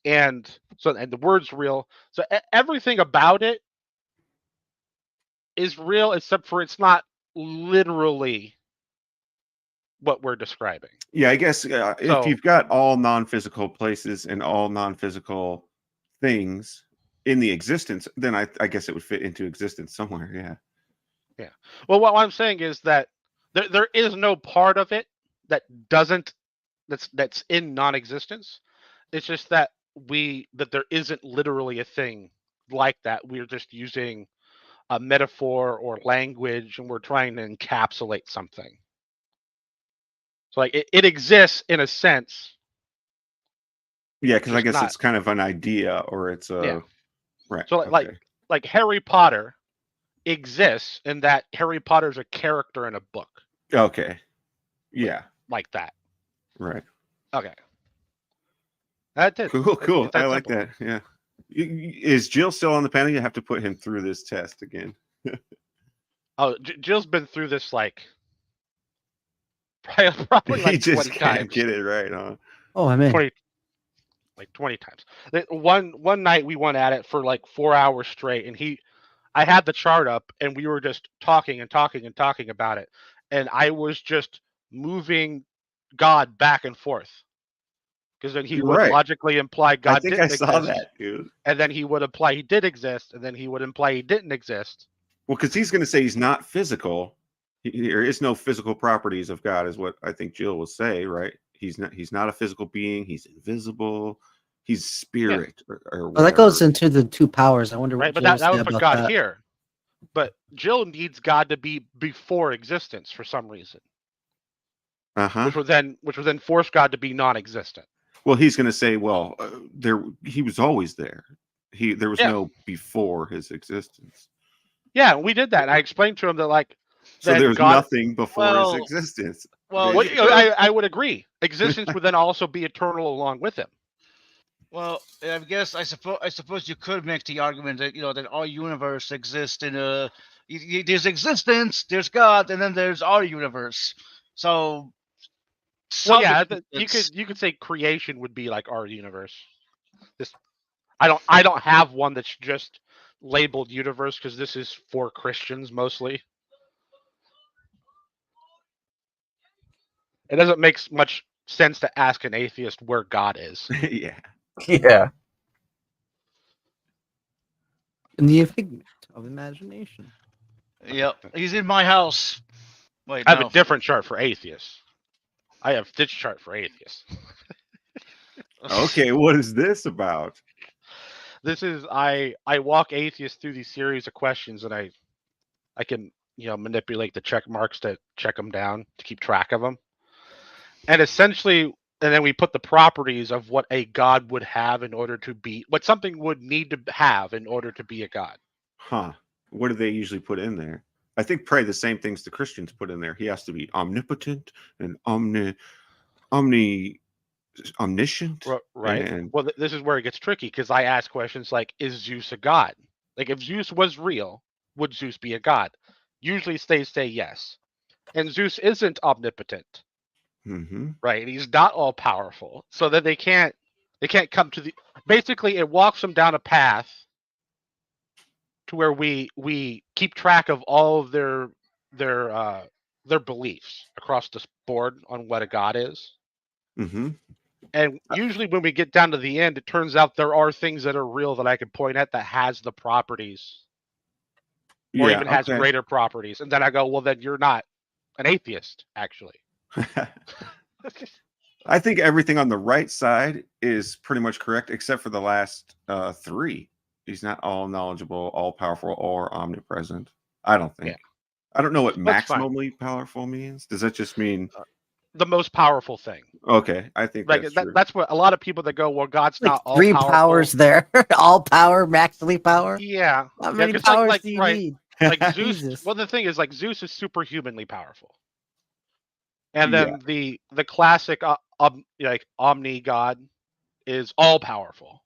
and the word's real. So everything about it is real, except for it's not literally what we're describing. Yeah, I guess if you've got all non-physical places and all non-physical things in the existence, then I guess it would fit into existence somewhere. Yeah. Yeah. Well, what I'm saying is that there is no part of it that that's in non-existence. It's just that there isn't literally a thing like that. We're just using a metaphor or language, and we're trying to encapsulate something. So like it exists in a sense. Yeah, because I Just guess not- it's kind of an idea, or it's a Yeah. right. So okay. like Harry Potter exists in that Harry Potter's a character in a book. Okay. Yeah. Like that. Right. Okay. That's it. Cool. It's I that like simple. that. Yeah. Is Jill still on the panel? You have to put him through this test again. Oh, Jill's been through this like probably He like just 20 can't times. get it right, huh? Oh, I'm in. 20 times. One night we went at it for like 4 hours straight, and I had the chart up, and we were just talking about it, and I was just moving God back and forth, because then he You're would right. logically imply God I think didn't I saw exist, that, dude. and then he would imply he did exist, and then he would imply he didn't exist. Well, because he's going to say he's not physical. There is no physical properties of God, is what I think Jill will say, right? He's not a physical being. He's invisible. He's spirit, or Well, that goes into the two powers. I wonder what Right, but Jill that would said put about God that. here. But Jill needs God to be before existence for some reason, Uh-huh. which would then force God to be non-existent. Well, he's going to say, well, he was always there. There was Yeah. no before his existence. Yeah, we did that. And I explained to him that So then there's God, nothing before Well, his existence. well, Well, you you know, could- I would agree. Existence would then also be eternal along with him. Well, I guess I suppose you could make the argument that that our universe exists in there's existence, there's God, and then there's our universe. So, Well, yeah, you it's- could say creation would be like our universe. I don't have one that's just labeled universe, because this is for Christians mostly. It doesn't make much sense to ask an atheist where God is. Yeah. Yeah. In the figment of imagination. Yep, he's in my house. Wait, I have no. a different chart for atheists. I have this chart for atheists. Okay, what is this about? This is I walk atheists through these series of questions, and I can manipulate the check marks to check them down to keep track of them, and essentially, and then we put the properties of what a god would have in order to be what something would need to have in order to be a god. Huh? What do they usually put in there? I think probably the same things the Christians put in there. He has to be omnipotent and omniscient. Right. And Well, this is where it gets tricky because I ask questions like, "Is Zeus a god? Like, if Zeus was real, would Zeus be a god?" Usually, they say yes, and Zeus isn't omnipotent, right? He's not all powerful, so that they can't come to the. Basically, it walks them down a path to where we keep track of all of their beliefs across the board on what a god is. And usually when we get down to the end, it turns out there are things that are real that I can point at that has the properties or even has greater properties. And then I go, well, then you're not an atheist, actually. I think everything on the right side is pretty much correct, except for the last 3. He's not all knowledgeable, all powerful, or omnipresent. I don't think. Yeah. I don't know what That's fine. maximally powerful means. Does that just mean the most powerful thing? Okay, I think like that's true. That's what a lot of people that go, well, God's Like not all 3 powerful. powers there. All power, maximally power. Yeah. How many 'cause powers do you need? Like Zeus. Jesus. Well, the thing is, like Zeus is superhumanly powerful, and then the classic like omni god is all powerful,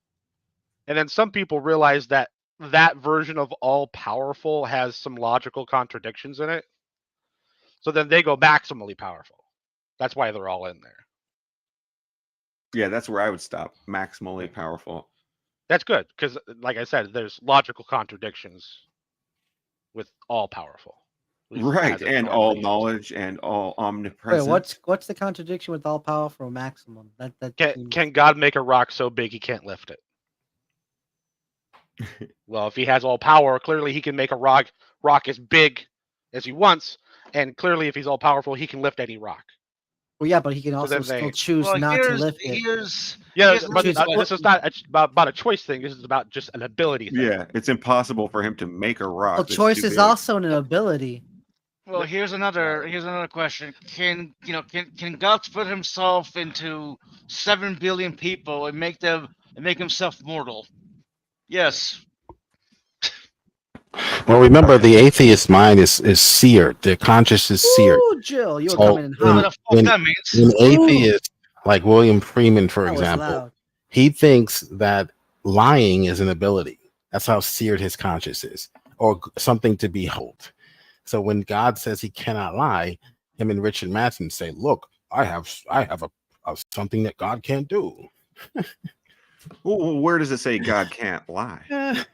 and then some people realize that version of all powerful has some logical contradictions in it, so then they go maximally powerful. That's why they're all in there. Yeah, that's where I would stop. Maximally powerful. That's good because, like I said, there's logical contradictions with all powerful. At least Right, as it and normally all is. knowledge and all Wait, omnipresent. what's the contradiction with all powerful maximum? That Can God make a rock so big he can't lift it? Well, if he has all power, clearly he can make a rock as big as he wants, and clearly, if he's all powerful, he can lift any rock. Well, yeah, but he can So also then still they- choose Well, not to here's- lift it. here's- Yeah, here's but the- this is not about a choice thing. This is about just an ability thing. Yeah, it's impossible for him to make a rock. Well, that's choice too is big. also an ability. Well, here's another question. Can God split himself into 7 billion people and make himself mortal? Yes. Well, remember, the atheist mind is seared. Their conscious is seared. Ooh, Jill, you were So coming in Whatever hot. the fuck when- that means. An atheist, like William Freeman, for That was example, loud. he thinks that lying is an ability. That's how seared his conscience is, or something to behold. So when God says he cannot lie, him and Richard Matheson say, "Look, I have a something that God can't do." Well, where does it say God can't lie?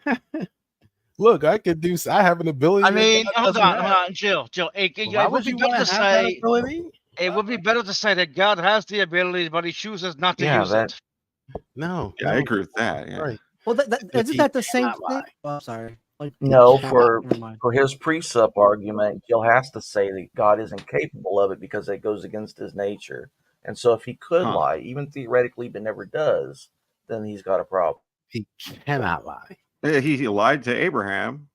Look, I could do. I have an ability. I that mean, God hold doesn't on, have. Jill. It Why would would be you better want to to have that say ability? it would be better to say that God has the ability, but he chooses not to Yeah, use that- it. No, Yeah, I no, agree with that. Yeah. right. Well, Because isn't he that the same cannot thing? lie. Oh, I'm sorry. Like, No, never mind. for his precept argument, Gil has to say that God isn't capable of it because it goes against his nature. And so if he could Huh. lie, even theoretically, but never does, then he's got a problem. He cannot lie. Yeah, he lied to Abraham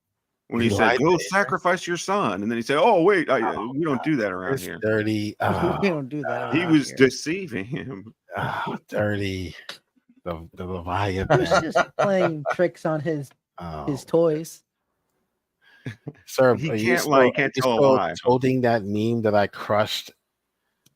when he He said, lied to "Go Abraham. sacrifice your son," and then he said, "Oh wait, we don't do that around It's here." dirty. We don't do that. He around was here. deceiving him. Dirty. The He was Leviathan. just playing tricks on his Oh, toys. sir, He are you can't still, lie, he are can't you tell a still lie. toting that meme that I crushed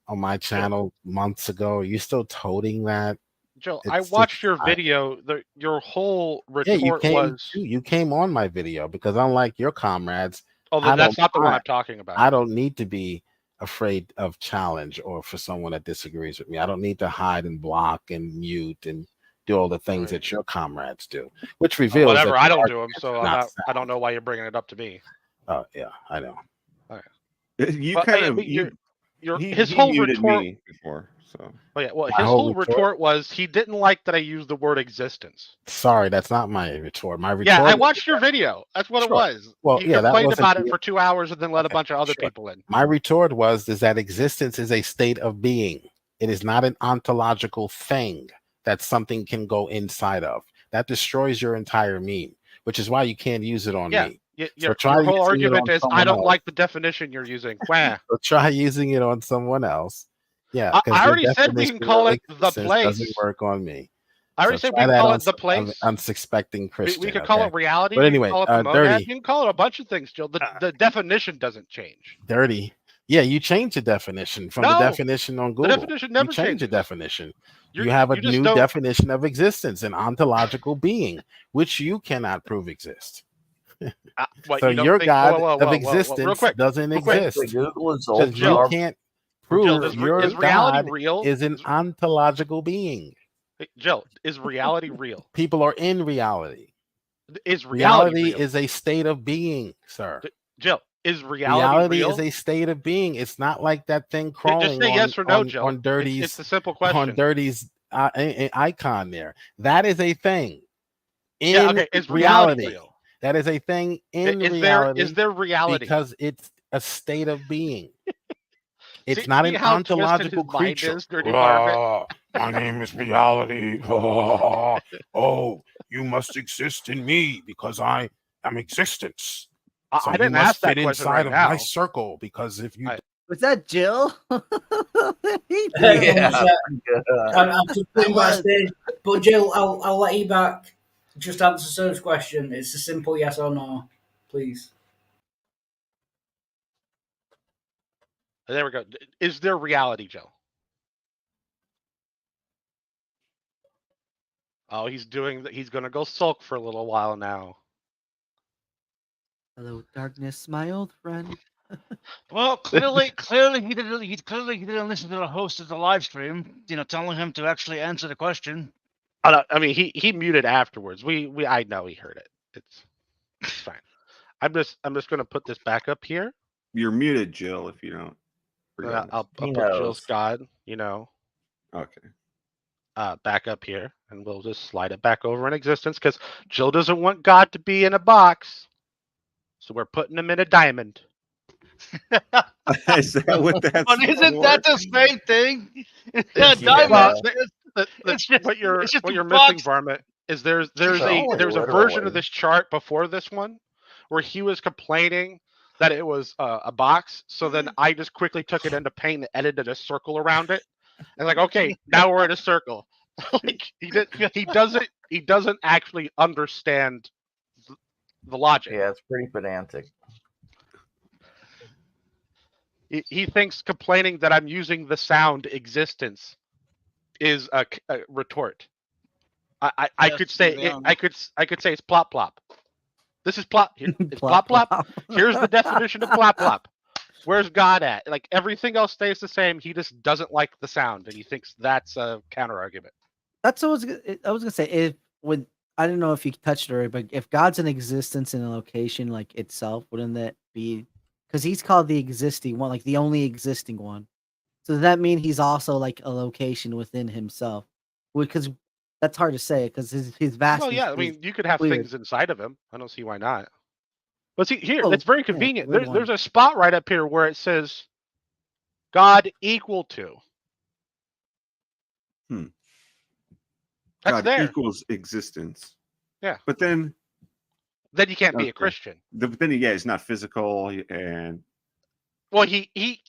on my channel months ago? Are you still toting that? Joe, It's I just- watched your video. Your whole Yeah, you retort came. was, You came on my video because unlike your comrades, although I that's don't not the one I'm mind. talking about. I don't need to be afraid of challenge or for someone that disagrees with me. I don't need to hide and block and mute and do all the things that your comrades do, which reveals Whatever, that I your don't do them, arguments so are I'm not not, I sound. don't know why you're bringing it up to me. Oh yeah, I know. You Well, kind I of mean, you his whole muted retort. me before, so. Oh yeah, well, My his whole whole retort- retort was he didn't like that I used the word existence. Sorry, that's not my retort. My retort. Yeah, I watched your video. That's what it Sure. was. Well, you yeah, that complained wasn't about it the- for 2 hours and then let a Okay, bunch of other sure. people in. My retort was that existence is a state of being. It is not an ontological thing that something can go inside of. That destroys your entire meme, which is why you can't use it on me. Your try whole using it argument on is I someone don't else. like the definition you're using. Wah. So try using it on someone else. Yeah, I 'cause your already said we can definition call of it the existence place. Doesn't work on me. I already So said we try can that call on it the some place. unsuspecting Christian. We could call okay? it reality. But we anyway, can call it the monad. Dirty. You can call it a bunch of things, Jill. The definition doesn't change. Dirty. Yeah, you changed the definition from No, the definition on the Google. definition never you changed the changes. definition. You're- You have a you just new don't- definition of existence, an ontological being, which you cannot prove exists. What, So you don't your think- God whoa, of real existence quick, doesn't real quick. exist. Google is Because you all can't Jill, prove is your reality God real? is an ontological being. Jill, is reality real? People are in reality. Is reality real? is a state of being, sir. Jill, is reality real? is a state of being. It's not like that thing crawling Just say on, yes or no, on, Jill. on Dirty's It's a simple question. on Dirty's icon there. That is a thing in Yeah, okay, is reality real? That is a thing in Is reality. there reality? Because it's a state of being. It's See- not see an how twisted ontological his mind creature. is, Dirty Margaret? My name is reality. Oh, you must exist in me because I am existence. So I didn't you must ask that fit question inside right of now. my circle because if you Was that Jill? Yeah. I'm just putting was- backstage. But Jill, I'll let you back. Just answer Sir's question. It's a simple yes or no, please. There we go. Is there reality, Jill? Oh, he's going to go sulk for a little while now. Hello, darkness, my old friend. Well, clearly he didn't listen to the host of the live stream. Telling him to actually answer the question. I mean, he muted afterwards. I know he heard it. It's fine. I'm just going to put this back up here. You're muted, Jill, if you don't. I'll He put knows. Jill's God, Okay. back up here, and we'll just slide it back over in existence because Jill doesn't want God to be in a box, so we're putting him in a diamond. Is that what that's But isn't for? that the same thing? Yeah, Yeah. diamonds. That's just- what you're it's just a missing, box. Varmint, is there's only a version literally. of this chart before this one where he was complaining that it was a box. So then I just quickly took it into Paint and edited a circle around it. And like, okay, now we're in a circle. Like he doesn't actually understand the logic. Yeah, it's pretty pedantic. He thinks complaining that I'm using the sound existence is a retort. I Yes, could say yeah. I could say it's plop plop. This is plop. It's plop plop. Here's the definition of plop plop. Where's God at? Like everything else stays the same. He just doesn't like the sound, and he thinks that's a counter argument. That's what I was gonna say. I don't know if you touched it already, but if God's in existence in a location like itself, wouldn't that be? Because he's called the existing one, like the only existing one. So does that mean he's also like a location within himself? Because that's hard to say because his vastness. Well, yeah, I is mean, you could have weird. things inside of him. I don't see why not. But see, here, Oh, it's very yeah, convenient. weird one. There's a spot right up here where it says God equal to. That's God there. equals existence. Yeah. But then Then you can't be Okay. a Christian. But then yeah, it's not physical and Well, he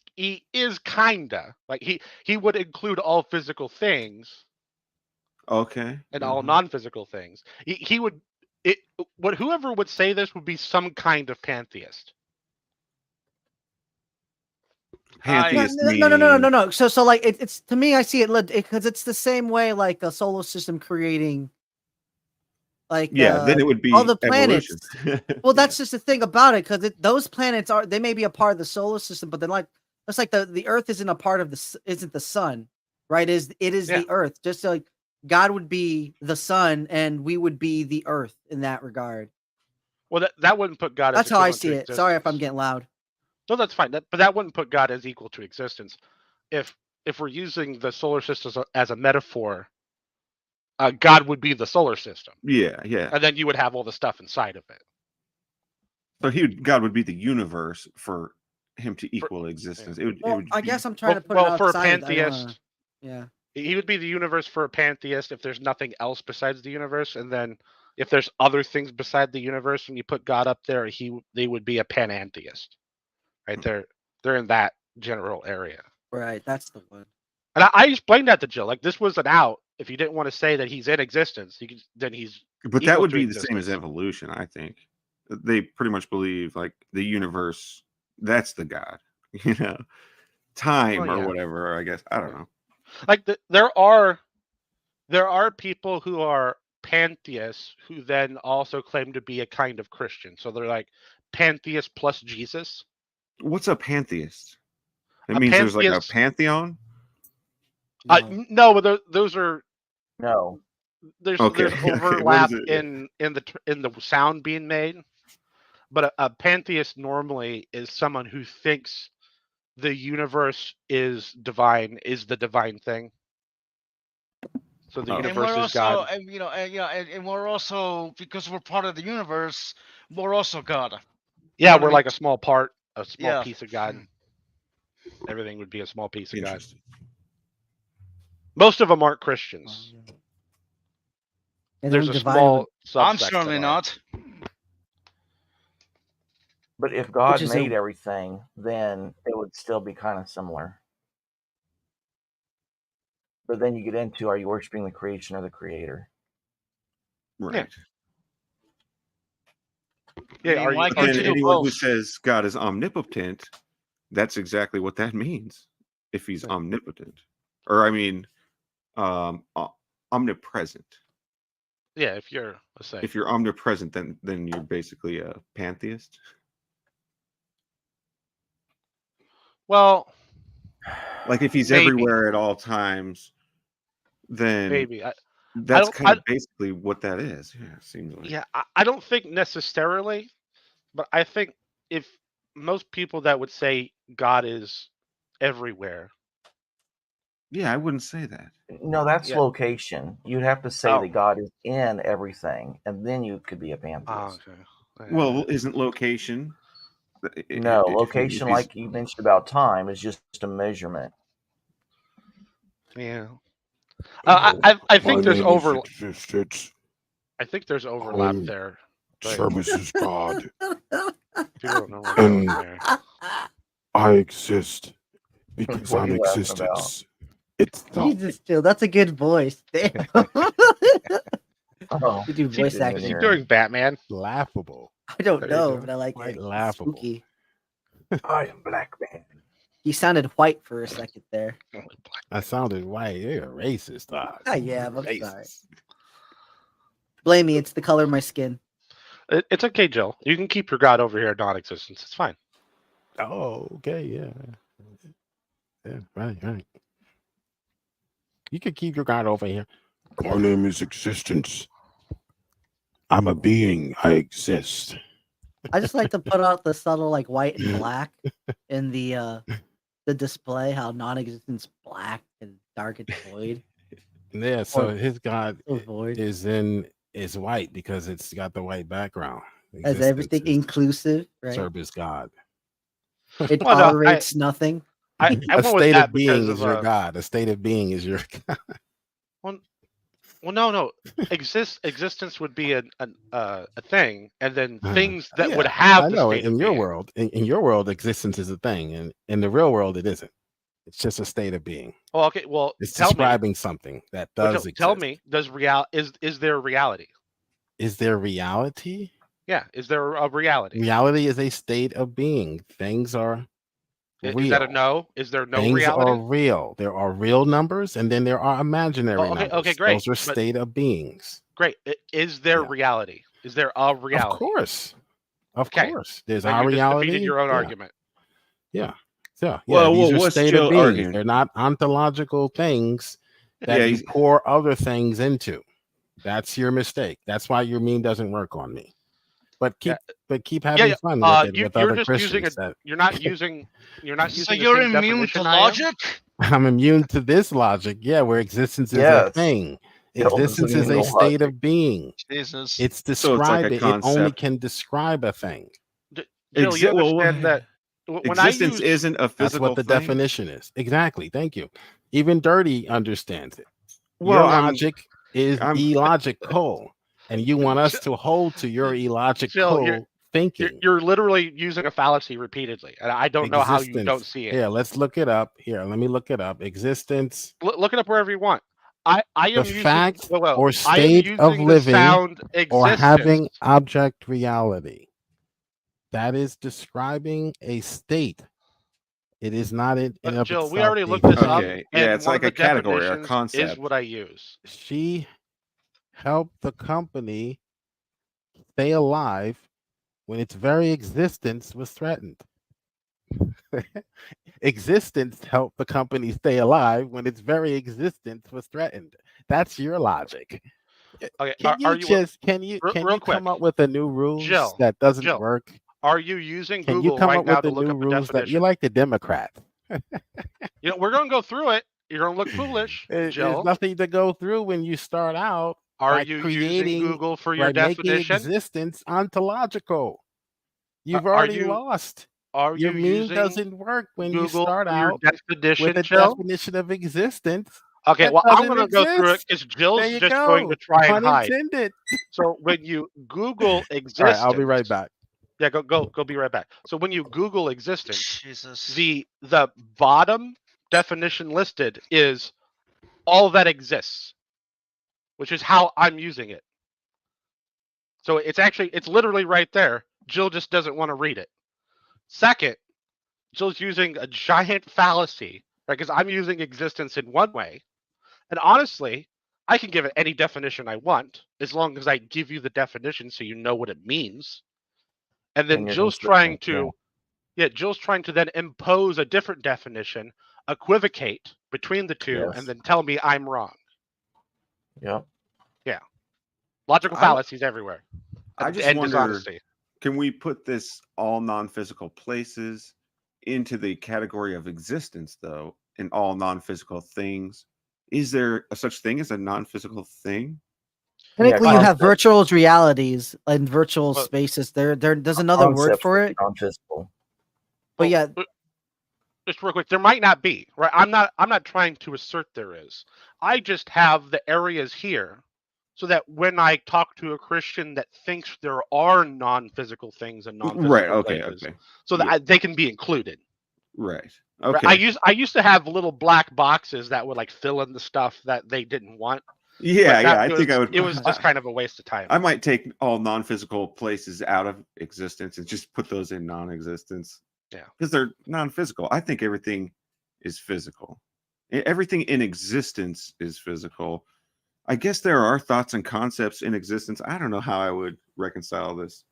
is kinda like he would include all physical things okay. and all non-physical things. He would whoever would say this would be some kind of pantheist. Pantheist No. So like it's to me, I see it because it's the same way like a solar system creating. Like then it would be all the planets. evolution. Well, that's just the thing about it because those planets they may be a part of the solar system, but then like it's like the Earth isn't a part of isn't the sun, right? It is Yeah. the Earth. Just like God would be the sun and we would be the Earth in that regard. Well, that wouldn't put God. That's as how I equivalent see to it. Sorry if I'm existence. getting loud. No, that's fine. But that wouldn't put God as equal to existence. If we're using the solar system as a metaphor, God would be the solar system. Yeah, yeah. And then you would have all the stuff inside of it. So God would be the universe for him to equal existence. Yeah. It would I be, guess I'm trying to put it for a outside. I don't pantheist, wanna- Yeah. he would be the universe for a pantheist if there's nothing else besides the universe, and then if there's other things beside the universe, and you put God up there, they would be a panentheist. Right? They're in that general area. Right, that's the one. And I explained that to Jill. Like, this was an out. If you didn't want to say that he's in existence, then he's. but that equal would to be the same existence. as evolution, I think. They pretty much believe like the universe, that's the God, you know, time Well, or yeah. whatever. I guess I don't know. Like there are people who are pantheists who then also claim to be a kind of Christian. So they're like pantheist plus Jesus. What's a pantheist? It A means there's like a pantheist- pantheon. No, but those are No. there's Okay, there's okay, what overlap is it? in the sound being made. But a pantheist normally is someone who thinks the universe is divine, is the divine thing. So the Oh. And universe we're is also, God. and we're also, because we're part of the universe, we're also God. Yeah, what I we're mean? like a small part, a small Yeah. piece of God. Everything would be a small piece of God. Interesting. Most of them aren't Christians. And There's then a divided small I'm subsect certainly that are. not. But if God Which is made a- everything, then it would still be kind of similar. But then you get into, are you worshiping the creation or the creator? Right. Yeah, I mean, are why you, can't And you do anyone who both? says God is omnipotent, that's exactly what that means. If he's omnipotent, or I mean, omnipresent. yeah, if you're let's say If you're omnipresent, then you're basically a pantheist. well, Like if he's Maybe. everywhere at all times, then maybe that's don't- kind of basically what that is. Yeah, it seems like. yeah, I don't think necessarily, but I think if most people that would say God is everywhere, Yeah, I wouldn't say that. No, that's Yeah. location. You'd have to say Oh. that God is in everything, and then you could be a oh, pantheist. okay. Well, isn't location? No, if location, he's- like you mentioned about time, is just a measurement. Yeah. I think there's overlap. Existence. I think there's overlap Oh, there. but Service is God. people don't know what's going on there. I exist because What are I'm you laughing existence. It's Jesus, Jill, that's a good voice. Damn. Oh, You do she voice didn't acting. Is he hear. doing Batman? Laughable. I don't There you know, go. but I like Quite it. laughable. Spooky. I am Black Man. He sounded white for a second there. I sounded white. You're a racist, dog. Ah, yeah, I'm sorry. Racist. Blame me. It's the color of my skin. It's okay, Jill. You can keep your God over here in non-existence. It's fine. Oh, okay, yeah. Yeah, right. You could keep your God over here. My name is existence. I'm a being. I exist. I just like to put out the subtle like white and black in the display. How non-existence black and dark and void. Yeah, so Or- his God So void. is white because it's got the white background. As Existence everything is inclusive, right? service God. It Well, no, tolerates nothing. I A went with state that of being because is of your God. A state of being is your God. well, no. Existence would be a thing, and then things that Yeah, would have I the know state in of your being. world, in your world, existence is a thing, and in the real world, it isn't. It's just a state of being. Well, okay. Well, It's tell me. describing something that Well, does tell exist. me. Is there reality? Is there reality? Yeah. Is there a reality? Reality is a state of being. Things are real. Is that a no? Is there no Things reality? are real. There are real numbers, and then there are imaginary Oh, okay, numbers. okay, great, Those are but- state of beings. Great. Is there Yeah. reality? Is there a reality? Of course. Of Okay. course. There's Then our you just reality. defeated your own yeah. argument. Yeah. Yeah. Well, these are what's state Jill of beings. arguing? They're not ontological things that Yeah, you he's- pour other things into. That's your mistake. That's why your meme doesn't work on me. but keep Yeah, having yeah. fun with it You, with you're other just using Christians. it. You're not using. You're not using. So the you're same immune to definition I am? logic? I'm immune to this logic. Yeah, where existence is a Yes. thing. Sheldon's Existence is immune a to state logic. of being. Jesus. It's So it's like a describing. It only concept. can describe a thing. Jill, you Well, understand that when I existence use isn't a That's physical what the thing. definition is. Exactly. Thank you. Even Dirty understands it. Well, Your I'm- logic is I'm- illogical, and you want us to hold to your illogical thinking. you're literally using a fallacy repeatedly, and I don't know how you Existence. don't see it. Yeah, let's look it up. Here, let me look it up. Existence, Look it up wherever you want. I am the using fact well, or I am state of using the living sound or having existence. object reality. That is describing a state. It is not in and of Jill, itself we already a looked this thing. up. Okay, and yeah, it's one like of a the category or a definitions concept. Is what I use. She helped the company stay alive when its very existence was threatened. Existence helped the company stay alive when its very existence was threatened. That's your logic. Okay, Can you you just can you real quick? come up with a new rules Jill, that doesn't Jill, work? Are you using Can Google you come right up now with to the look new up a rules that definition? you're like the Democrat? We're gonna go through it. You're gonna look foolish, There's Jill. nothing to go through when you start out. Are by you using creating Google for your by making definition? existence ontological? You've Are already you- lost. Are Your you meme using doesn't work when you Google start for your out definition, with a Jill? definition of existence. Okay, that well, I'm doesn't gonna go through it exist. because Jill's There you just going go. to try and Pun hide. intended. So when you Google existence, All right, I'll be right back. Yeah, go be right back. So when you Google existence, Jesus. the bottom definition listed is all that exists, which is how I'm using it. So it's literally right there. Jill just doesn't want to read it. Second, Jill's using a giant fallacy, right? Because I'm using existence in one way. And honestly, I can give it any definition I want as long as I give you the definition so you know what it means. And then And you're Jill's consistent, trying to Jill's trying to then impose a different definition, equivocate between the two, Yes. and then tell me I'm wrong. Yep. Yeah. Logical fallacies everywhere. I just and wonder, dishonesty. can we put this all non-physical places into the category of existence, though, in all non-physical things? Is there a such thing as a non-physical thing? Technically, you have concept. virtual realities and virtual But- spaces. There's another word Concept for would be it, non-physical. but yeah, Just real quick, there might not be, right? I'm not trying to assert there is. I just have the areas here so that when I talk to a Christian that thinks there are non-physical things and non-physical Right. Okay. places, Okay. so that they can be included. Right. Right? Okay. I used to have little black boxes that would like fill in the stuff that they didn't want. Yeah. but Yeah. that I think I would. It was just kind of a waste of time. I might take all non-physical places out of existence and just put those in non-existence. Yeah. Because they're non-physical. I think everything is physical. Everything in existence is physical. I guess there are thoughts and concepts in existence. I don't know how I would reconcile this.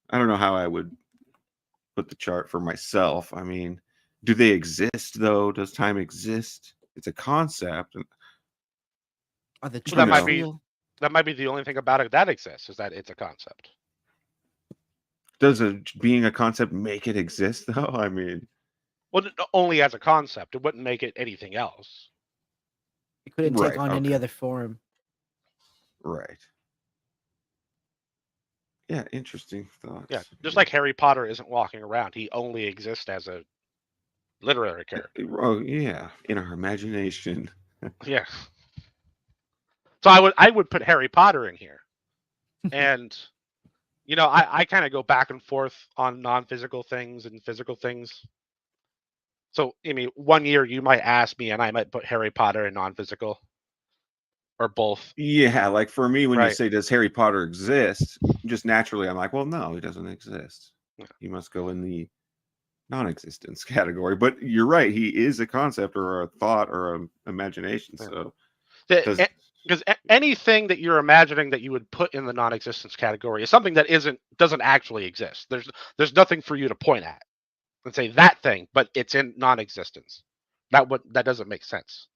I don't know how I would put the chart for myself. I mean, do they exist though? Does time exist? It's a concept. are the So that you might know. be that might be the only thing about it that exists is that it's a concept. Does being a concept make it exist though? I mean, Well, only as a concept. It wouldn't make it anything else. it couldn't Right, take on any okay. other form. right. Yeah, interesting thoughts. Yeah, just like Harry Potter isn't walking around; he only exists as a literary character. Oh yeah, in our imagination. Yeah. So I would put Harry Potter in here, and I kind of go back and forth on non-physical things and physical things. So I mean, one year you might ask me, and I might put Harry Potter in non-physical, or both. Yeah, like for me, when you Right. say does Harry Potter exist, just naturally I'm like, well, no, he doesn't exist. Yeah. He must go in the non-existence category. But you're right, he is a concept or a thought or an imagination. Yeah. So Because anything that you're imagining that you would put in the non-existence category is something that doesn't actually exist. There's nothing for you to point at and say that thing, but it's in non-existence. That doesn't make sense.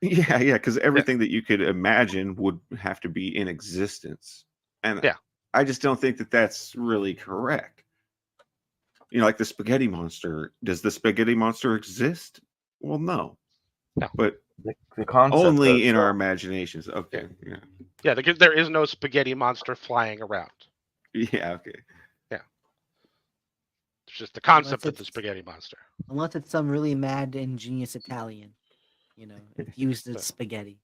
Yeah, because everything that you could imagine would have to be in existence, and Yeah. I just don't think that that's really correct. Like the spaghetti monster. Does the spaghetti monster exist? Well, no, No. but The concept only does, in our so. imaginations. Okay, yeah, Yeah, because there is no spaghetti monster flying around. yeah, okay. It's just the concept of it's- the spaghetti monster. Unless it's some really mad, ingenious Italian, infused with spaghetti.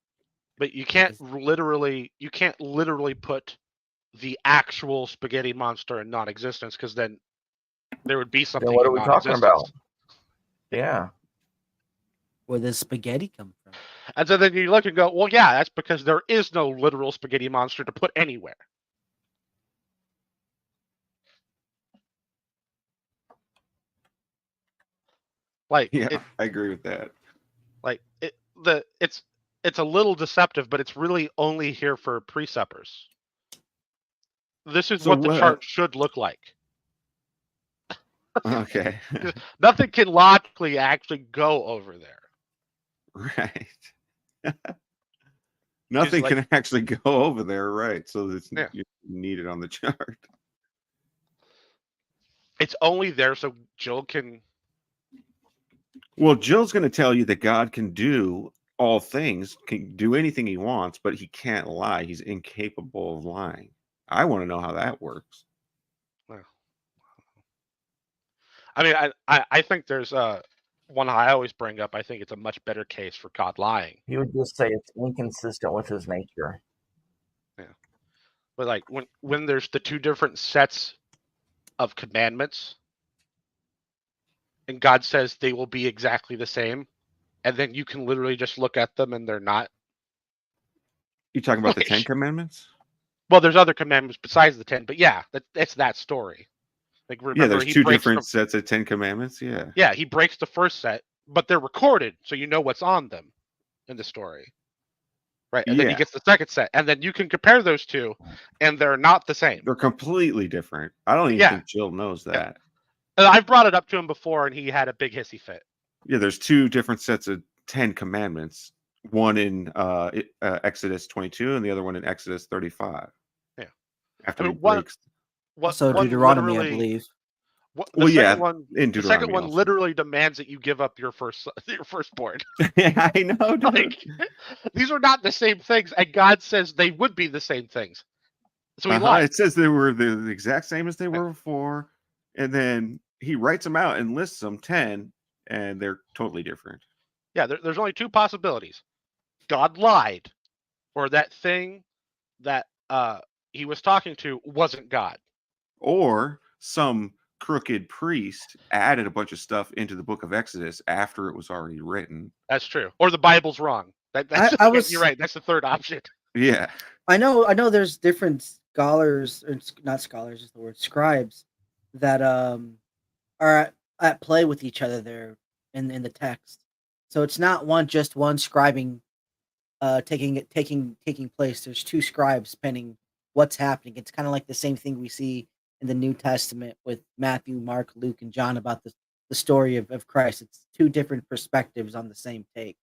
But you can't literally put the actual spaghetti monster in non-existence, because then there would be something Then what are in we talking non-existence. about? Yeah. Where does spaghetti come from? And so then you look and go, well, yeah, that's because there is no literal spaghetti monster to put anywhere. Like, Yeah, I agree with that. Like it's a little deceptive, but it's really only here for preceptors. This is So what the what- chart should look like. Okay, Nothing can logically actually go over there. right. Nothing like- can actually go over there, right? So it's Yeah. you need it on the chart. It's only there so Jill can. Well, Jill's going to tell you that God can do all things, can do anything he wants, but he can't lie. He's incapable of lying. I want to know how that works. I mean, I think there's one I always bring up. I think it's a much better case for God lying. He would just say it's inconsistent with his nature. But like when there's the two different sets of commandments, and God says they will be exactly the same, and then you can literally just look at them and they're not. You talking about the Ten Commandments? Well, there's other commandments besides the 10, but yeah, it's that story. Like, remember, Yeah, there's he two breaks different sets of 10 Commandments. Yeah. Yeah, he breaks the first set, but they're recorded, so you know what's on them in the story. Right, and then he Yeah. gets the second set, and then you can compare those two, and they're not the same. They're completely different. I don't even Yeah. think Jill knows that. And I've brought it up to him before, and he had a big hissy fit. Yeah, there's two different sets of 10 Commandments. One in Exodus 22 and the other one in Exodus 35. Yeah. After I he mean, one- breaks. Also one Deuteronomy, I literally- believe. The Well, yeah, second one, in the second Deuteronomy one also. literally demands that you give up your firstborn. Yeah, I know, dude. Like, these are not the same things, and God says they would be the same things. So he lied. It says they were the exact same as they were before, and then he writes them out and lists them 10, and they're totally different. Yeah, there's only two possibilities. God lied, or that thing that he was talking to wasn't God. Or some crooked priest added a bunch of stuff into the book of Exodus after it was already written. That's true. Or the Bible's wrong. That's you're right. That's the third option. Yeah. I know there's different scholars, or not scholars is the word, scribes, that are at play with each other there in the text. So it's not just one scribing taking place. There's two scribes penning what's happening. It's kind of like the same thing we see in the New Testament with Matthew, Mark, Luke, and John about the story of Christ. It's two different perspectives on the same take.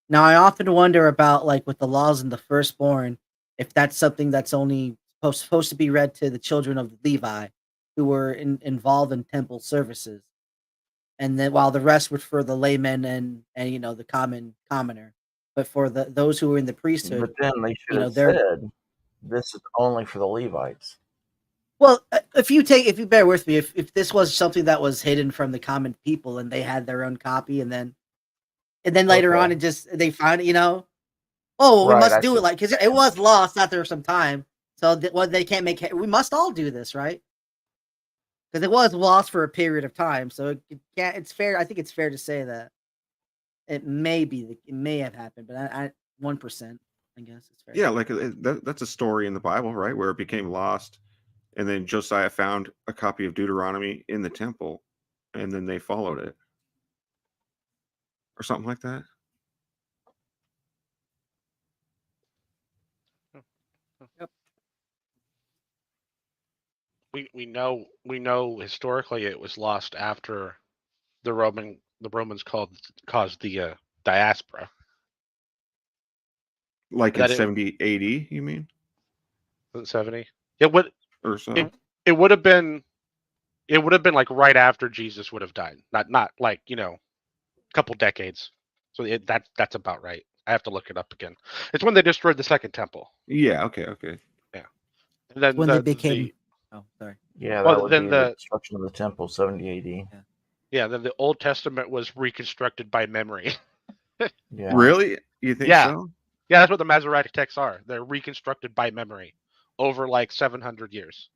Now, I often wonder about, like, with the laws in the firstborn, if that's something that's only supposed to be read to the children of Levi who were involved in temple services, and then while the rest were for the laymen and the commoner, but for those who were in the priesthood. But then they should have they're said, this is only for the Levites. Well, if you bear with me, if this was something that was hidden from the common people and they had their own copy, and then later on they found it, oh, well, we Right, must I do see. it, like, because it was lost after some time, so they can't we must all do this, right? Because it was lost for a period of time, so it can't. It's fair. I think it's fair to say that it may have happened, but I 1%, I guess it's fair. Yeah, like that's a story in the Bible, right? Where it became lost. And then Josiah found a copy of Deuteronomy in the temple, and then they followed it. Or something like that. Yep. We know historically it was lost after the Romans caused the diaspora. Like in That it- 70 AD, you mean? 70. It would Or so? it would have been like right after Jesus would have died. Not like, a couple decades. So that's about right. I have to look it up again. It's when they destroyed the second temple. Yeah, okay. Yeah. And then When they became. Oh, sorry. Yeah, Well, that would then be the- the destruction of the temple, 70 AD. then the Old Testament was reconstructed by memory. Yeah. Really? You think Yeah. so? Yeah, that's what the Masoretic texts are. They're reconstructed by memory over like 700 years.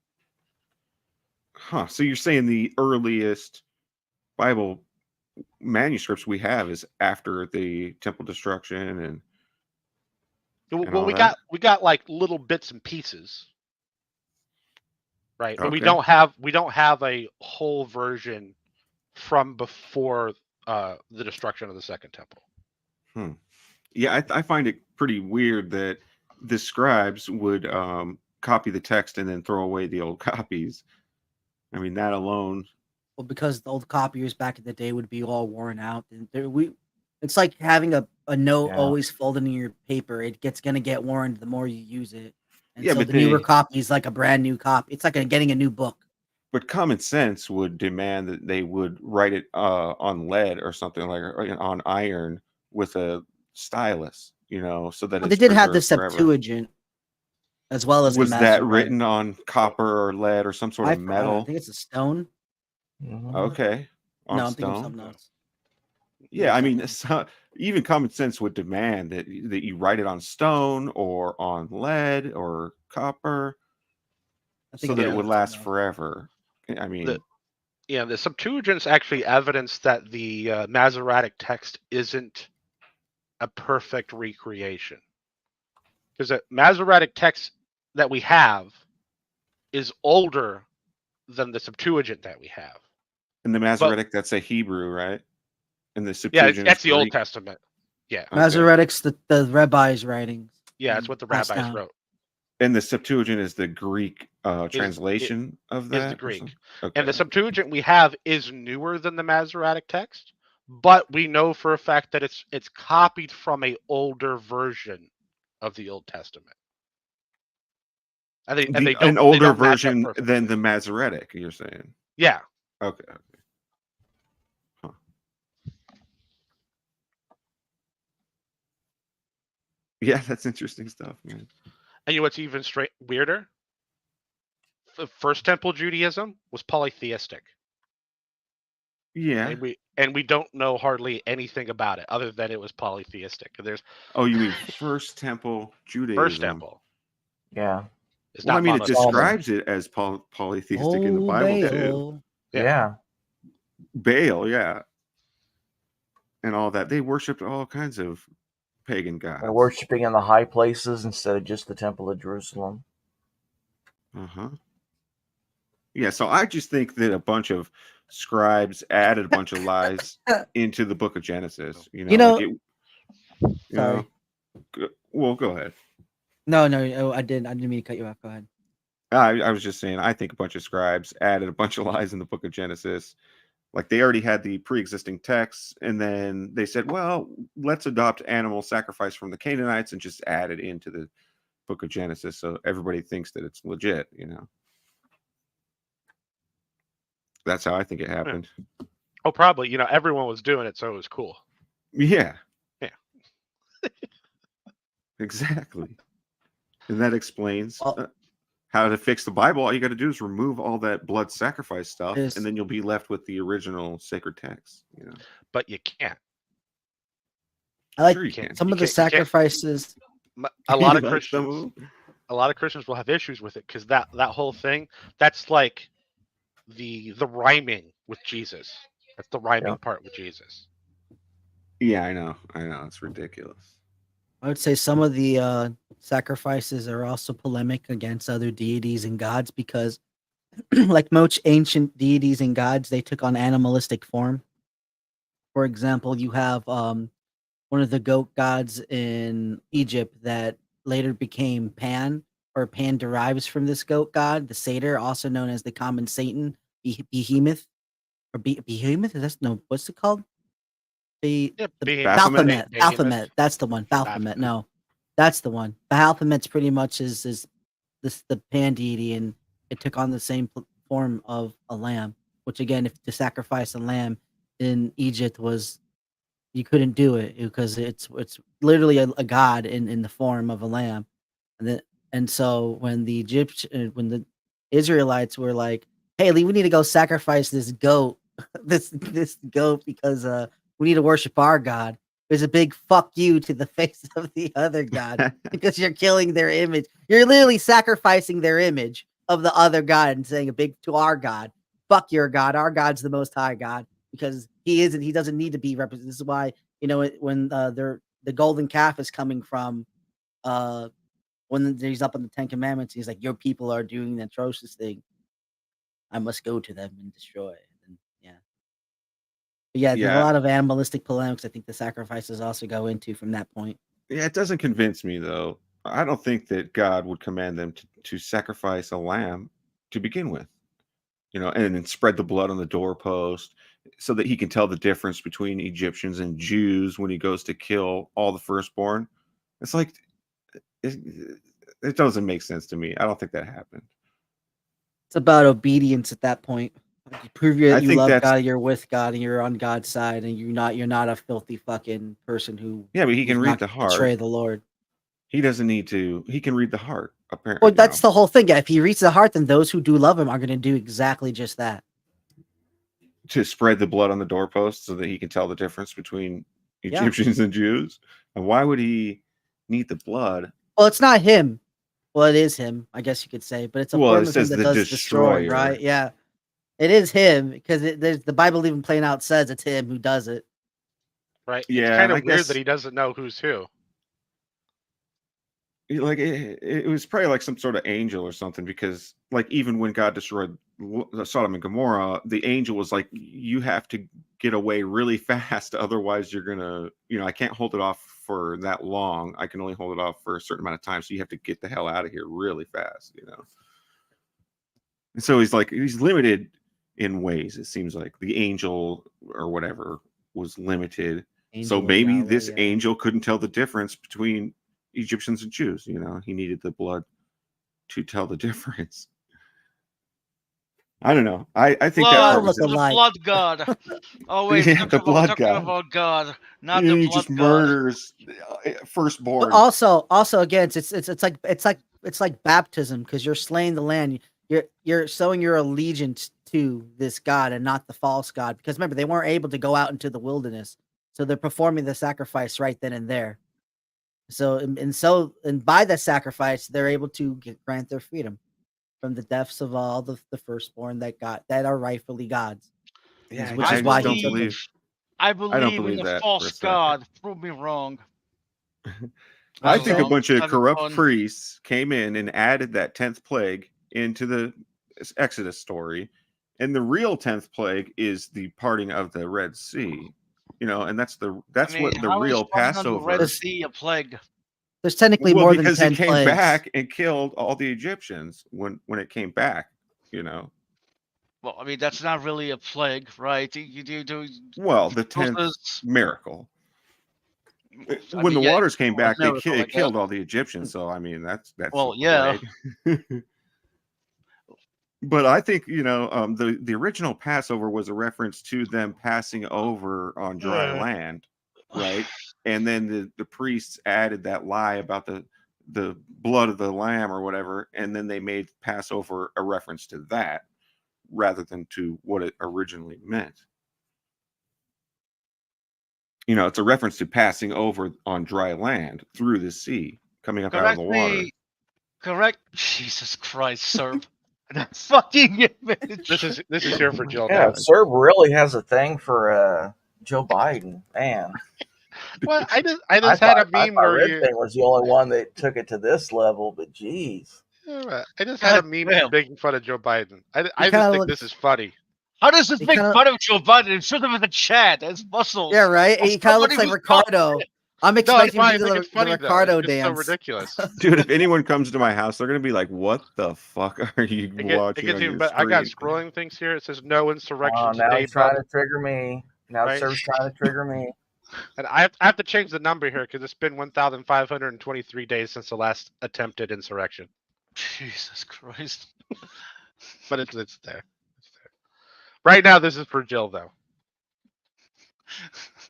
Huh. So you're saying the earliest Bible manuscripts we have is after the temple destruction and Well, all we that? got like little bits and pieces, right? But we Okay. don't have a whole version from before the destruction of the second temple. Yeah, I find it pretty weird that the scribes would copy the text and then throw away the old copies. I mean, that alone. Well, because the old copiers back in the day would be all worn out, and it's like having a note Yeah. always folded in your paper. It's gonna get worn the more you use it, and Yeah, so but the newer they- copy is like a brand new copy. It's like getting a new book. But common sense would demand that they would write it on lead or something like or on iron with a stylus, so that But they it's did have the preserved forever. Septuagint, as well as Was the that Masoretic. written on copper or lead or some sort I of forgot. metal? I think it's a stone. Mhm. Okay, on No, I'm thinking of stone. something else. Yeah, I mean, even common sense would demand that you write it on stone or on lead or copper, I so think that I'm it would thinking of last something else. forever. I mean, The Septuagint's actually evidence that the Masoretic text isn't a perfect recreation, because the Masoretic text that we have is older than the Septuagint that we have. in the Masoretic, that's a Hebrew, right? And the Yeah, Septuagint that's is the Old Greek. Testament. Yeah, Okay. Masoretic's the rabbis' writings. yeah, it's what the Passed rabbis down. wrote. And the Septuagint is the Greek translation of that. Is the or Greek. something? And the Okay. Septuagint we have is newer than the Masoretic text, but we know for a fact that it's copied from a older version of the Old Testament. And they don't An older they don't match up version perfectly. than the Masoretic, you're saying? Yeah. Okay. Huh. Yeah, that's interesting stuff, man. And you know what's even weirder? The First Temple Judaism was polytheistic. Yeah. And we don't know hardly anything about it other than it was polytheistic. There's Oh, you mean First Temple Judaism? First Temple. Yeah. It's Well, I not mean, it monotheistic. describes it as polytheistic in the Oh, Bible too. Baal. Yeah. Baal, yeah, and all that. They worshipped all kinds of pagan gods. They're worshiping in the high places instead of just the Temple of Jerusalem. Uh-huh. Yeah, so I just think that a bunch of scribes added a bunch of lies into the book of Genesis. Sorry. Well, go ahead. No, I didn't mean to cut you off. Go ahead. I was just saying, I think a bunch of scribes added a bunch of lies in the book of Genesis. Like they already had the pre-existing texts, and then they said, well, let's adopt animal sacrifice from the Canaanites and just add it into the book of Genesis so everybody thinks that it's legit, That's how I think it happened. Oh, probably. Everyone was doing it, so it was cool. Yeah. Yeah. Exactly. And that explains Well- how to fix the Bible. All you got to do is remove all that blood sacrifice stuff, Yes. and then you'll be left with the original sacred text. But you can't. I like Sure you can. some You of the can't- you can't- sacrifices. A lot You of like some Christians. of them? A lot of Christians will have issues with it because that whole thing, that's like the rhyming with Jesus. That's the rhyming part with Jesus. Yeah, I know. It's ridiculous. I would say some of the sacrifices are also polemic against other deities and gods because, like most ancient deities and gods, they took on animalistic form. For example, you have one of the goat gods in Egypt that later became Pan, or Pan derives from this goat god, the satyr, also known as the common Satan, Behemoth, or Behemoth. What's it called? Yeah, The Behemoth. Baphomet. Behemoth. Baphomet. That's the one. Baphomet. Baphomet. No. That's the one. Baphomet's pretty much is this the pan deity, and it took on the same form of a lamb. Which again, if to sacrifice a lamb in Egypt was, you couldn't do it because it's literally a god in the form of a lamb, and so when the Israelites were like, "Hey, we need to go sacrifice this goat, this goat because we need to worship our god." There's a big fuck you to the face of the other god because you're killing their image. You're literally sacrificing their image of the other god and saying a big to our god. Fuck your god. Our god's the most high god because he doesn't need to be represented. This is why, when the golden calf is coming from when he's up on the 10 Commandments, he's like, your people are doing the atrocious thing. I must go to them and destroy. And there's a lot of animalistic polemics I think the sacrifices also go into from that point. Yeah, it doesn't convince me though. I don't think that God would command them to sacrifice a lamb to begin with, and then spread the blood on the doorpost so that he can tell the difference between Egyptians and Jews when he goes to kill all the firstborn. It's like, it doesn't make sense to me. I don't think that happened. It's about obedience at that point. You prove that you love God, you're with God, and you're on God's side, and you're not a filthy fucking person who. Yeah, but he can read the heart. Betray the Lord. He doesn't need to. He can read the heart. Apparently, well, that's the whole thing. Yeah, if he reads the heart, then those who do love him are going to do exactly just that. To spread the blood on the doorpost so that he can tell the difference between Egyptians and Jews. And why would he need the blood? Well, it's not him. Well, it is him, I guess you could say, but it's a form of him that does destroy, right? Yeah, it is him because there's the Bible even plain out says it's him who does it. Right. Yeah, it's kind of weird that he doesn't know who's who. Like it was probably like some sort of angel or something, because like even when God destroyed Sodom and Gomorrah, the angel was like, you have to get away really fast, otherwise you're gonna, I can't hold it off for that long. I can only hold it off for a certain amount of time, so you have to get the hell out of here really fast, And so he's limited in ways. It seems like the angel or whatever was limited, so maybe this angel couldn't tell the difference between Egyptians and Jews. He needed the blood to tell the difference. I don't know. I think that was the blood god. Always the blood god. About God, not the blood he just god. murders firstborn. But also again, it's like baptism because you're slaying the land. You're showing your allegiance to this god and not the false god. Because remember, they weren't able to go out into the wilderness, so they're performing the sacrifice right then and there. So by the sacrifice, they're able to grant their freedom from the deaths of all the firstborn that are rightfully God's. Yeah, which is why he believe. I believe in the that false god. Prove me wrong. I think a bunch of corrupt priests came in and added that 10th plague into the Exodus story, and the real 10th plague is the parting of the Red Sea. And that's what the real Passover. The Red Sea a plague. There's technically more than 10 because it came plagues. back and killed all the Egyptians when it came back. Well, I mean that's not really a plague, right? You do. Well, the 10th miracle. When the waters came back, it killed all the Egyptians. So I mean that's well, yeah. But I think the original Passover was a reference to them passing over on dry land, right? And then the priests added that lie about the blood of the lamb or whatever, and then they made Passover a reference to that rather than to what it originally meant. It's a reference to passing over on dry land through the sea, coming up out of the water. Correct. Jesus Christ, sir. That fucking image. This is here for Jill. Yeah, Serb really has a thing for Joe Biden, man. Well, I just had a meme where Red Thing was the only one that took it to this level, but geez. I just had a meme making fun of Joe Biden. I just think this is funny. How does this make fun of Joe Biden? Show them in the chat. It's muscles. Yeah, right. He kind of looks like Ricardo. I'm expecting to do the Ricardo dance. It's so ridiculous. Dude, if anyone comes to my house, they're gonna be like, "What the fuck are you watching?" On your I got scrolling things here. It says no insurrection. Now he's trying to trigger me. Now Serv's trying to trigger me. And I have to change the number here because it's been 1,523 days since the last attempted insurrection. Jesus Christ. But it's there. It's there. Right now, this is for Jill, though.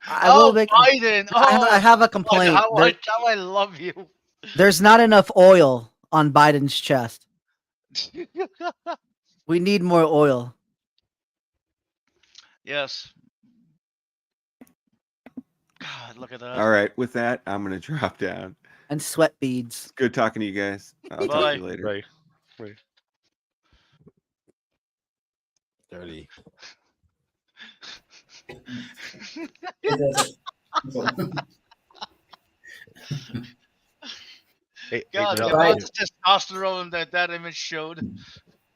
I will Oh, make. Biden! I have a God, complaint. how I love you. There's not enough oil on Biden's chest. We need more oil. Yes. God, look at that. All right. With that, I'm gonna drop down. And sweat beads. Good talking to you guys. I'll talk to you later. Right. Right. Dirty. God, the Jill, amount of testosterone that image showed.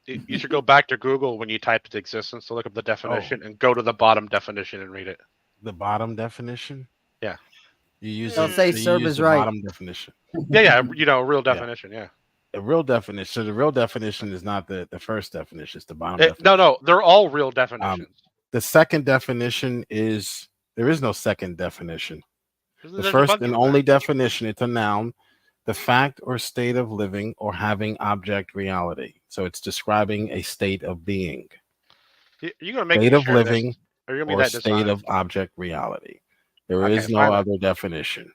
you should go back to Google when you typed existence to look up the definition and go to the bottom definition and read it. The bottom definition? Yeah. You use Don't say Serb is right. Bottom definition. Yeah, real definition, yeah. A real definition. So the real definition is not the first definition, it's the bottom definition. No, they're all real definitions. The second definition is there is no second definition. The There's a first bunch and of only them. definition, it's a noun, the fact or state of living or having object reality. So it's describing a state of being. You're gonna make State me of share living this, or you're gonna or be that state dishonest. of object reality. There Okay, is no fine then. other definition.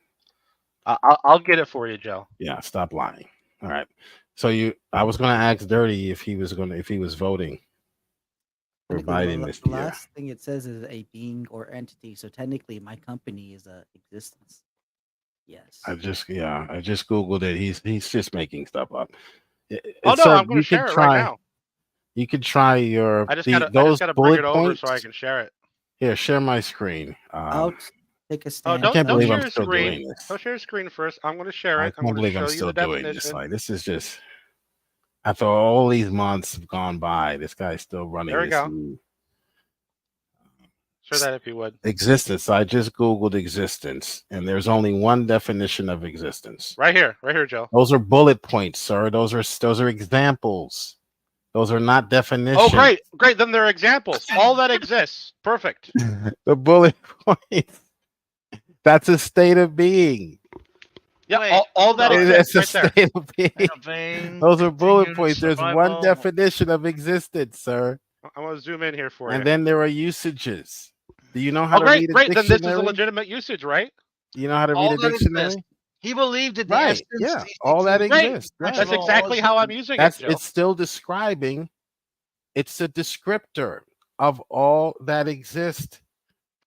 I'll get it for you, Joe. Yeah, stop lying. All right. So I was going to ask Dirty if he was voting for Biden The this year. last thing it says is a being or entity. So technically, my company is a existence. Yes. I just googled it. He's just making stuff up. Oh no, I'm gonna share it right now. You could try your I just those gotta bring bullet it over points. so I can share it. Here, share my screen. I'll take a Oh, stand. don't can't believe share I'm your still screen. doing this. Don't share your screen first. I'm gonna share I it. I'm can't gonna believe show I'm you still the doing this. definition. Like this is just after all these months have gone by, this guy's still running There we this go. new Share that if you would. existence. I just googled existence, and there's only one definition of existence. Right here, Joe. Those are bullet points, sir. Those are examples. Those are not definitions. Oh, great. Then they're examples. All that exists. Perfect. The bullet points. That's a state of being. Yeah, all that It's exists a right there. state of being. Being, Those are bullet continued points. There's survival. one definition of existence, sir. I'm gonna zoom in here for you. And then there are usages. Do you know how Oh, to great. read a Then dictionary? this is a legitimate usage, right? You know how to read All a that dictionary? exists. He believed that the Right. essence. Yeah. All that Great. exists. Right. That's exactly how I'm using That's it, Joe. it's still describing. It's a descriptor of all that exists.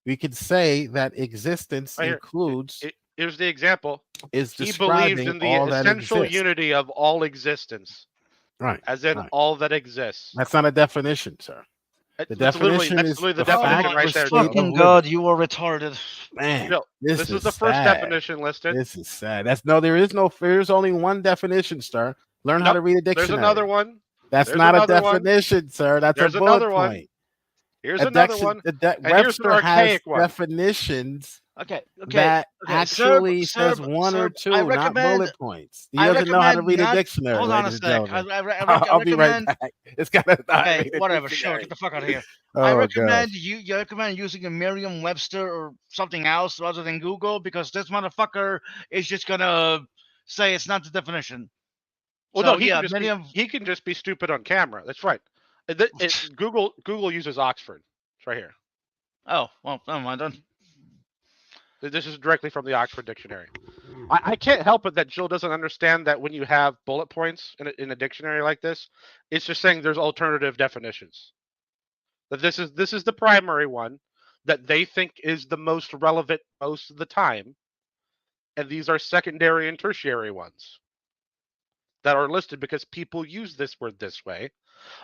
We could say that existence Right here. includes Here's the example. is He describing believes in the all that essential exists. unity of all existence, Right. as in right. all that exists. That's not a definition, sir. The definition that's is literally the the fact definition or right there, state Joe. of Fucking living. God, you are retarded. Man, Joe, this is the first sad. definition listed. This is sad. There's only one definition, sir. Learn how Nope. to read a There's dictionary. another one. That's There's not a another one. definition, sir. That's There's a bullet another one. point. Here's A another dex- one. a de- And here's an Webster has archaic one. definitions Okay. that actually Serb, says one or Serb, two, I not recommend- bullet points. He I doesn't know how to recommend read a not- dictionary. Hold on a ladies and sec. gentlemen. I I'll be right recommend. back. It's got to Okay, whatever. Sure, get the fuck out of here. I Oh, recommend gosh. you recommend using a Merriam-Webster or something else rather than Google because this motherfucker is just gonna say it's not the definition. Well, So, no, yeah, he can just be stupid on camera. That's right. Google uses Oxford. It's right here. Oh, well, never mind then. This is directly from the Oxford Dictionary. I can't help it that Jill doesn't understand that when you have bullet points in a dictionary like this, it's just saying there's alternative definitions. That this is the primary one that they think is the most relevant most of the time, and these are secondary and tertiary ones that are listed because people use this word this way.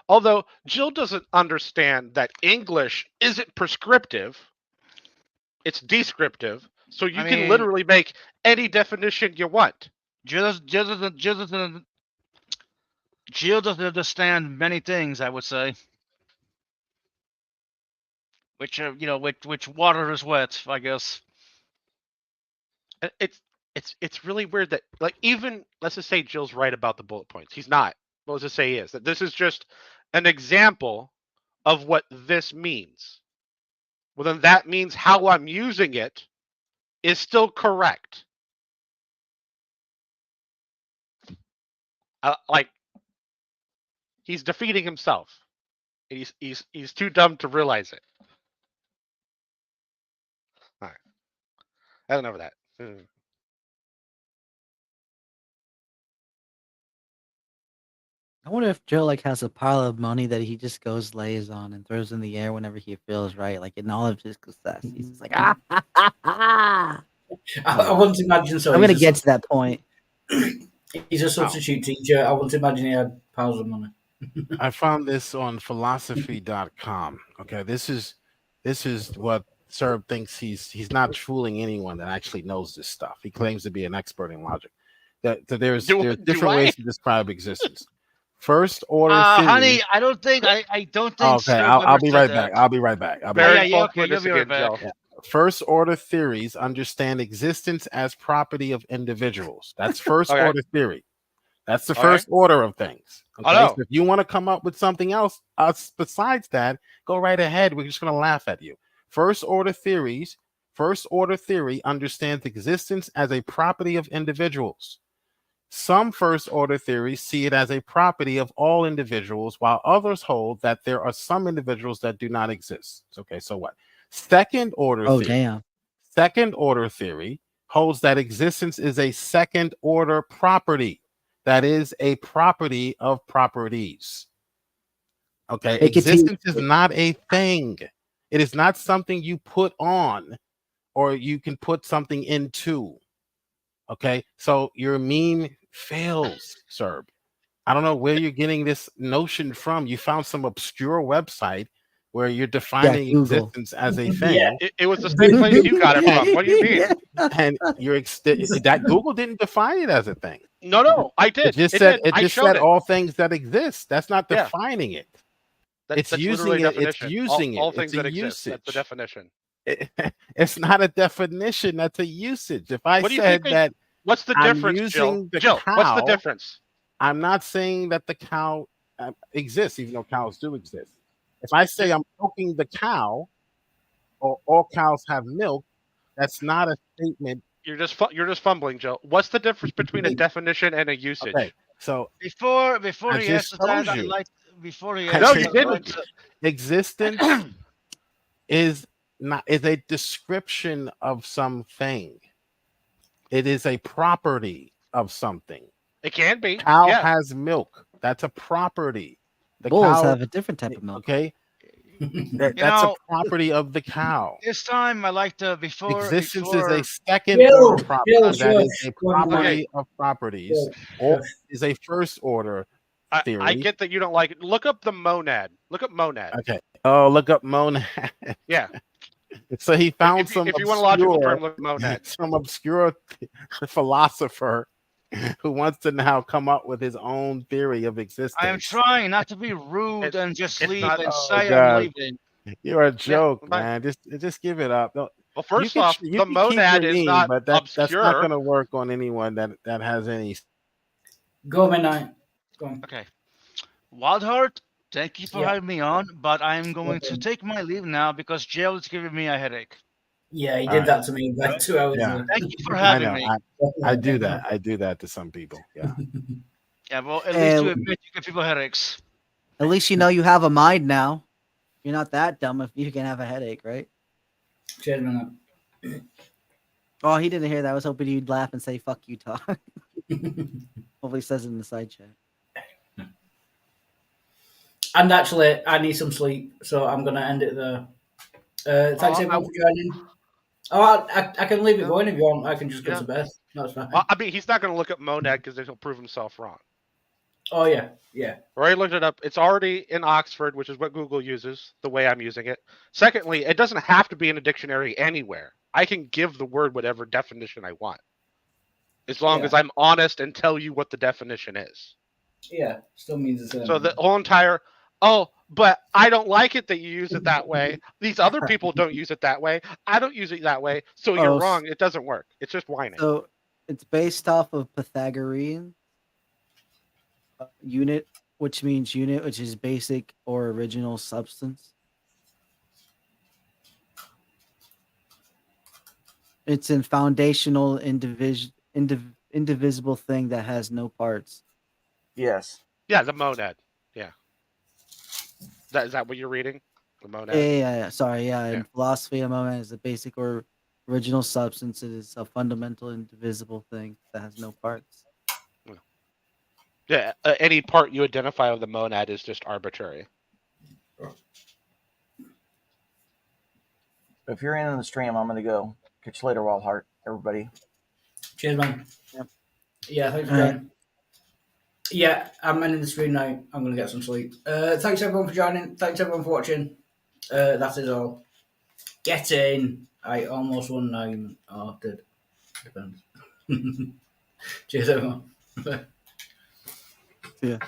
Although Jill doesn't understand that English isn't prescriptive. It's descriptive, so you can mean- literally make any definition you want. Jill doesn't understand many things, I would say. Which which water is wet, I guess. And it's really weird that like even let's just say Jill's right about the bullet points. He's not. Well, let's just say he is. That this is just an example of what this means. Well, then that means how I'm using it is still correct. Like, he's defeating himself. He's too dumb to realize it. All right. I don't know that. I wonder if Joe like has a pile of money that he just goes lays on and throws in the air whenever he feels right, like in all of his success. He's just like, ah, ha, ha, ha. I wouldn't imagine so. I'm gonna He's a get to that point. He's a substitute teacher. I wouldn't imagine he had piles of money. I found this on philosophy.com. Okay, this is what Serb thinks he's not fooling anyone that actually knows this stuff. He claims to be an expert in logic. That there's different ways to describe existence. First order theory. Honey, I don't think. I don't think. Okay, I'll be right back. I'll be right back. Okay, you'll be right back. Yeah. First order theories understand existence as property of individuals. That's first order theory. That's the first order of things. Okay? So if you want to come up with something else besides that, go right ahead. We're just going to laugh at you. First order theory understands existence as a property of individuals. Some first order theories see it as a property of all individuals, while others hold that there are some individuals that do not exist. Okay, so what? Second order theory holds that existence is a second order property. That is a property of properties. Okay, existence is not a thing. It is not something you put on or you can put something into. Okay, so your meme fails, Serb. I don't know where you're getting this notion from. You found some obscure website where you're defining existence as a thing. Yeah, it was the same place you got it from. What do you mean? And you're that Google didn't define it as a thing. No, I did. It just said all things that exist. That's not defining it. It's using it. It's using all it. things It's that a exist. usage. That's the definition. It's not a definition. That's a usage. If I said that, what's the difference, Jill? Jill, what's the difference? I'm not saying that the cow exists, even though cows do exist. If I say I'm milking the cow, or all cows have milk, that's not a statement. You're just fumbling, Joe. What's the difference between a definition and a usage? Okay, so before he answers that, I'd like before he answers. No, you didn't. Existence is a description of something. It is a property of something. It can be. Cow has milk. That's a property. The Bulls cow have a different type of milk. Okay. That's a property of the cow. This time, I like to Existence is a second order property. That is a property of properties. Or is a first order theory. I get that you don't like it. Look up the monad. Look up monad. Okay. Oh, look up monad. Yeah. So he found if you want a logical term, look monad. Some obscure philosopher who wants to now come up with his own theory of existence. I am trying not to be rude and just leave and say I'm leaving. You're a joke, man. Just give it up. Well, first off, the monad is not but that's not going to work on anyone that has any. Go midnight. Go on. Okay, Wildheart, thank you for having me on, but I'm going to take my leave now because Jill is giving me a headache. Yeah, he did that to me about 2 hours ago. Thank you for having me. I do that. I do that to some people. Yeah. Yeah, well, at least you admit you give people headaches. At least you know you have a mind now. You're not that dumb if you can have a headache, right? Cheers, man. Oh, he didn't hear that. I was hoping you'd laugh and say "fuck you, Todd." Hopefully, he says it in the side chat. And actually, I need some sleep, so I'm going to end it there. Thanks everyone for joining. Oh, I can leave it going if you want. I can just go to bed. That's fine. Well, I mean, he's not going to look at monad because then he'll prove himself wrong. Oh, yeah. Yeah. Already looked it up. It's already in Oxford, which is what Google uses, the way I'm using it. Secondly, it doesn't have to be in a dictionary anywhere. I can give the word whatever definition I want, as long as I'm honest and tell you what the definition is. Yeah, still means the same. So the whole entire, but I don't like it that you use it that way. These other people don't use it that way. I don't use it that way. So you're wrong. It doesn't work. It's just whining. So it's based off of Pythagorean unit, which means unit, which is basic or original substance. It's a foundational indivisible thing that has no parts. Yes. Yeah, the monad. Yeah. Is that what you're reading? The monad. Yeah. Sorry, yeah. In philosophy, a monad is a basic or original substance. It is a fundamental indivisible thing that has no parts. Yeah. Any part you identify of the monad is just arbitrary. If you're in the stream, I'm going to go. Catch you later, Wildheart, everybody. Cheers, man. Yep. Yeah, thanks for All right. joining. Yeah, I'm ending the stream now. I'm going to get some sleep. Thanks everyone for joining. Thanks everyone for watching. That is all. Get in. I almost won 9. Oh, did. Depends. Cheers, everyone. Yeah.